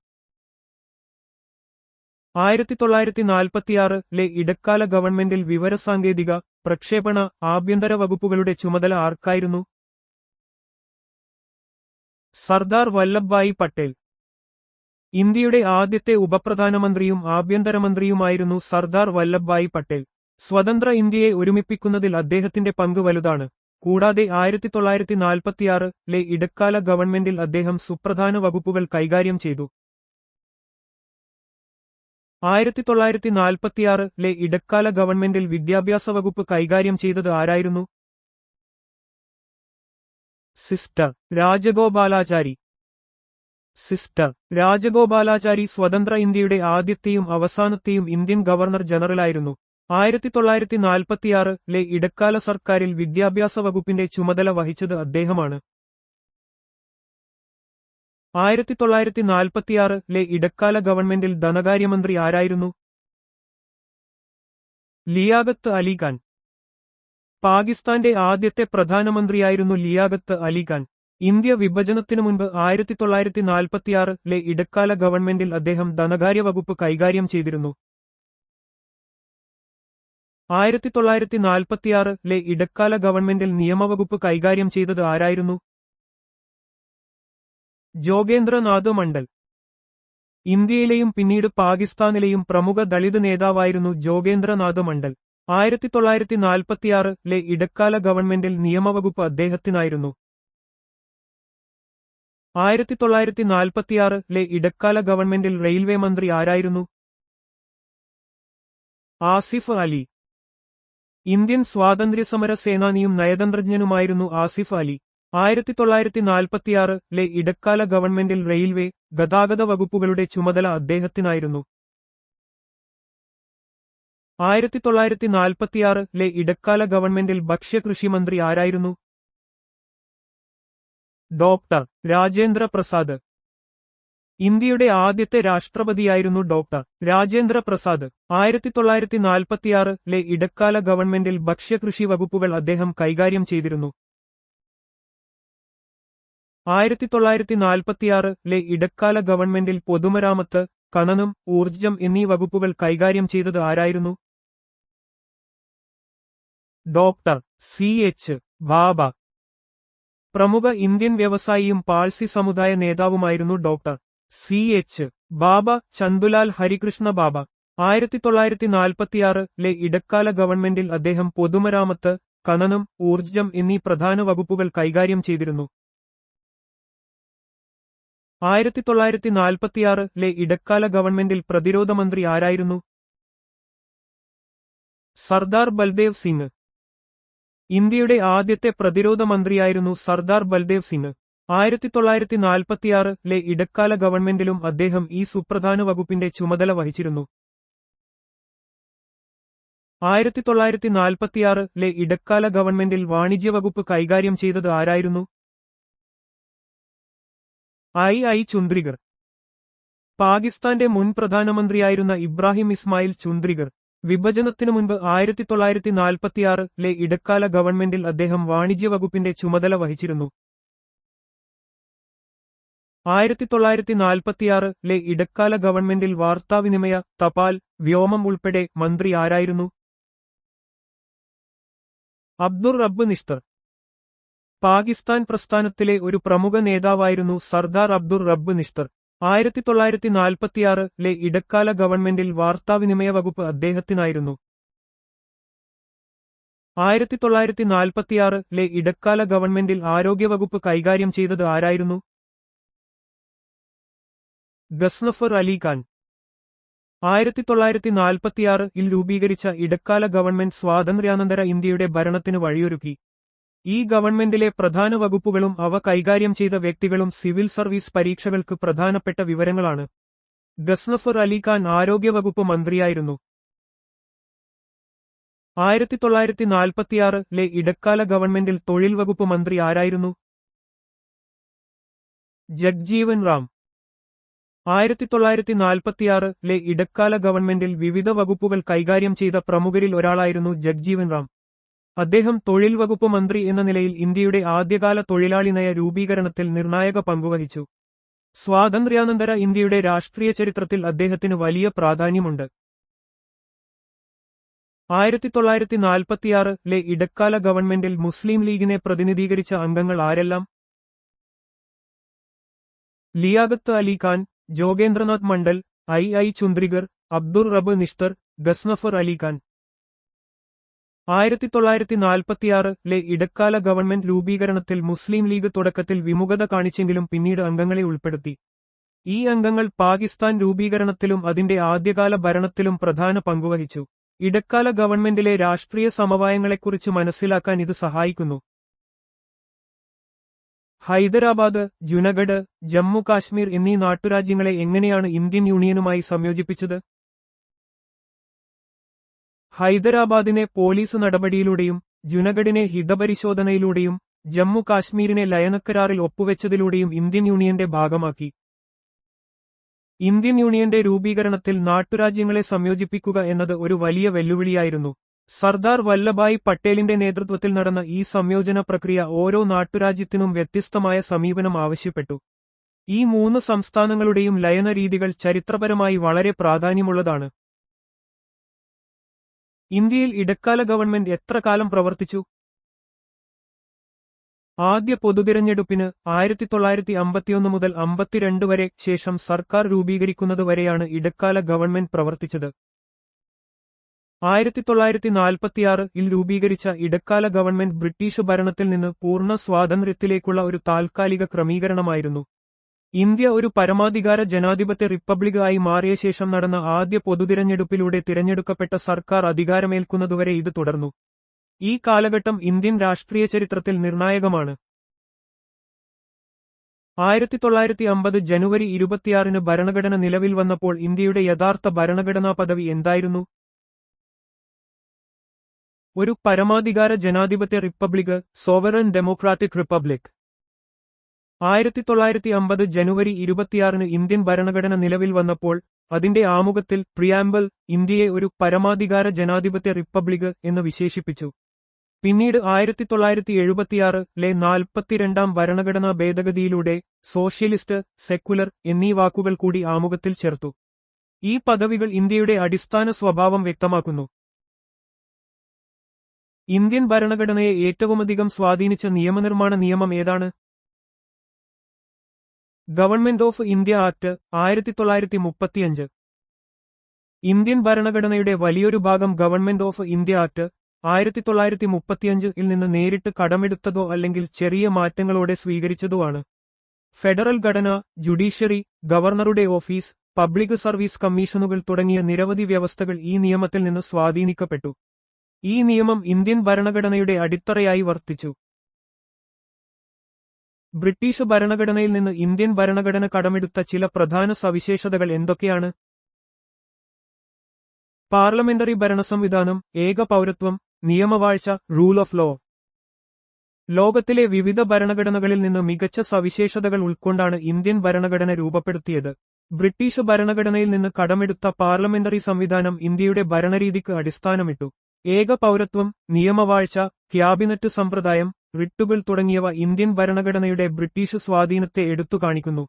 A: 1946-ലെ ഇടക്കാല ഗവൺമെന്റിൽ വിവരസാങ്കേതിക, പ്രക്ഷേപണ, ആഭ്യന്തര വകുപ്പുകളുടെ ചുമതല ആർക്കായിരുന്നു? സർദാർ വല്ലഭ്ഭായി പട്ടേൽ. ഇന്ത്യയുടെ ആദ്യത്തെ ഉപപ്രധാനമന്ത്രിയും ആഭ്യന്തരമന്ത്രിയുമായിരുന്നു സർദാർ വല്ലഭ്ഭായി പട്ടേൽ. സ്വതന്ത്ര ഇന്ത്യയെ ഒരുമിപ്പിക്കുന്നതിൽ അദ്ദേഹത്തിന്റെ പങ്ക് വലുതാണ്. കൂടാതെ 1946-ലെ ഇടക്കാല ഗവൺമെന്റിൽ അദ്ദേഹം സുപ്രധാന വകുപ്പുകൾ കൈകാര്യം ചെയ്തു. 1946-ലെ ഇടക്കാല ഗവൺമെന്റിൽ വിദ്യാഭ്യാസ വകുപ്പ് കൈകാര്യം ചെയ്തത് ആരായിരുന്നു? സിസ്റ്റർ രാജഗോപാലാചാരി. സിസ്റ്റർ രാജഗോപാലാചാരി സ്വതന്ത്ര ഇന്ത്യയുടെ ആദ്യത്തെയും അവസാനത്തെയും ഇന്ത്യൻ ഗവർണർ ജനറലായിരുന്നു. 1946-ലെ ഇടക്കാല സർക്കാരിൽ വിദ്യാഭ്യാസ വകുപ്പിന്റെ ചുമതല വഹിച്ചത് അദ്ദേഹമാണ്. 1946-ലെ ഇടക്കാല ഗവൺമെന്റിൽ ധനകാര്യമന്ത്രി ആരായിരുന്നു? ലിയാഖത്ത് അലി ഖാൻ. പാകിസ്ഥാന്റെ ആദ്യത്തെ പ്രധാനമന്ത്രിയായിരുന്നു ലിയാഖത്ത് അലി ഖാൻ. ഇന്ത്യ വിഭജനത്തിനു മുൻപ് 1946-ലെ ഇടക്കാല ഗവൺമെന്റിൽ അദ്ദേഹം ധനകാര്യ വകുപ്പ് കൈകാര്യം ചെയ്തിരുന്നു. 1946-ലെ ഇടക്കാല ഗവൺമെന്റിൽ നിയമവകുപ്പ് കൈകാര്യം ചെയ്തത് ആരായിരുന്നു? ജോഗേന്ദ്രനാഥ് മണ്ഡൽ. ഇന്ത്യയിലെയും പിന്നീട് പാകിസ്ഥാനിലെയും പ്രമുഖ ദളിത് നേതാവായിരുന്നു ജോഗേന്ദ്രനാഥ് മണ്ഡൽ. 1946-ലെ ഇടക്കാല ഗവൺമെന്റിൽ നിയമവകുപ്പ് അദ്ദേഹത്തിനായിരുന്നു. 1946-ലെ ഇടക്കാല ഗവൺമെന്റിൽ റെയിൽവേ മന്ത്രി ആരായിരുന്നു? ആസിഫ് അലി. ഇന്ത്യൻ സ്വാതന്ത്ര്യസമര സേനാനിയും നയതന്ത്രജ്ഞനുമായിരുന്നു ആസിഫ് അലി. 1946-ലെ ഇടക്കാല ഗവൺമെന്റിൽ റെയിൽവേ, ഗതാഗത വകുപ്പുകളുടെ ചുമതല അദ്ദേഹത്തിനായിരുന്നു. 1946-ലെ ഇടക്കാല ഗവൺമെന്റിൽ ഭക്ഷ്യകൃഷി മന്ത്രി ആരായിരുന്നു? ഡോക്ടർ രാജേന്ദ്ര പ്രസാദ്. ഇന്ത്യയുടെ ആദ്യത്തെ രാഷ്ട്രപതിയായിരുന്നു ഡോക്ടർ രാജേന്ദ്ര പ്രസാദ്. 1946-ലെ ഇടക്കാല ഗവൺമെന്റിൽ ഭക്ഷ്യകൃഷി വകുപ്പുകൾ അദ്ദേഹം കൈകാര്യം ചെയ്തിരുന്നു. 1946-ലെ ഇടക്കാല ഗവൺമെന്റിൽ പൊതുമരാമത്ത്, ഖനനം, ഊർജ്ജം എന്നീ വകുപ്പുകൾ കൈകാര്യം ചെയ്തത് ആരായിരുന്നു? ഡോക്ടർ സി.എച്ച്. ഭാഭ. പ്രമുഖ ഇന്ത്യൻ വ്യവസായിയും പാഴ്സി സമുദായ നേതാവുമായിരുന്നു ഡോക്ടർ സി.എച്ച്. ഭാഭ. ചന്ദുലാൽ ഹരികൃഷ്ണ ഭാഭ. 1946-ലെ ഇടക്കാല ഗവൺമെന്റിൽ അദ്ദേഹം പൊതുമരാമത്ത്, ഖനനം, ഊർജ്ജം എന്നീ പ്രധാന വകുപ്പുകൾ കൈകാര്യം ചെയ്തിരുന്നു. 1946-ലെ ഇടക്കാല ഗവൺമെന്റിൽ പ്രതിരോധ മന്ത്രി ആരായിരുന്നു? സർദാർ ബൽദേവ് സിംഗ്. ഇന്ത്യയുടെ ആദ്യത്തെ പ്രതിരോധ മന്ത്രിയായിരുന്നു സർദാർ ബൽദേവ് സിംഗ്. 1946-ലെ ഇടക്കാല ഗവൺമെന്റിലും അദ്ദേഹം ഈ സുപ്രധാന വകുപ്പിന്റെ ചുമതല വഹിച്ചിരുന്നു. 1946-ലെ ഇടക്കാല ഗവൺമെന്റിൽ വാണിജ്യവകുപ്പ് കൈകാര്യം ചെയ്തത് ആരായിരുന്നു? ഐ ചുന്ദ്രിഗർ. പാകിസ്ഥാന്റെ മുൻ പ്രധാനമന്ത്രിയായിരുന്ന ഇബ്രാഹിം ഇസ്മായിൽ ചുന്ദ്രിഗർ. വിഭജനത്തിനു മുൻപ് 1946-ലെ ഇടക്കാല ഗവൺമെന്റിൽ അദ്ദേഹം വാണിജ്യവകുപ്പിന്റെ ചുമതല വഹിച്ചിരുന്നു. 1946-ലെ ഇടക്കാല ഗവൺമെന്റിൽ വാർത്താവിനിമയ, തപാൽ, വ്യോമം ഉൾപ്പെടെ മന്ത്രി ആരായിരുന്നു? അബ്ദുർ റബ്ബ് നിസ്തർ. പാകിസ്ഥാൻ പ്രസ്ഥാനത്തിലെ ഒരു പ്രമുഖ നേതാവായിരുന്നു സർദാർ അബ്ദുർ റബ്ബ് നിസ്തർ. 1946-ലെ ഇടക്കാല ഗവൺമെന്റിൽ വാർത്താവിനിമയ വകുപ്പ് അദ്ദേഹത്തിനായിരുന്നു. 1946-ലെ ഇടക്കാല ഗവൺമെന്റിൽ ആരോഗ്യവകുപ്പ് കൈകാര്യം ചെയ്തത് ആരായിരുന്നു? ഗസ്നഫർ അലി ഖാൻ. 1946-ൽ രൂപീകരിച്ച ഇടക്കാല ഗവൺമെന്റ് സ്വാതന്ത്ര്യാനന്തര ഇന്ത്യയുടെ ഭരണത്തിന് വഴിയൊരുക്കി. ഈ ഗവൺമെന്റിലെ പ്രധാന വകുപ്പുകളും അവ കൈകാര്യം ചെയ്ത വ്യക്തികളും സിവിൽ സർവീസ് പരീക്ഷകൾക്ക് പ്രധാനപ്പെട്ട വിവരങ്ങളാണ്. ഗസ്നഫർ അലി ഖാൻ ആരോഗ്യവകുപ്പ് മന്ത്രിയായിരുന്നു. 1946-ലെ ഇടക്കാല ഗവൺമെന്റിൽ തൊഴിൽ വകുപ്പ് മന്ത്രി ആരായിരുന്നു? ജഗ്ജീവൻ റാം. 1946-ലെ ഇടക്കാല ഗവൺമെന്റിൽ വിവിധ വകുപ്പുകൾ കൈകാര്യം ചെയ്ത പ്രമുഖരിൽ ഒരാളായിരുന്നു ജഗ്ജീവൻ റാം. അദ്ദേഹം തൊഴിൽ വകുപ്പ് മന്ത്രി എന്ന നിലയിൽ ഇന്ത്യയുടെ ആദ്യകാല തൊഴിലാളി നയ രൂപീകരണത്തിൽ നിർണായക പങ്കുവഹിച്ചു. സ്വാതന്ത്ര്യാനന്തര ഇന്ത്യയുടെ രാഷ്ട്രീയ ചരിത്രത്തിൽ അദ്ദേഹത്തിന് വലിയ പ്രാധാന്യമുണ്ട്. 1946-ലെ ഇടക്കാല ഗവൺമെന്റിൽ മുസ്ലിം ലീഗിനെ പ്രതിനിധീകരിച്ച അംഗങ്ങൾ ആരെല്ലാം? ലിയാഖത്ത് അലി ഖാൻ, ജോഗേന്ദ്രനാഥ് മണ്ഡൽ, ഐ ചുന്ദ്രിഗർ, അബ്ദുർ റബ്ബ് നിസ്തർ, ഗസ്നഫർ അലി ഖാൻ. 1946-ലെ ഇടക്കാല ഗവൺമെന്റ് രൂപീകരണത്തിൽ മുസ്ലിം ലീഗ് തുടക്കത്തിൽ വിമുഖത കാണിച്ചെങ്കിലും പിന്നീട് അംഗങ്ങളെ ഉൾപ്പെടുത്തി. ഈ അംഗങ്ങൾ പാകിസ്ഥാൻ രൂപീകരണത്തിലും അതിന്റെ ആദ്യകാല ഭരണത്തിലും പ്രധാന പങ്കുവഹിച്ചു. ഇടക്കാല ഗവൺമെന്റിലെ രാഷ്ട്രീയ സമവായങ്ങളെക്കുറിച്ച് മനസ്സിലാക്കാൻ ഇത് സഹായിക്കുന്നു. ഹൈദരാബാദ്, ജുനഗഡ്, ജമ്മു കാശ്മീർ എന്നീ നാട്ടുരാജ്യങ്ങളെ എങ്ങനെയാണ് ഇന്ത്യൻ യൂണിയനുമായി സംയോജിപ്പിച്ചത്? ഹൈദരാബാദിനെ പോലീസ് നടപടിയിലൂടെയും ജുനഗഡിനെ ഹിതപരിശോധനയിലൂടെയും ജമ്മു കാശ്മീരിനെ ലയനക്കരാറിൽ ഒപ്പുവെച്ചതിലൂടെയും ഇന്ത്യൻ യൂണിയന്റെ ഭാഗമാക്കി. ഇന്ത്യൻ യൂണിയന്റെ രൂപീകരണത്തിൽ നാട്ടുരാജ്യങ്ങളെ സംയോജിപ്പിക്കുക എന്നത് ഒരു വലിയ വെല്ലുവിളിയായിരുന്നു. സർദാർ വല്ലഭായ് പട്ടേലിന്റെ നേതൃത്വത്തിൽ നടന്ന ഈ സംയോജന പ്രക്രിയ ഓരോ നാട്ടുരാജ്യത്തിനും വ്യത്യസ്തമായ സമീപനം ആവശ്യപ്പെട്ടു. ഈ 3 സംസ്ഥാനങ്ങളുടെയും ലയന രീതികൾ ചരിത്രപരമായി വളരെ പ്രാധാന്യമുള്ളതാണ്. ഇന്ത്യയിൽ ഇടക്കാല ഗവൺമെന്റ് എത്ര കാലം പ്രവർത്തിച്ചു? ആദ്യ പൊതുതിരഞ്ഞെടുപ്പിന് 1951 മുതൽ 52 വരെ ശേഷം സർക്കാർ രൂപീകരിക്കുന്നതുവരെയാണ് ഇടക്കാല ഗവൺമെന്റ് പ്രവർത്തിച്ചത്. 1946-ൽ രൂപീകരിച്ച ഇടക്കാല ഗവൺമെന്റ് ബ്രിട്ടീഷ് ഭരണത്തിൽ നിന്ന് പൂർണ്ണ സ്വാതന്ത്ര്യത്തിലേക്കുള്ള ഒരു താൽക്കാലിക ക്രമീകരണമായിരുന്നു. ഇന്ത്യ ഒരു പരമാധികാര ജനാധിപത്യ റിപ്പബ്ലിക് ആയി മാറിയ ശേഷം നടന്ന ആദ്യ പൊതുതിരഞ്ഞെടുപ്പിലൂടെ തിരഞ്ഞെടുക്കപ്പെട്ട സർക്കാർ അധികാരമേൽക്കുന്നതുവരെ ഇത് തുടർന്നു. ഈ കാലഘട്ടം ഇന്ത്യൻ രാഷ്ട്രീയ ചരിത്രത്തിൽ നിർണായകമാണ്. 1950 ജനുവരി 26 ഭരണഘടന നിലവിൽ വന്നപ്പോൾ ഇന്ത്യയുടെ യഥാർത്ഥ ഭരണഘടനാ പദവി എന്തായിരുന്നു? ഒരു പരമാധികാര ജനാധിപത്യ റിപ്പബ്ലിക്, സോവറൻ ഡെമോക്രാറ്റിക് റിപ്പബ്ലിക്. 1950 ജനുവരി 26 ഇന്ത്യൻ ഭരണഘടന നിലവിൽ വന്നപ്പോൾ അതിന്റെ ആമുഖത്തിൽ പ്രിയാമ്പിൾ ഇന്ത്യയെ ഒരു പരമാധികാര ജനാധിപത്യ റിപ്പബ്ലിക് എന്ന് വിശേഷിപ്പിച്ചു. പിന്നീട് 1976-ലെ 42ാം ഭരണഘടനാ ഭേദഗതിയിലൂടെ സോഷ്യലിസ്റ്റ്, സെക്കുലർ എന്നീ വാക്കുകൾ കൂടി ആമുഖത്തിൽ ചേർത്തു. ഈ പദവികൾ ഇന്ത്യയുടെ അടിസ്ഥാന സ്വഭാവം വ്യക്തമാക്കുന്നു. ഇന്ത്യൻ ഭരണഘടനയെ ഏറ്റവുമധികം സ്വാധീനിച്ച നിയമനിർമ്മാണ നിയമം ഏതാണ്? Government of India act 1935. Indian ഭരണഘടനയുടെ വലിയൊരു ഭാഗം ഗവൺമെന്റ് ഓഫ് ഇന്ത്യ ആക്ട് 1935-ൽ നിന്ന് നേരിട്ട് കടമെടുത്തതോ അല്ലെങ്കിൽ ചെറിയ മാറ്റങ്ങളോടെ സ്വീകരിച്ചതോ ആണ്. ഫെഡറൽ ഘടന, ജുഡീഷ്യറി, ഗവർണറുടെ ഓഫീസ്, പബ്ലിക് സർവീസ് കമ്മീഷനുകൾ തുടങ്ങിയ നിരവധി വ്യവസ്ഥകൾ ഈ നിയമത്തിൽ നിന്ന് സ്വാധീനിക്കപ്പെട്ടു. ഈ നിയമം ഇന്ത്യൻ ഭരണഘടനയുടെ അടിത്തറയായി വർത്തിച്ചു. ബ്രിട്ടീഷ് ഭരണഘടനയിൽ നിന്ന് ഇന്ത്യൻ ഭരണഘടന കടമെടുത്ത ചില പ്രധാന സവിശേഷതകൾ എന്തൊക്കെയാണ്? പാർലമെന്ററി ഭരണസംവിധാനം, ഏക പൗരത്വം, നിയമവാഴ്ച, റൂൾ ഓഫ് ലോ. ലോകത്തിലെ വിവിധ ഭരണഘടനകളിൽ നിന്ന് മികച്ച സവിശേഷതകൾ ഉൾക്കൊണ്ടാണ് ഇന്ത്യൻ ഭരണഘടന രൂപപ്പെടുത്തിയത്. ബ്രിട്ടീഷ് ഭരണഘടനയിൽ നിന്ന് കടമെടുത്ത പാർലമെന്ററി സംവിധാനം ഇന്ത്യയുടെ ഭരണരീതിക്ക് അടിസ്ഥാനമിട്ടു. ഏക പൗരത്വം, നിയമവാഴ്ച, ക്യാബിനറ്റ് സമ്പ്രദായം, റിട്ടുകൾ തുടങ്ങിയവ ഇന്ത്യൻ ഭരണഘടനയുടെ ബ്രിട്ടീഷ് സ്വാധീനത്തെ എടുത്തുകാണിക്കുന്നു.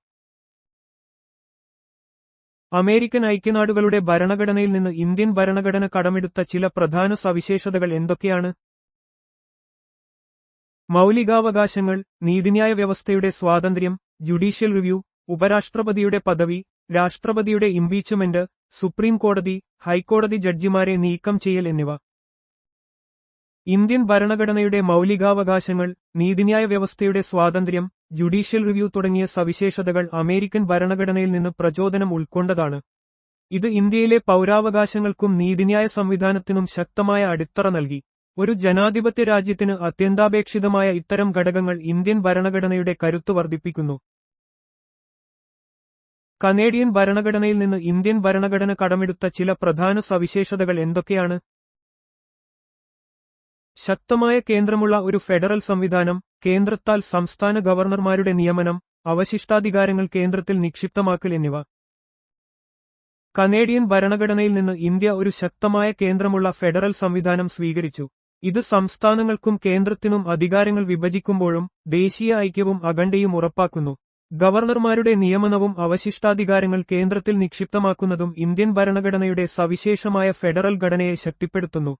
A: അമേരിക്കൻ ഐക്യനാടുകളുടെ ഭരണഘടനയിൽ നിന്ന് ഇന്ത്യൻ ഭരണഘടന കടമെടുത്ത ചില പ്രധാന സവിശേഷതകൾ എന്തൊക്കെയാണ്? മൗലികാവകാശങ്ങൾ, നീതിന്യായ വ്യവസ്ഥയുടെ സ്വാതന്ത്ര്യം, ജുഡീഷ്യൽ റിവ്യൂ, ഉപരാഷ്ട്രപതിയുടെ പദവി, രാഷ്ട്രപതിയുടെ ഇംപീച്ച്മെന്റ്, സുപ്രീം കോടതി, ഹൈക്കോടതി ജഡ്ജിമാരെ നീക്കം ചെയ്യൽ എന്നിവ. ഇന്ത്യൻ ഭരണഘടനയുടെ മൗലികാവകാശങ്ങൾ, നീതിന്യായ വ്യവസ്ഥയുടെ സ്വാതന്ത്ര്യം, ജുഡീഷ്യൽ റിവ്യൂ തുടങ്ങിയ സവിശേഷതകൾ അമേരിക്കൻ ഭരണഘടനയിൽ നിന്ന് പ്രചോദനം ഉൾക്കൊണ്ടതാണ്. ഇത് ഇന്ത്യയിലെ പൗരാവകാശങ്ങൾക്കും നീതിന്യായ സംവിധാനത്തിനും ശക്തമായ അടിത്തറ നൽകി. ഒരു ജനാധിപത്യ രാജ്യത്തിന് അത്യന്താപേക്ഷിതമായ ഇത്തരം ഘടകങ്ങൾ ഇന്ത്യൻ ഭരണഘടനയുടെ കരുത്ത് വർദ്ധിപ്പിക്കുന്നു. കനേഡിയൻ ഭരണഘടനയിൽ നിന്ന് ഇന്ത്യൻ ഭരണഘടന കടമെടുത്ത ചില പ്രധാന സവിശേഷതകൾ എന്തൊക്കെയാണ്? ശക്തമായ കേന്ദ്രമുള്ള ഒരു ഫെഡറൽ സംവിധാനം, കേന്ദ്രത്താൽ സംസ്ഥാന ഗവർണർമാരുടെ നിയമനം, അവശിഷ്ടാധികാരങ്ങൾ കേന്ദ്രത്തിൽ നിക്ഷിപ്തമാക്കൽ എന്നിവ. കനേഡിയൻ ഭരണഘടനയിൽ നിന്ന് ഇന്ത്യ ഒരു ശക്തമായ കേന്ദ്രമുള്ള ഫെഡറൽ സംവിധാനം സ്വീകരിച്ചു. ഇത് സംസ്ഥാനങ്ങൾക്കും കേന്ദ്രത്തിനും അധികാരങ്ങൾ വിഭജിക്കുമ്പോഴും ദേശീയ ഐക്യവും അഖണ്ഡയും ഉറപ്പാക്കുന്നു. ഗവർണർമാരുടെ നിയമനവും അവശിഷ്ടാധികാരങ്ങൾ കേന്ദ്രത്തിൽ നിക്ഷിപ്തമാക്കുന്നതും ഇന്ത്യൻ ഭരണഘടനയുടെ സവിശേഷമായ ഫെഡറൽ ഘടനയെ ശക്തിപ്പെടുത്തുന്നു.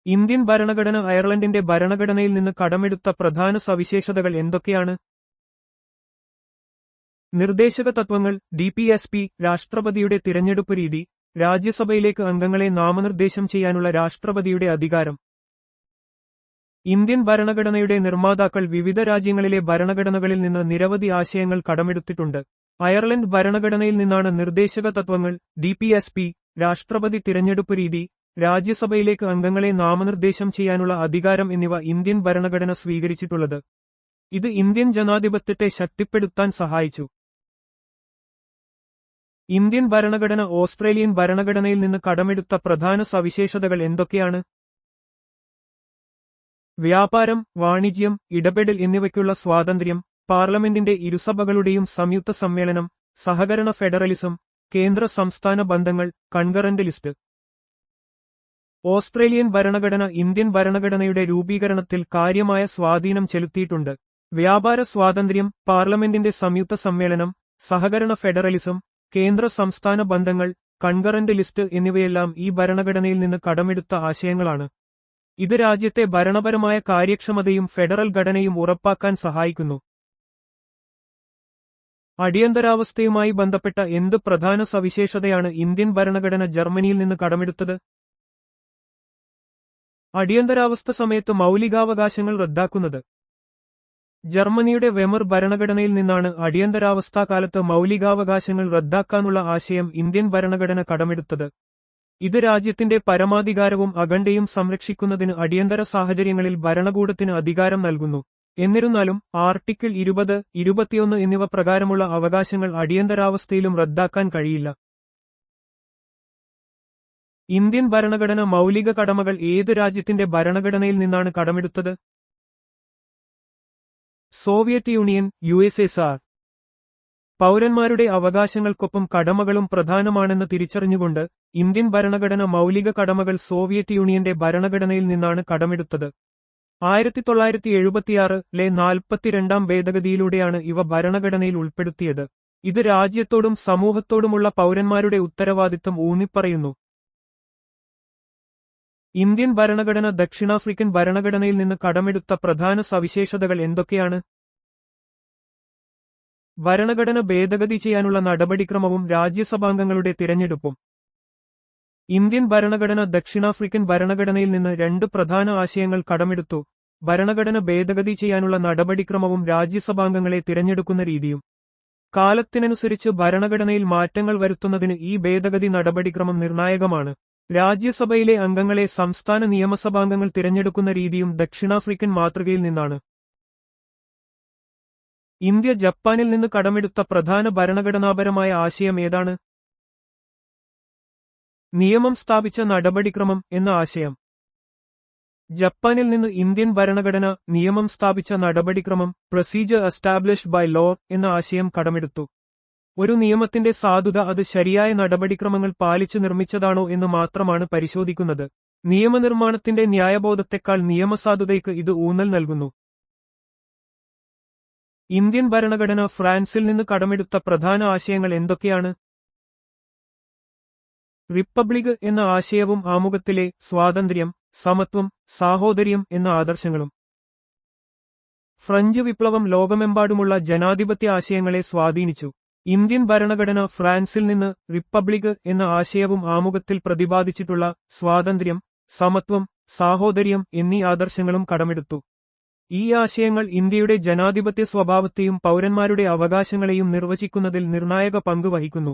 A: ഇന്ത്യൻ ഭരണഘടന അയർലൻഡിന്റെ ഭരണഘടനയിൽ നിന്ന് കടമെടുത്ത പ്രധാന സവിശേഷതകൾ എന്തൊക്കെയാണ്? നിർദ്ദേശക തത്വങ്ങൾ, DPSP, രാഷ്ട്രപതിയുടെ തിരഞ്ഞെടുപ്പ് രീതി, രാജ്യസഭയിലേക്ക് അംഗങ്ങളെ നാമനിർദ്ദേശം ചെയ്യാനുള്ള രാഷ്ട്രപതിയുടെ അധികാരം. ഇന്ത്യൻ ഭരണഘടനയുടെ നിർമ്മാതാക്കൾ വിവിധ രാജ്യങ്ങളിലെ ഭരണഘടനകളിൽ നിന്ന് നിരവധി ആശയങ്ങൾ കടമെടുത്തിട്ടുണ്ട്. അയർലൻഡ് ഭരണഘടനയിൽ നിന്നാണ് നിർദ്ദേശക തത്വങ്ങൾ, DPSP, രാഷ്ട്രപതി തിരഞ്ഞെടുപ്പ് രീതി, രാജ്യസഭയിലേക്ക് അംഗങ്ങളെ നാമനിർദ്ദേശം ചെയ്യാനുള്ള അധികാരം എന്നിവ ഇന്ത്യൻ ഭരണഘടന സ്വീകരിച്ചിട്ടുള്ളത്. ഇത് ഇന്ത്യൻ ജനാധിപത്യത്തെ ശക്തിപ്പെടുത്താൻ സഹായിച്ചു. ഇന്ത്യൻ ഭരണഘടന ഓസ്ട്രേലിയൻ ഭരണഘടനയിൽ നിന്ന് കടമെടുത്ത പ്രധാന സവിശേഷതകൾ എന്തൊക്കെയാണ്? വ്യാപാരം, വാണിജ്യം, ഇടപെടൽ എന്നിവയ്ക്കുള്ള സ്വാതന്ത്ര്യം, പാർലമെന്റിന്റെ ഇരുസഭകളുടെയും സംയുക്ത സമ്മേളനം, സഹകരണ ഫെഡറലിസം, കേന്ദ്ര സംസ്ഥാന ബന്ധങ്ങൾ, കൺകറന്റ് ലിസ്റ്റ്. ഓസ്ട്രേലിയൻ ഭരണഘടന ഇന്ത്യൻ ഭരണഘടനയുടെ രൂപീകരണത്തിൽ കാര്യമായ സ്വാധീനം ചെലുത്തിയിട്ടുണ്ട്. വ്യാപാര സ്വാതന്ത്ര്യം, പാർലമെന്റിന്റെ സംയുക്ത സമ്മേളനം, സഹകരണ ഫെഡറലിസം, കേന്ദ്ര സംസ്ഥാന ബന്ധങ്ങൾ, കൺകറന്റ് ലിസ്റ്റ് എന്നിവയെല്ലാം ഈ ഭരണഘടനയിൽ നിന്ന് കടമെടുത്ത ആശയങ്ങളാണ്. ഇത് രാജ്യത്തെ ഭരണപരമായ കാര്യക്ഷമതയും ഫെഡറൽ ഘടനയും ഉറപ്പാക്കാൻ സഹായിക്കുന്നു. അടിയന്തരാവസ്ഥയുമായി ബന്ധപ്പെട്ട എന്ത് പ്രധാന സവിശേഷതയാണ് ഇന്ത്യൻ ഭരണഘടന ജർമ്മനിയിൽ നിന്ന് കടമെടുത്തത്? അടിയന്തരാവസ്ഥ സമയത്ത് മൗലികാവകാശങ്ങൾ റദ്ദാക്കുന്നത്. ജർമ്മനിയുടെ വെമർ ഭരണഘടനയിൽ നിന്നാണ് അടിയന്തരാവസ്ഥാകാലത്ത് മൗലികാവകാശങ്ങൾ റദ്ദാക്കാനുള്ള ആശയം ഇന്ത്യൻ ഭരണഘടന കടമെടുത്തത്. ഇത് രാജ്യത്തിന്റെ പരമാധികാരവും അഖണ്ഡയും സംരക്ഷിക്കുന്നതിന് അടിയന്തര സാഹചര്യങ്ങളിൽ ഭരണകൂടത്തിന് അധികാരം നൽകുന്നു. എന്നിരുന്നാലും ആർട്ടിക്കിൾ 20, 21 എന്നിവ പ്രകാരമുള്ള അവകാശങ്ങൾ അടിയന്തരാവസ്ഥയിലും റദ്ദാക്കാൻ കഴിയില്ല. ഇന്ത്യൻ ഭരണഘടന മൗലിക കടമകൾ ഏത് രാജ്യത്തിന്റെ ഭരണഘടനയിൽ നിന്നാണ് കടമെടുത്തത്? Soviet union, USSR. പൗരന്മാരുടെ അവകാശങ്ങൾക്കൊപ്പം കടമകളും പ്രധാനമാണെന്ന് തിരിച്ചറിഞ്ഞുകൊണ്ട് ഇന്ത്യൻ ഭരണഘടന മൗലിക കടമകൾ സോവിയറ്റ് യൂണിയന്റെ ഭരണഘടനയിൽ നിന്നാണ് കടമെടുത്തത്. 1976-ലെ 42-ാം ഭേദഗതിയിലൂടെയാണ് ഇവ ഭരണഘടനയിൽ ഉൾപ്പെടുത്തിയത്. ഇത് രാജ്യത്തോടും സമൂഹത്തോടുമുള്ള പൗരന്മാരുടെ ഉത്തരവാദിത്തം ഊന്നിപ്പറയുന്നു. ഇന്ത്യൻ ഭരണഘടന ദക്ഷിണാഫ്രിക്കൻ ഭരണഘടനയിൽ നിന്ന് കടമെടുത്ത പ്രധാന സവിശേഷതകൾ എന്തൊക്കെയാണ്? ഭരണഘടന ഭേദഗതി ചെയ്യാനുള്ള നടപടിക്രമവും രാജ്യസഭാംഗങ്ങളുടെ തിരഞ്ഞെടുപ്പും. ഇന്ത്യൻ ഭരണഘടന ദക്ഷിണാഫ്രിക്കൻ ഭരണഘടനയിൽ നിന്ന് രണ്ട് പ്രധാന ആശയങ്ങൾ കടമെടുത്തു: ഭരണഘടന ഭേദഗതി ചെയ്യാനുള്ള നടപടിക്രമവും രാജ്യസഭാംഗങ്ങളെ തിരഞ്ഞെടുക്കുന്ന രീതിയും. കാലത്തിനനുസരിച്ച് ഭരണഘടനയിൽ മാറ്റങ്ങൾ വരുത്തുന്നതിന് ഈ ഭേദഗതി നടപടിക്രമം നിർണായകമാണ്. രാജ്യസഭയിലെ അംഗങ്ങളെ സംസ്ഥാന നിയമസഭാംഗങ്ങൾ തിരഞ്ഞെടുക്കുന്ന രീതിയും ദക്ഷിണാഫ്രിക്കൻ മാതൃകയിൽ നിന്നാണ്. ഇന്ത്യ ജപ്പാനിൽ നിന്ന് കടമെടുത്ത പ്രധാന ഭരണഘടനാപരമായ ആശയം ഏതാണ്? നിയമം സ്ഥാപിച്ച നടപടിക്രമം എന്ന ആശയം. ജപ്പാനിൽ നിന്ന് ഇന്ത്യൻ ഭരണഘടന നിയമം സ്ഥാപിച്ച നടപടിക്രമം, പ്രൊസീജിയർ എസ്റ്റാബ്ലിഷ്ഡ് ബൈ ലോ എന്ന ആശയം കടമെടുത്തു. ഒരു നിയമത്തിന്റെ സാധുത അത് ശരിയായ നടപടിക്രമങ്ങൾ പാലിച്ച് നിർമ്മിച്ചതാണോ എന്ന് മാത്രമാണ് പരിശോധിക്കുന്നത്. നിയമനിർമ്മാണത്തിന്റെ ന്യായബോധത്തെക്കാൾ നിയമസാധുതയ്ക്ക് ഇത് ഊന്നൽ നൽകുന്നു. ഇന്ത്യൻ ഭരണഘടന ഫ്രാൻസിൽ നിന്ന് കടമെടുത്ത പ്രധാന ആശയങ്ങൾ എന്തൊക്കെയാണ്? റിപ്പബ്ലിക് എന്ന ആശയവും ആമുഖത്തിലെ സ്വാതന്ത്ര്യം, സമത്വം, സാഹോദര്യം എന്ന ആദർശങ്ങളും. ഫ്രഞ്ച് വിപ്ലവം ലോകമെമ്പാടുമുള്ള ജനാധിപത്യ ആശയങ്ങളെ സ്വാധീനിച്ചു. ഇന്ത്യൻ ഭരണഘടന ഫ്രാൻസിൽ നിന്ന് റിപ്പബ്ലിക് എന്ന ആശയവും ആമുഖത്തിൽ പ്രതിപാദിച്ചിട്ടുള്ള സ്വാതന്ത്ര്യം, സമത്വം, സാഹോദര്യം എന്നീ ആദർശങ്ങളും കടമെടുത്തു. ഈ ആശയങ്ങൾ ഇന്ത്യയുടെ ജനാധിപത്യ സ്വഭാവത്തെയും പൗരന്മാരുടെ അവകാശങ്ങളെയും നിർവചിക്കുന്നതിൽ നിർണായക പങ്ക് വഹിക്കുന്നു.